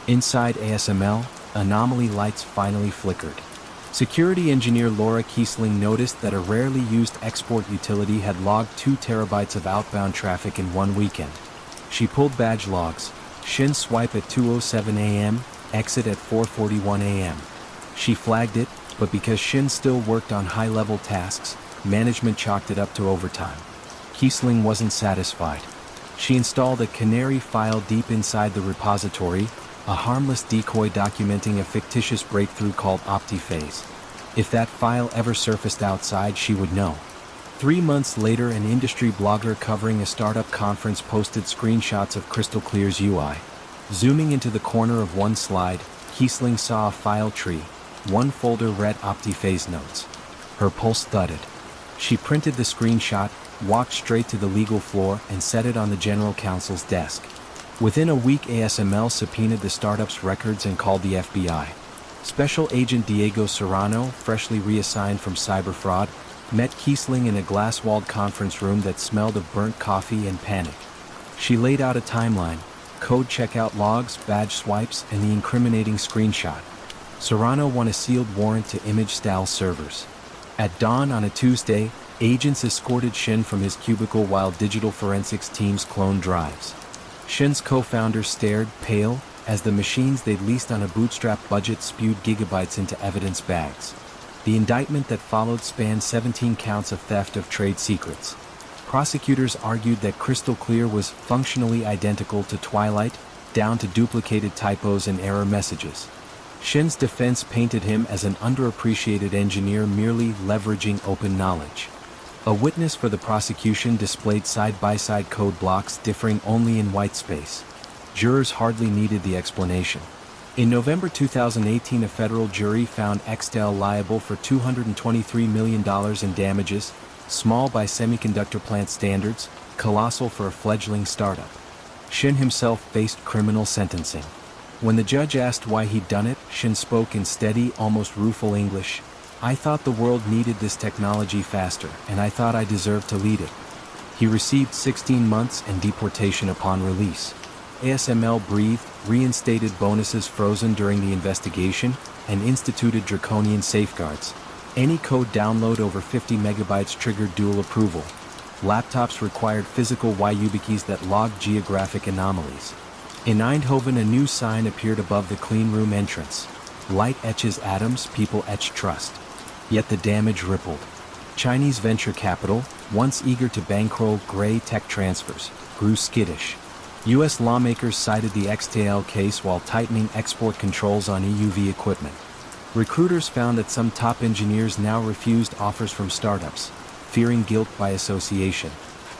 Inside ASML, anomaly lights finally flickered. Security engineer Laura Kiesling noticed that a rarely used export utility had logged 2 terabytes of outbound traffic in one weekend. She pulled badge logs. Shin swipe at 2:07 a.m., exit at 4:41 a.m. She flagged it, but because Shin still worked on high-level tasks, management chalked it up to overtime. Kiesling wasn't satisfied. She installed a canary file deep inside the repository, a harmless decoy documenting a fictitious breakthrough called OptiPhase. If that file ever surfaced outside, she would know. 3 months later, an industry blogger covering a startup conference posted screenshots of Crystal Clear's UI. Zooming into the corner of one slide, Kiesling saw a file tree. One folder read OptiPhase notes. Her pulse thudded. She printed the screenshot, walked straight to the legal floor, and set it on the general counsel's desk. Within a week, ASML subpoenaed the startup's records and called the FBI. Special Agent Diego Serrano, freshly reassigned from cyber fraud, met Kiesling in a glass-walled conference room that smelled of burnt coffee and panic. She laid out a timeline, code checkout logs, badge swipes, and the incriminating screenshot. Serrano won a sealed warrant to image-style servers. At dawn on a Tuesday, agents escorted Shin from his cubicle while digital forensics teams cloned drives. Shin's co-founders stared, pale, as the machines they'd leased on a bootstrap budget spewed gigabytes into evidence bags. The indictment that followed spanned 17 counts of theft of trade secrets. Prosecutors argued that Crystal Clear was functionally identical to Twilight, down to duplicated typos and error messages. Shin's defense painted him as an underappreciated engineer merely leveraging open knowledge. A witness for the prosecution displayed side-by-side code blocks differing only in whitespace. Jurors hardly needed the explanation. In November 2018, a federal jury found Xdale liable for $223 million in damages, small by semiconductor plant standards, colossal for a fledgling startup. Shin himself faced criminal sentencing. When the judge asked why he'd done it, Shin spoke in steady, almost rueful English. "I thought the world needed this technology faster, and I thought I deserved to lead it." He received 16 months and deportation upon release. ASML breathed, reinstated bonuses frozen during the investigation, and instituted draconian safeguards. Any code download over 50 megabytes triggered dual approval. Laptops required physical YubiKeys that logged geographic anomalies. In Eindhoven, a new sign appeared above the cleanroom entrance. "Light etches atoms, people etch trust." Yet the damage rippled. Chinese venture capital, once eager to bankroll gray tech transfers, grew skittish. U.S. lawmakers cited the XTL case while tightening export controls on EUV equipment. Recruiters found that some top engineers now refused offers from startups, fearing guilt by association.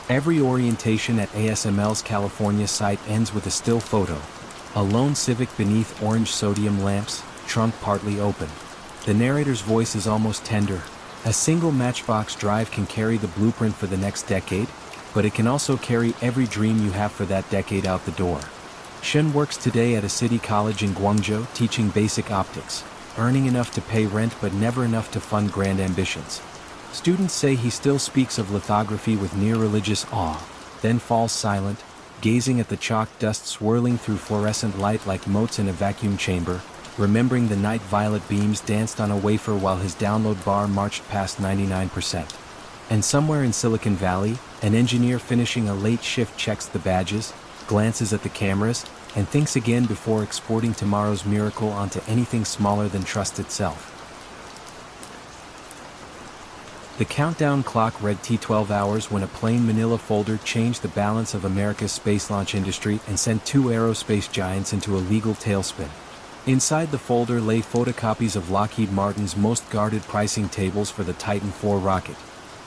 Every orientation at ASML's California site ends with a still photo. A lone Civic beneath orange sodium lamps, trunk partly open. The narrator's voice is almost tender. A single Matchbox drive can carry the blueprint for the next decade, but it can also carry every dream you have for that decade out the door. Shin works today at a city college in Guangzhou teaching basic optics, earning enough to pay rent but never enough to fund grand ambitions. Students say he still speaks of lithography with near religious awe, then falls silent, gazing at the chalk dust swirling through fluorescent light like motes in a vacuum chamber, remembering the night violet beams danced on a wafer while his download bar marched past 99%. And somewhere in Silicon Valley, an engineer finishing a late shift checks the badges, glances at the cameras, and thinks again before exporting tomorrow's miracle onto anything smaller than trust itself. The countdown clock read T12 hours when a plain manila folder changed the balance of America's space launch industry and sent two aerospace giants into a legal tailspin. Inside the folder lay photocopies of Lockheed Martin's most guarded pricing tables for the Titan IV rocket.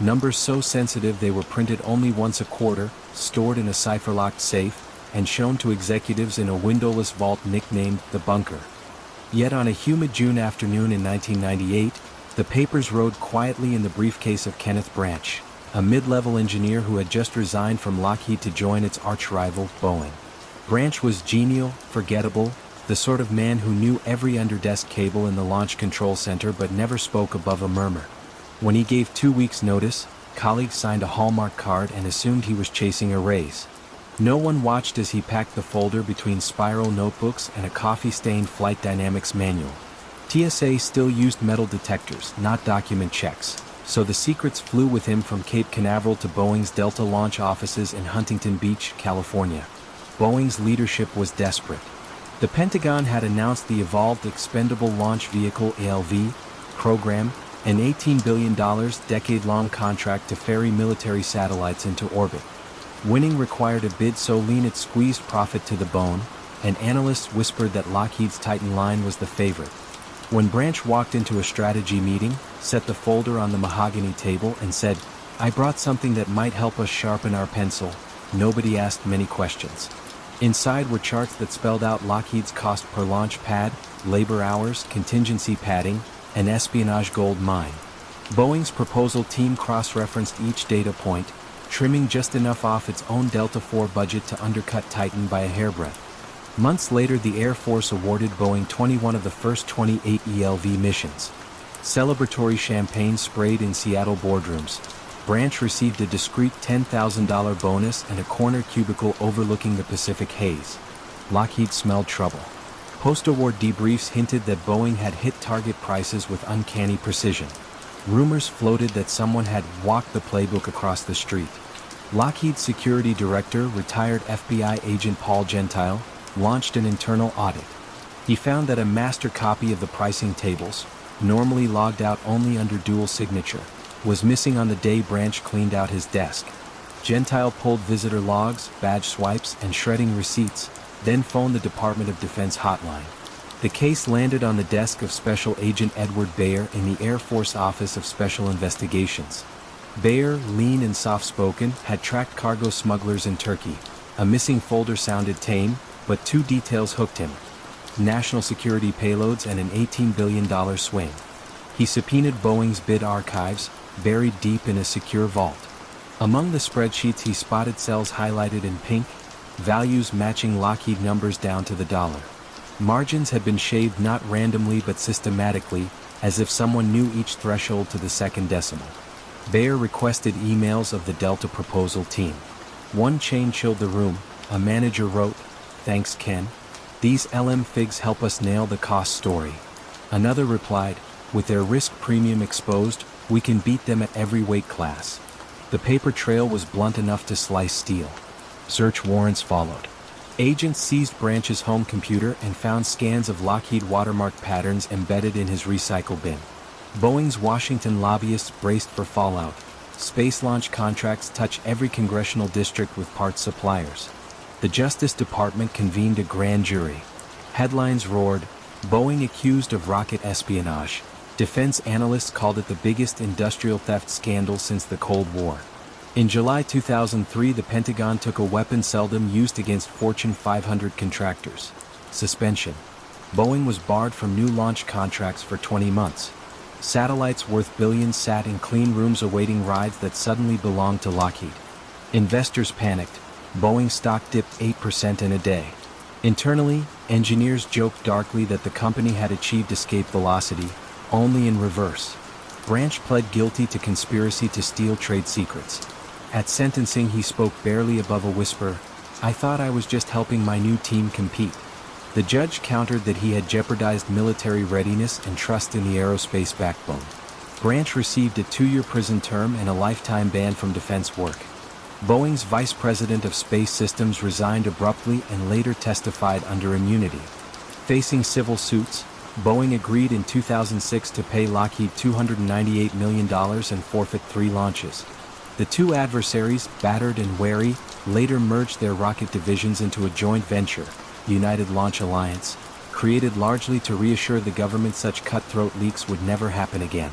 Numbers so sensitive they were printed only once a quarter, stored in a cipher-locked safe, and shown to executives in a windowless vault nicknamed the bunker. Yet on a humid June afternoon in 1998, the papers rode quietly in the briefcase of Kenneth Branch, a mid-level engineer who had just resigned from Lockheed to join its arch-rival, Boeing. Branch was genial, forgettable, the sort of man who knew every underdesk cable in the launch control center but never spoke above a murmur. When he gave 2 weeks' notice, colleagues signed a Hallmark card and assumed he was chasing a raise. No one watched as he packed the folder between spiral notebooks and a coffee-stained flight dynamics manual. TSA still used metal detectors, not document checks, so the secrets flew with him from Cape Canaveral to Boeing's Delta launch offices in Huntington Beach, California. Boeing's leadership was desperate. The Pentagon had announced the Evolved Expendable Launch Vehicle (ELV) program, an $18 billion decade-long contract to ferry military satellites into orbit. Winning required a bid so lean it squeezed profit to the bone, and analysts whispered that Lockheed's Titan line was the favorite. When Branch walked into a strategy meeting, set the folder on the mahogany table and said, "I brought something that might help us sharpen our pencil," nobody asked many questions. Inside were charts that spelled out Lockheed's cost per launch pad, labor hours, contingency padding, and espionage gold mine. Boeing's proposal team cross-referenced each data point, trimming just enough off its own Delta IV budget to undercut Titan by a hairbreadth. Months later, the Air Force awarded Boeing 21 of the first 28 ELV missions. Celebratory champagne sprayed in Seattle boardrooms. Branch received a discreet $10,000 bonus and a corner cubicle overlooking the Pacific haze. Lockheed smelled trouble. Post-award debriefs hinted that Boeing had hit target prices with uncanny precision. Rumors floated that someone had walked the playbook across the street. Lockheed's security director, retired FBI agent Paul Gentile, launched an internal audit. He found that a master copy of the pricing tables, normally logged out only under dual signature, was missing on the day Branch cleaned out his desk. Gentile pulled visitor logs, badge swipes, and shredding receipts, then phoned the Department of Defense hotline. The case landed on the desk of Special Agent Edward Bayer in the Air Force Office of Special Investigations. Bayer, lean and soft-spoken, had tracked cargo smugglers in Turkey. A missing folder sounded tame, but two details hooked him: national security payloads and an $18 billion swing. He subpoenaed Boeing's bid archives, buried deep in a secure vault. Among the spreadsheets he spotted cells highlighted in pink, values matching Lockheed numbers down to the dollar. Margins had been shaved not randomly but systematically, as if someone knew each threshold to the second decimal. Bayer requested emails of the Delta proposal team. One chain chilled the room. A manager wrote, "Thanks, Ken. These LM figs help us nail the cost story." Another replied, "With their risk premium exposed, we can beat them at every weight class." The paper trail was blunt enough to slice steel. Search warrants followed. Agents seized Branch's home computer and found scans of Lockheed watermark patterns embedded in his recycle bin. Boeing's Washington lobbyists braced for fallout. Space launch contracts touch every congressional district with parts suppliers. The Justice Department convened a grand jury. Headlines roared, "Boeing accused of rocket espionage." Defense analysts called it the biggest industrial theft scandal since the Cold War. In July 2003, the Pentagon took a weapon seldom used against Fortune 500 contractors: suspension. Boeing was barred from new launch contracts for 20 months. Satellites worth billions sat in clean rooms awaiting rides that suddenly belonged to Lockheed. Investors panicked. Boeing stock dipped 8% in a day. Internally, engineers joked darkly that the company had achieved escape velocity, only in reverse. Branch pled guilty to conspiracy to steal trade secrets. At sentencing he spoke barely above a whisper, "I thought I was just helping my new team compete." The judge countered that he had jeopardized military readiness and trust in the aerospace backbone. Branch received a 2-year prison term and a lifetime ban from defense work. Boeing's vice president of space systems resigned abruptly and later testified under immunity. Facing civil suits, Boeing agreed in 2006 to pay Lockheed $298 million and forfeit 3 launches. The two adversaries, battered and wary, later merged their rocket divisions into a joint venture, United Launch Alliance, created largely to reassure the government such cutthroat leaks would never happen again.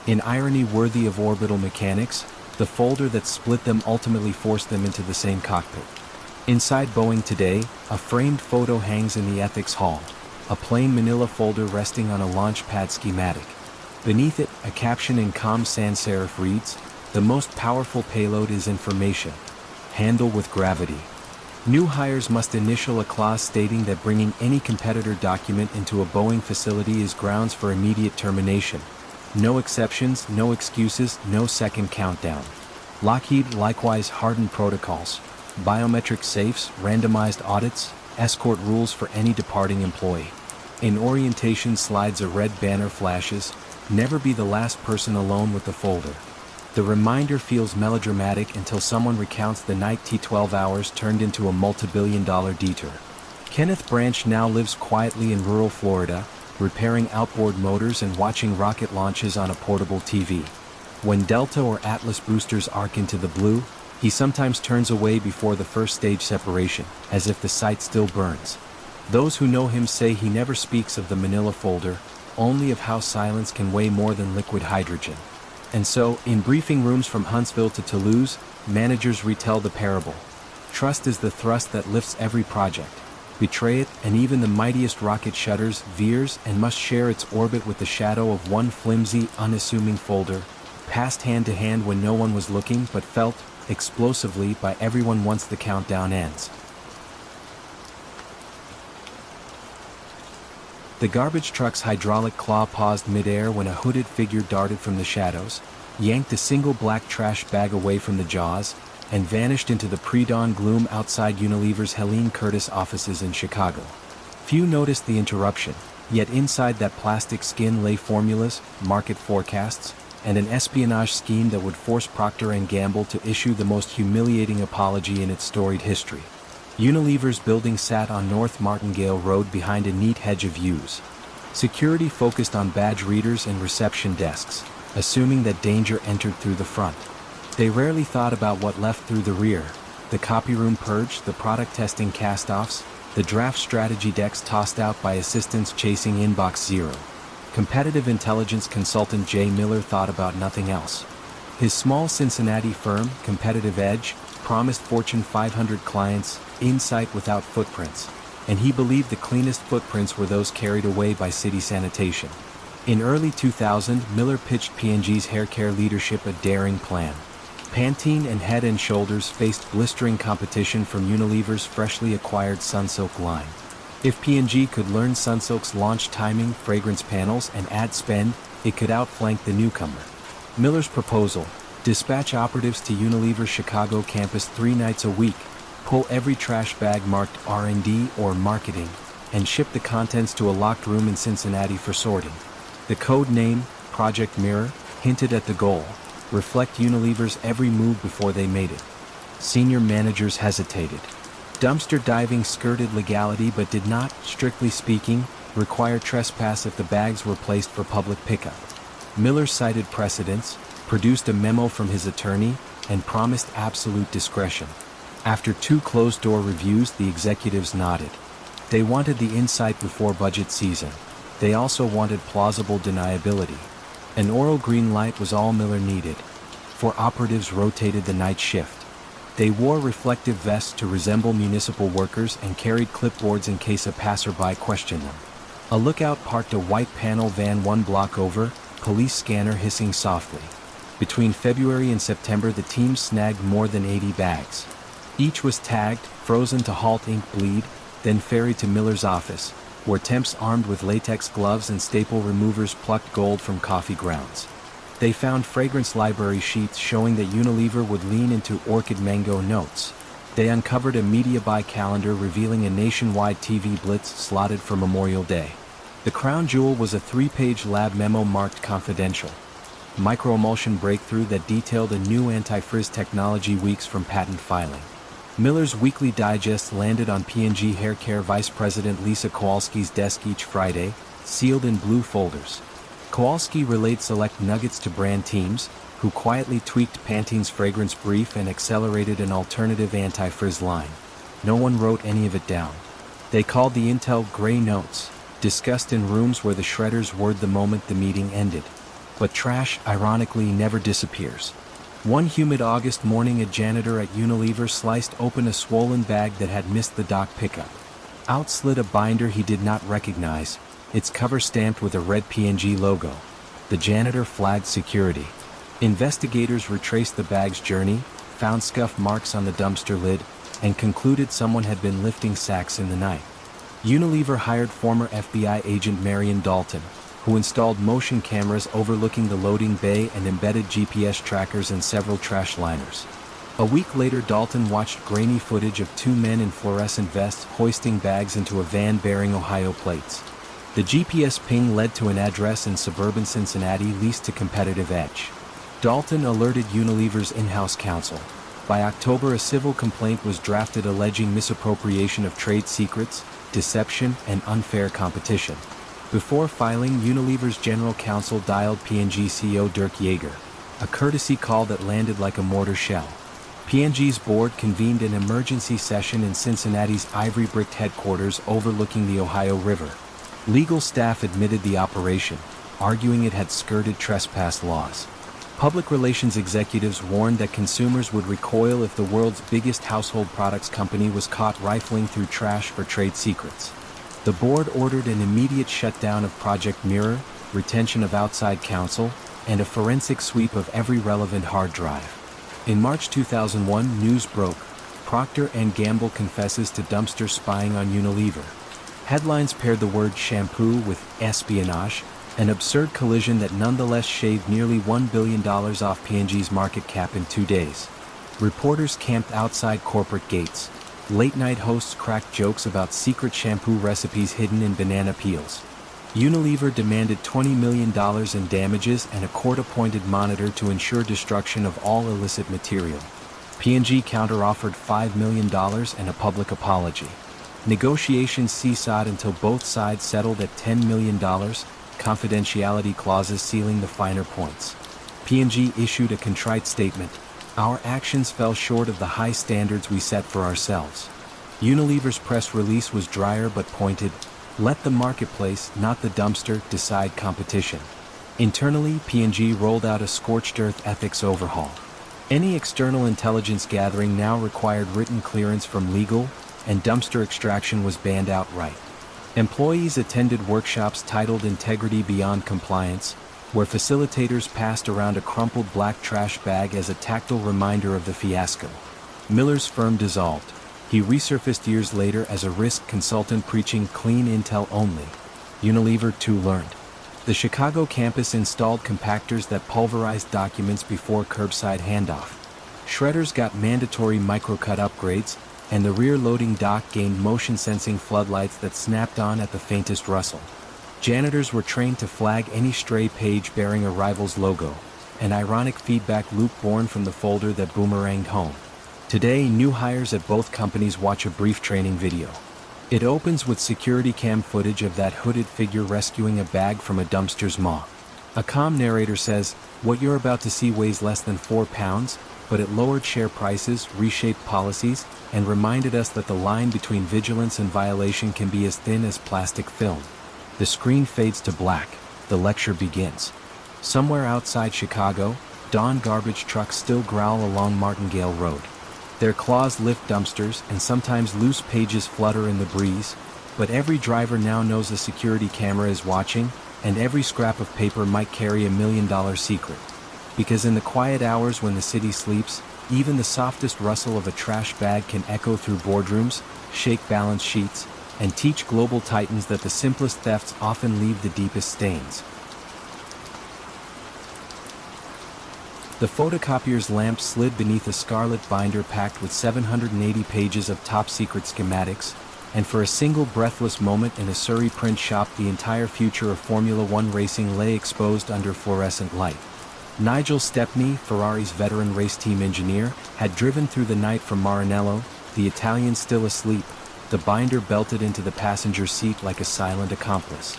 In irony worthy of orbital mechanics, the folder that split them ultimately forced them into the same cockpit. Inside Boeing today, a framed photo hangs in the ethics hall, a plain manila folder resting on a launch pad schematic. Beneath it, a caption in calm sans serif reads, "The most powerful payload is information. Handle with gravity." New hires must initial a clause stating that bringing any competitor document into a Boeing facility is grounds for immediate termination. No exceptions, no excuses, no second countdown. Lockheed likewise hardened protocols, biometric safes, randomized audits, escort rules for any departing employee. In orientation slides a red banner flashes, "Never be the last person alone with the folder." The reminder feels melodramatic until someone recounts the night T-12 hours turned into a multi-billion-dollar detour. Kenneth Branch now lives quietly in rural Florida, repairing outboard motors and watching rocket launches on a portable TV. When Delta or Atlas boosters arc into the blue, he sometimes turns away before the first stage separation, as if the sight still burns. Those who know him say he never speaks of the manila folder, only of how silence can weigh more than liquid hydrogen. And so, in briefing rooms from Huntsville to Toulouse, managers retell the parable. Trust is the thrust that lifts every project. Betray it, and even the mightiest rocket shudders, veers, and must share its orbit with the shadow of one flimsy, unassuming folder, passed hand to hand when no one was looking but felt, explosively, by everyone once the countdown ends. The garbage truck's hydraulic claw paused midair when a hooded figure darted from the shadows, yanked a single black trash bag away from the jaws, and vanished into the pre-dawn gloom outside Unilever's Helene Curtis offices in Chicago. Few noticed the interruption, yet inside that plastic skin lay formulas, market forecasts, and an espionage scheme that would force Procter & Gamble to issue the most humiliating apology in its storied history. Unilever's building sat on North Martingale Road behind a neat hedge of yews. Security focused on badge readers and reception desks, assuming that danger entered through the front. They rarely thought about what left through the rear: the copy room purge, the product testing cast-offs, the draft strategy decks tossed out by assistants chasing inbox zero. Competitive intelligence consultant Jay Miller thought about nothing else. His small Cincinnati firm, Competitive Edge, promised Fortune 500 clients insight without footprints, and he believed the cleanest footprints were those carried away by city sanitation. In early 2000, Miller pitched P&G's haircare leadership a daring plan. Pantene and Head & Shoulders faced blistering competition from Unilever's freshly acquired Sunsilk line. If P&G could learn Sunsilk's launch timing, fragrance panels, and ad spend, it could outflank the newcomer. Miller's proposal: dispatch operatives to Unilever's Chicago campus 3 nights a week, pull every trash bag marked R&D or marketing, and ship the contents to a locked room in Cincinnati for sorting. The code name, Project Mirror, hinted at the goal: reflect Unilever's every move before they made it. Senior managers hesitated. Dumpster diving skirted legality but did not, strictly speaking, require trespass if the bags were placed for public pickup. Miller cited precedents, produced a memo from his attorney, and promised absolute discretion. After 2 closed-door reviews, the executives nodded. They wanted the insight before budget season. They also wanted plausible deniability. An oral green light was all Miller needed. 4 operatives rotated the night shift. They wore reflective vests to resemble municipal workers and carried clipboards in case a passerby questioned them. A lookout parked a white panel van 1 block over, police scanner hissing softly. Between February and September, the team snagged more than 80 bags. Each was tagged, frozen to halt ink bleed, then ferried to Miller's office, where temps armed with latex gloves and staple removers plucked gold from coffee grounds. They found fragrance library sheets showing that Unilever would lean into orchid mango notes. They uncovered a media buy calendar revealing a nationwide TV blitz slotted for Memorial Day. The crown jewel was a 3-page lab memo marked confidential. Microemulsion breakthrough that detailed a new anti-frizz technology weeks from patent filing. Miller's Weekly Digest landed on P&G Hair Care Vice President Lisa Kowalski's desk each Friday, sealed in blue folders. Kowalski relayed select nuggets to brand teams, who quietly tweaked Pantene's fragrance brief and accelerated an alternative anti-frizz line. No one wrote any of it down. They called the intel gray notes, discussed in rooms where the shredders whirred the moment the meeting ended. But trash, ironically, never disappears. One humid August morning, a janitor at Unilever sliced open a swollen bag that had missed the dock pickup. Out slid a binder he did not recognize, its cover stamped with a red P&G logo. The janitor flagged security. Investigators retraced the bag's journey, found scuff marks on the dumpster lid, and concluded someone had been lifting sacks in the night. Unilever hired former FBI agent Marion Dalton, who installed motion cameras overlooking the loading bay and embedded GPS trackers in several trash liners. A week later, Dalton watched grainy footage of 2 men in fluorescent vests hoisting bags into a van bearing Ohio plates. The GPS ping led to an address in suburban Cincinnati leased to Competitive Edge. Dalton alerted Unilever's in-house counsel. By October, a civil complaint was drafted alleging misappropriation of trade secrets, deception, and unfair competition. Before filing, Unilever's general counsel dialed P&G CEO Dirk Yeager, a courtesy call that landed like a mortar shell. P&G's board convened an emergency session in Cincinnati's ivory-bricked headquarters overlooking the Ohio River. Legal staff admitted the operation, arguing it had skirted trespass laws. Public relations executives warned that consumers would recoil if the world's biggest household products company was caught rifling through trash for trade secrets. The board ordered an immediate shutdown of Project Mirror, retention of outside counsel, and a forensic sweep of every relevant hard drive. In March 2001, news broke. Procter & Gamble confesses to dumpster spying on Unilever. Headlines paired the word shampoo with espionage, an absurd collision that nonetheless shaved nearly $1 billion off P&G's market cap in 2 days. Reporters camped outside corporate gates. Late-night hosts cracked jokes about secret shampoo recipes hidden in banana peels. Unilever demanded $20 million in damages and a court-appointed monitor to ensure destruction of all illicit material. P&G counteroffered $5 million and a public apology. Negotiations seesawed until both sides settled at $10 million, confidentiality clauses sealing the finer points. P&G issued a contrite statement. Our actions fell short of the high standards we set for ourselves. Unilever's press release was drier but pointed. Let the marketplace, not the dumpster, decide competition. Internally, P&G rolled out a scorched earth ethics overhaul. Any external intelligence gathering now required written clearance from legal, and dumpster extraction was banned outright. Employees attended workshops titled Integrity Beyond Compliance, where facilitators passed around a crumpled black trash bag as a tactile reminder of the fiasco. Miller's firm dissolved. He resurfaced years later as a risk consultant preaching clean intel only. Unilever too learned. The Chicago campus installed compactors that pulverized documents before curbside handoff. Shredders got mandatory microcut upgrades, and the rear-loading dock gained motion-sensing floodlights that snapped on at the faintest rustle. Janitors were trained to flag any stray page bearing a rival's logo, an ironic feedback loop born from the folder that boomeranged home. Today, new hires at both companies watch a brief training video. It opens with security cam footage of that hooded figure rescuing a bag from a dumpster's maw. A calm narrator says, "What you're about to see weighs less than 4 pounds, but it lowered share prices, reshaped policies, and reminded us that the line between vigilance and violation can be as thin as plastic film." The screen fades to black. The lecture begins. Somewhere outside Chicago, dawn garbage trucks still growl along Martingale Road. Their claws lift dumpsters, and sometimes loose pages flutter in the breeze, but every driver now knows a security camera is watching, and every scrap of paper might carry $1 million secret. Because in the quiet hours when the city sleeps, even the softest rustle of a trash bag can echo through boardrooms, shake balance sheets, and teach global titans that the simplest thefts often leave the deepest stains. The photocopier's lamp slid beneath a scarlet binder packed with 780 pages of top-secret schematics, and for a single breathless moment in a Surrey print shop the entire future of Formula One racing lay exposed under fluorescent light. Nigel Stepney, Ferrari's veteran race team engineer, had driven through the night from Maranello, the Italian still asleep, the binder belted into the passenger seat like a silent accomplice.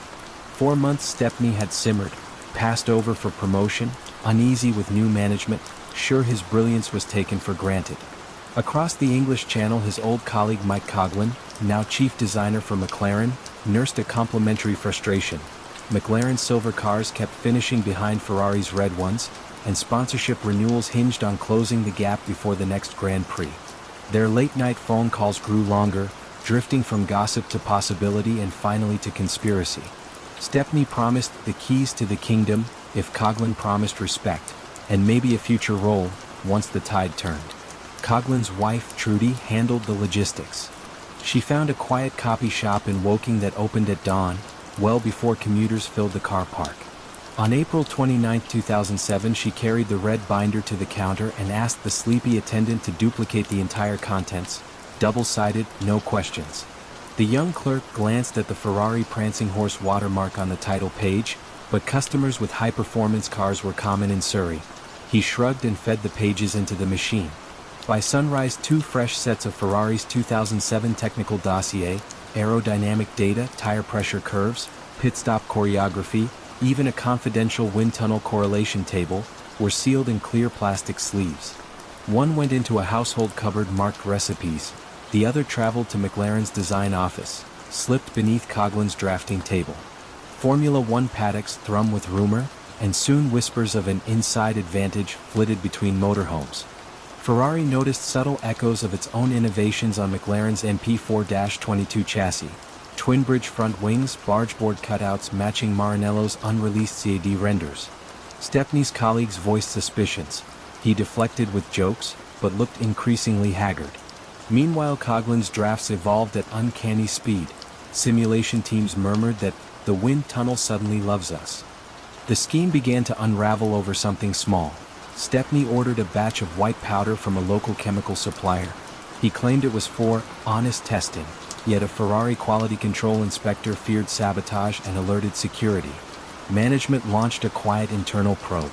4 months Stepney had simmered, passed over for promotion, uneasy with new management, sure his brilliance was taken for granted. Across the English Channel his old colleague Mike Coughlin, now chief designer for McLaren, nursed a complimentary frustration. McLaren's silver cars kept finishing behind Ferrari's red ones, and sponsorship renewals hinged on closing the gap before the next Grand Prix. Their late-night phone calls grew longer, drifting from gossip to possibility and finally to conspiracy. Stepney promised the keys to the kingdom if Coughlin promised respect, and maybe a future role, once the tide turned. Coughlin's wife, Trudy, handled the logistics. She found a quiet copy shop in Woking that opened at dawn, well before commuters filled the car park. On April 29, 2007, she carried the red binder to the counter and asked the sleepy attendant to duplicate the entire contents, double-sided, no questions. The young clerk glanced at the Ferrari prancing horse watermark on the title page, but customers with high-performance cars were common in Surrey. He shrugged and fed the pages into the machine. By sunrise, 2 fresh sets of Ferrari's 2007 technical dossier, aerodynamic data, tire pressure curves, pit stop choreography, even a confidential wind tunnel correlation table, were sealed in clear plastic sleeves. One went into a household cupboard marked recipes, the other traveled to McLaren's design office, slipped beneath Coughlin's drafting table. Formula One paddocks thrum with rumor, and soon whispers of an inside advantage flitted between motorhomes. Ferrari noticed subtle echoes of its own innovations on McLaren's MP4-22 chassis, twin-bridge front wings, bargeboard cutouts matching Maranello's unreleased CAD renders. Stepney's colleagues voiced suspicions. He deflected with jokes, but looked increasingly haggard. Meanwhile, Coughlin's drafts evolved at uncanny speed. Simulation teams murmured that the wind tunnel suddenly loves us. The scheme began to unravel over something small. Stepney ordered a batch of white powder from a local chemical supplier. He claimed it was for honest testing, yet a Ferrari quality control inspector feared sabotage and alerted security. Management launched a quiet internal probe.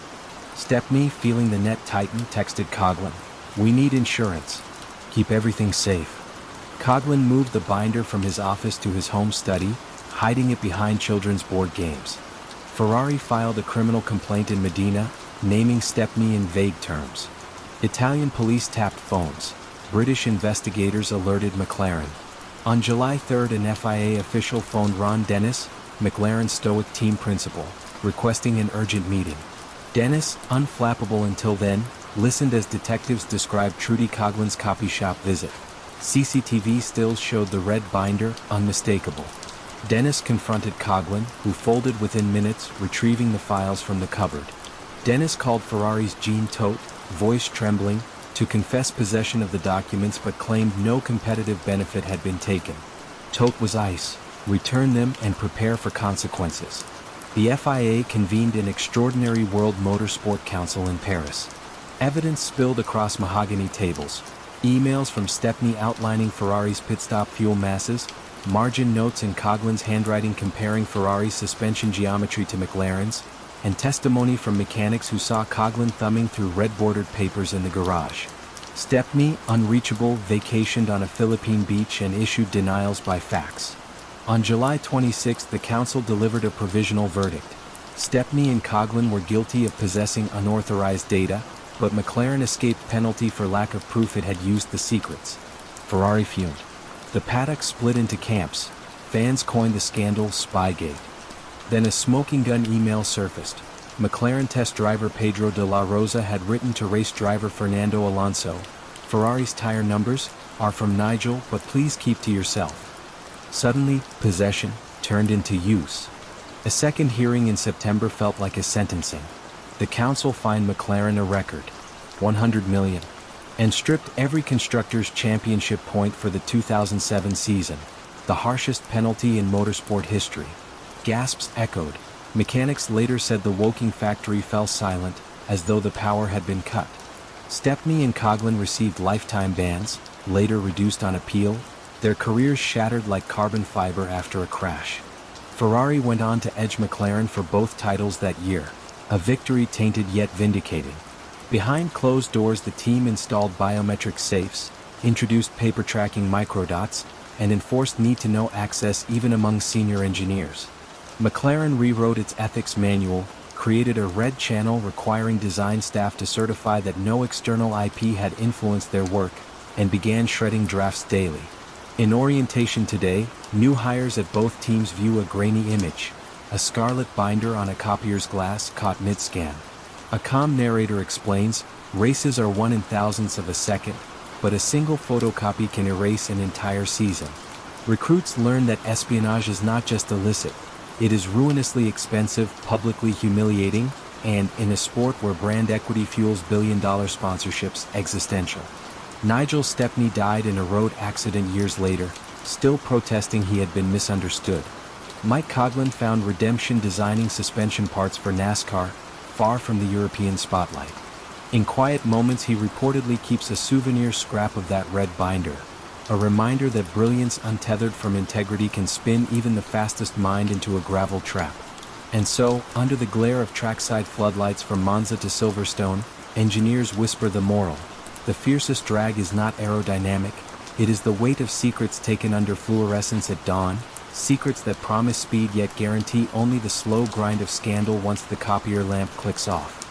Stepney, feeling the net tighten, texted Coughlin, "We need insurance. Keep everything safe." Coughlin moved the binder from his office to his home study, hiding it behind children's board games. Ferrari filed a criminal complaint in Medina, naming Stepney in vague terms. Italian police tapped phones. British investigators alerted McLaren. On July 3, an FIA official phoned Ron Dennis, McLaren's stoic team principal, requesting an urgent meeting. Dennis, unflappable until then, listened as detectives described Trudy Coughlin's copy shop visit. CCTV stills showed the red binder, unmistakable. Dennis confronted Coughlin, who folded within minutes, retrieving the files from the cupboard. Dennis called Ferrari's Jean Todt, voice trembling, to confess possession of the documents but claimed no competitive benefit had been taken. Todt was ice. Return them and prepare for consequences. The FIA convened an extraordinary World Motorsport Council in Paris. Evidence spilled across mahogany tables. Emails from Stepney outlining Ferrari's pit stop fuel masses, margin notes in Coughlin's handwriting comparing Ferrari's suspension geometry to McLaren's, and testimony from mechanics who saw Coughlin thumbing through red-bordered papers in the garage. Stepney, unreachable, vacationed on a Philippine beach and issued denials by fax. On July 26, the council delivered a provisional verdict. Stepney and Coughlin were guilty of possessing unauthorized data, but McLaren escaped penalty for lack of proof it had used the secrets. Ferrari fumed. The paddock split into camps. Fans coined the scandal Spygate. Then a smoking gun email surfaced. McLaren test driver Pedro de la Rosa had written to race driver Fernando Alonso, "Ferrari's tire numbers are from Nigel, but please keep to yourself." Suddenly, possession turned into use. A second hearing in September felt like a sentencing. The council fined McLaren a record, $100 million, and stripped every constructors' championship point for the 2007 season, the harshest penalty in motorsport history. Gasps echoed. Mechanics later said the Woking factory fell silent, as though the power had been cut. Stepney and Coughlin received lifetime bans, later reduced on appeal, their careers shattered like carbon fiber after a crash. Ferrari went on to edge McLaren for both titles that year, a victory tainted yet vindicating. Behind closed doors, the team installed biometric safes, introduced paper tracking microdots, and enforced need-to-know access even among senior engineers. McLaren rewrote its ethics manual, created a red channel requiring design staff to certify that no external IP had influenced their work, and began shredding drafts daily. In orientation today, new hires at both teams view a grainy image, a scarlet binder on a copier's glass caught mid-scan. A calm narrator explains, races are 1 in thousandths of a second, but a single photocopy can erase an entire season. Recruits learn that espionage is not just illicit, it is ruinously expensive, publicly humiliating, and, in a sport where brand equity fuels billion-dollar sponsorships, existential. Nigel Stepney died in a road accident years later, still protesting he had been misunderstood. Mike Coughlin found redemption designing suspension parts for NASCAR, far from the European spotlight. In quiet moments he reportedly keeps a souvenir scrap of that red binder, a reminder that brilliance untethered from integrity can spin even the fastest mind into a gravel trap. And so, under the glare of trackside floodlights from Monza to Silverstone, engineers whisper the moral. The fiercest drag is not aerodynamic, it is the weight of secrets taken under fluorescence at dawn, secrets that promise speed yet guarantee only the slow grind of scandal once the copier lamp clicks off.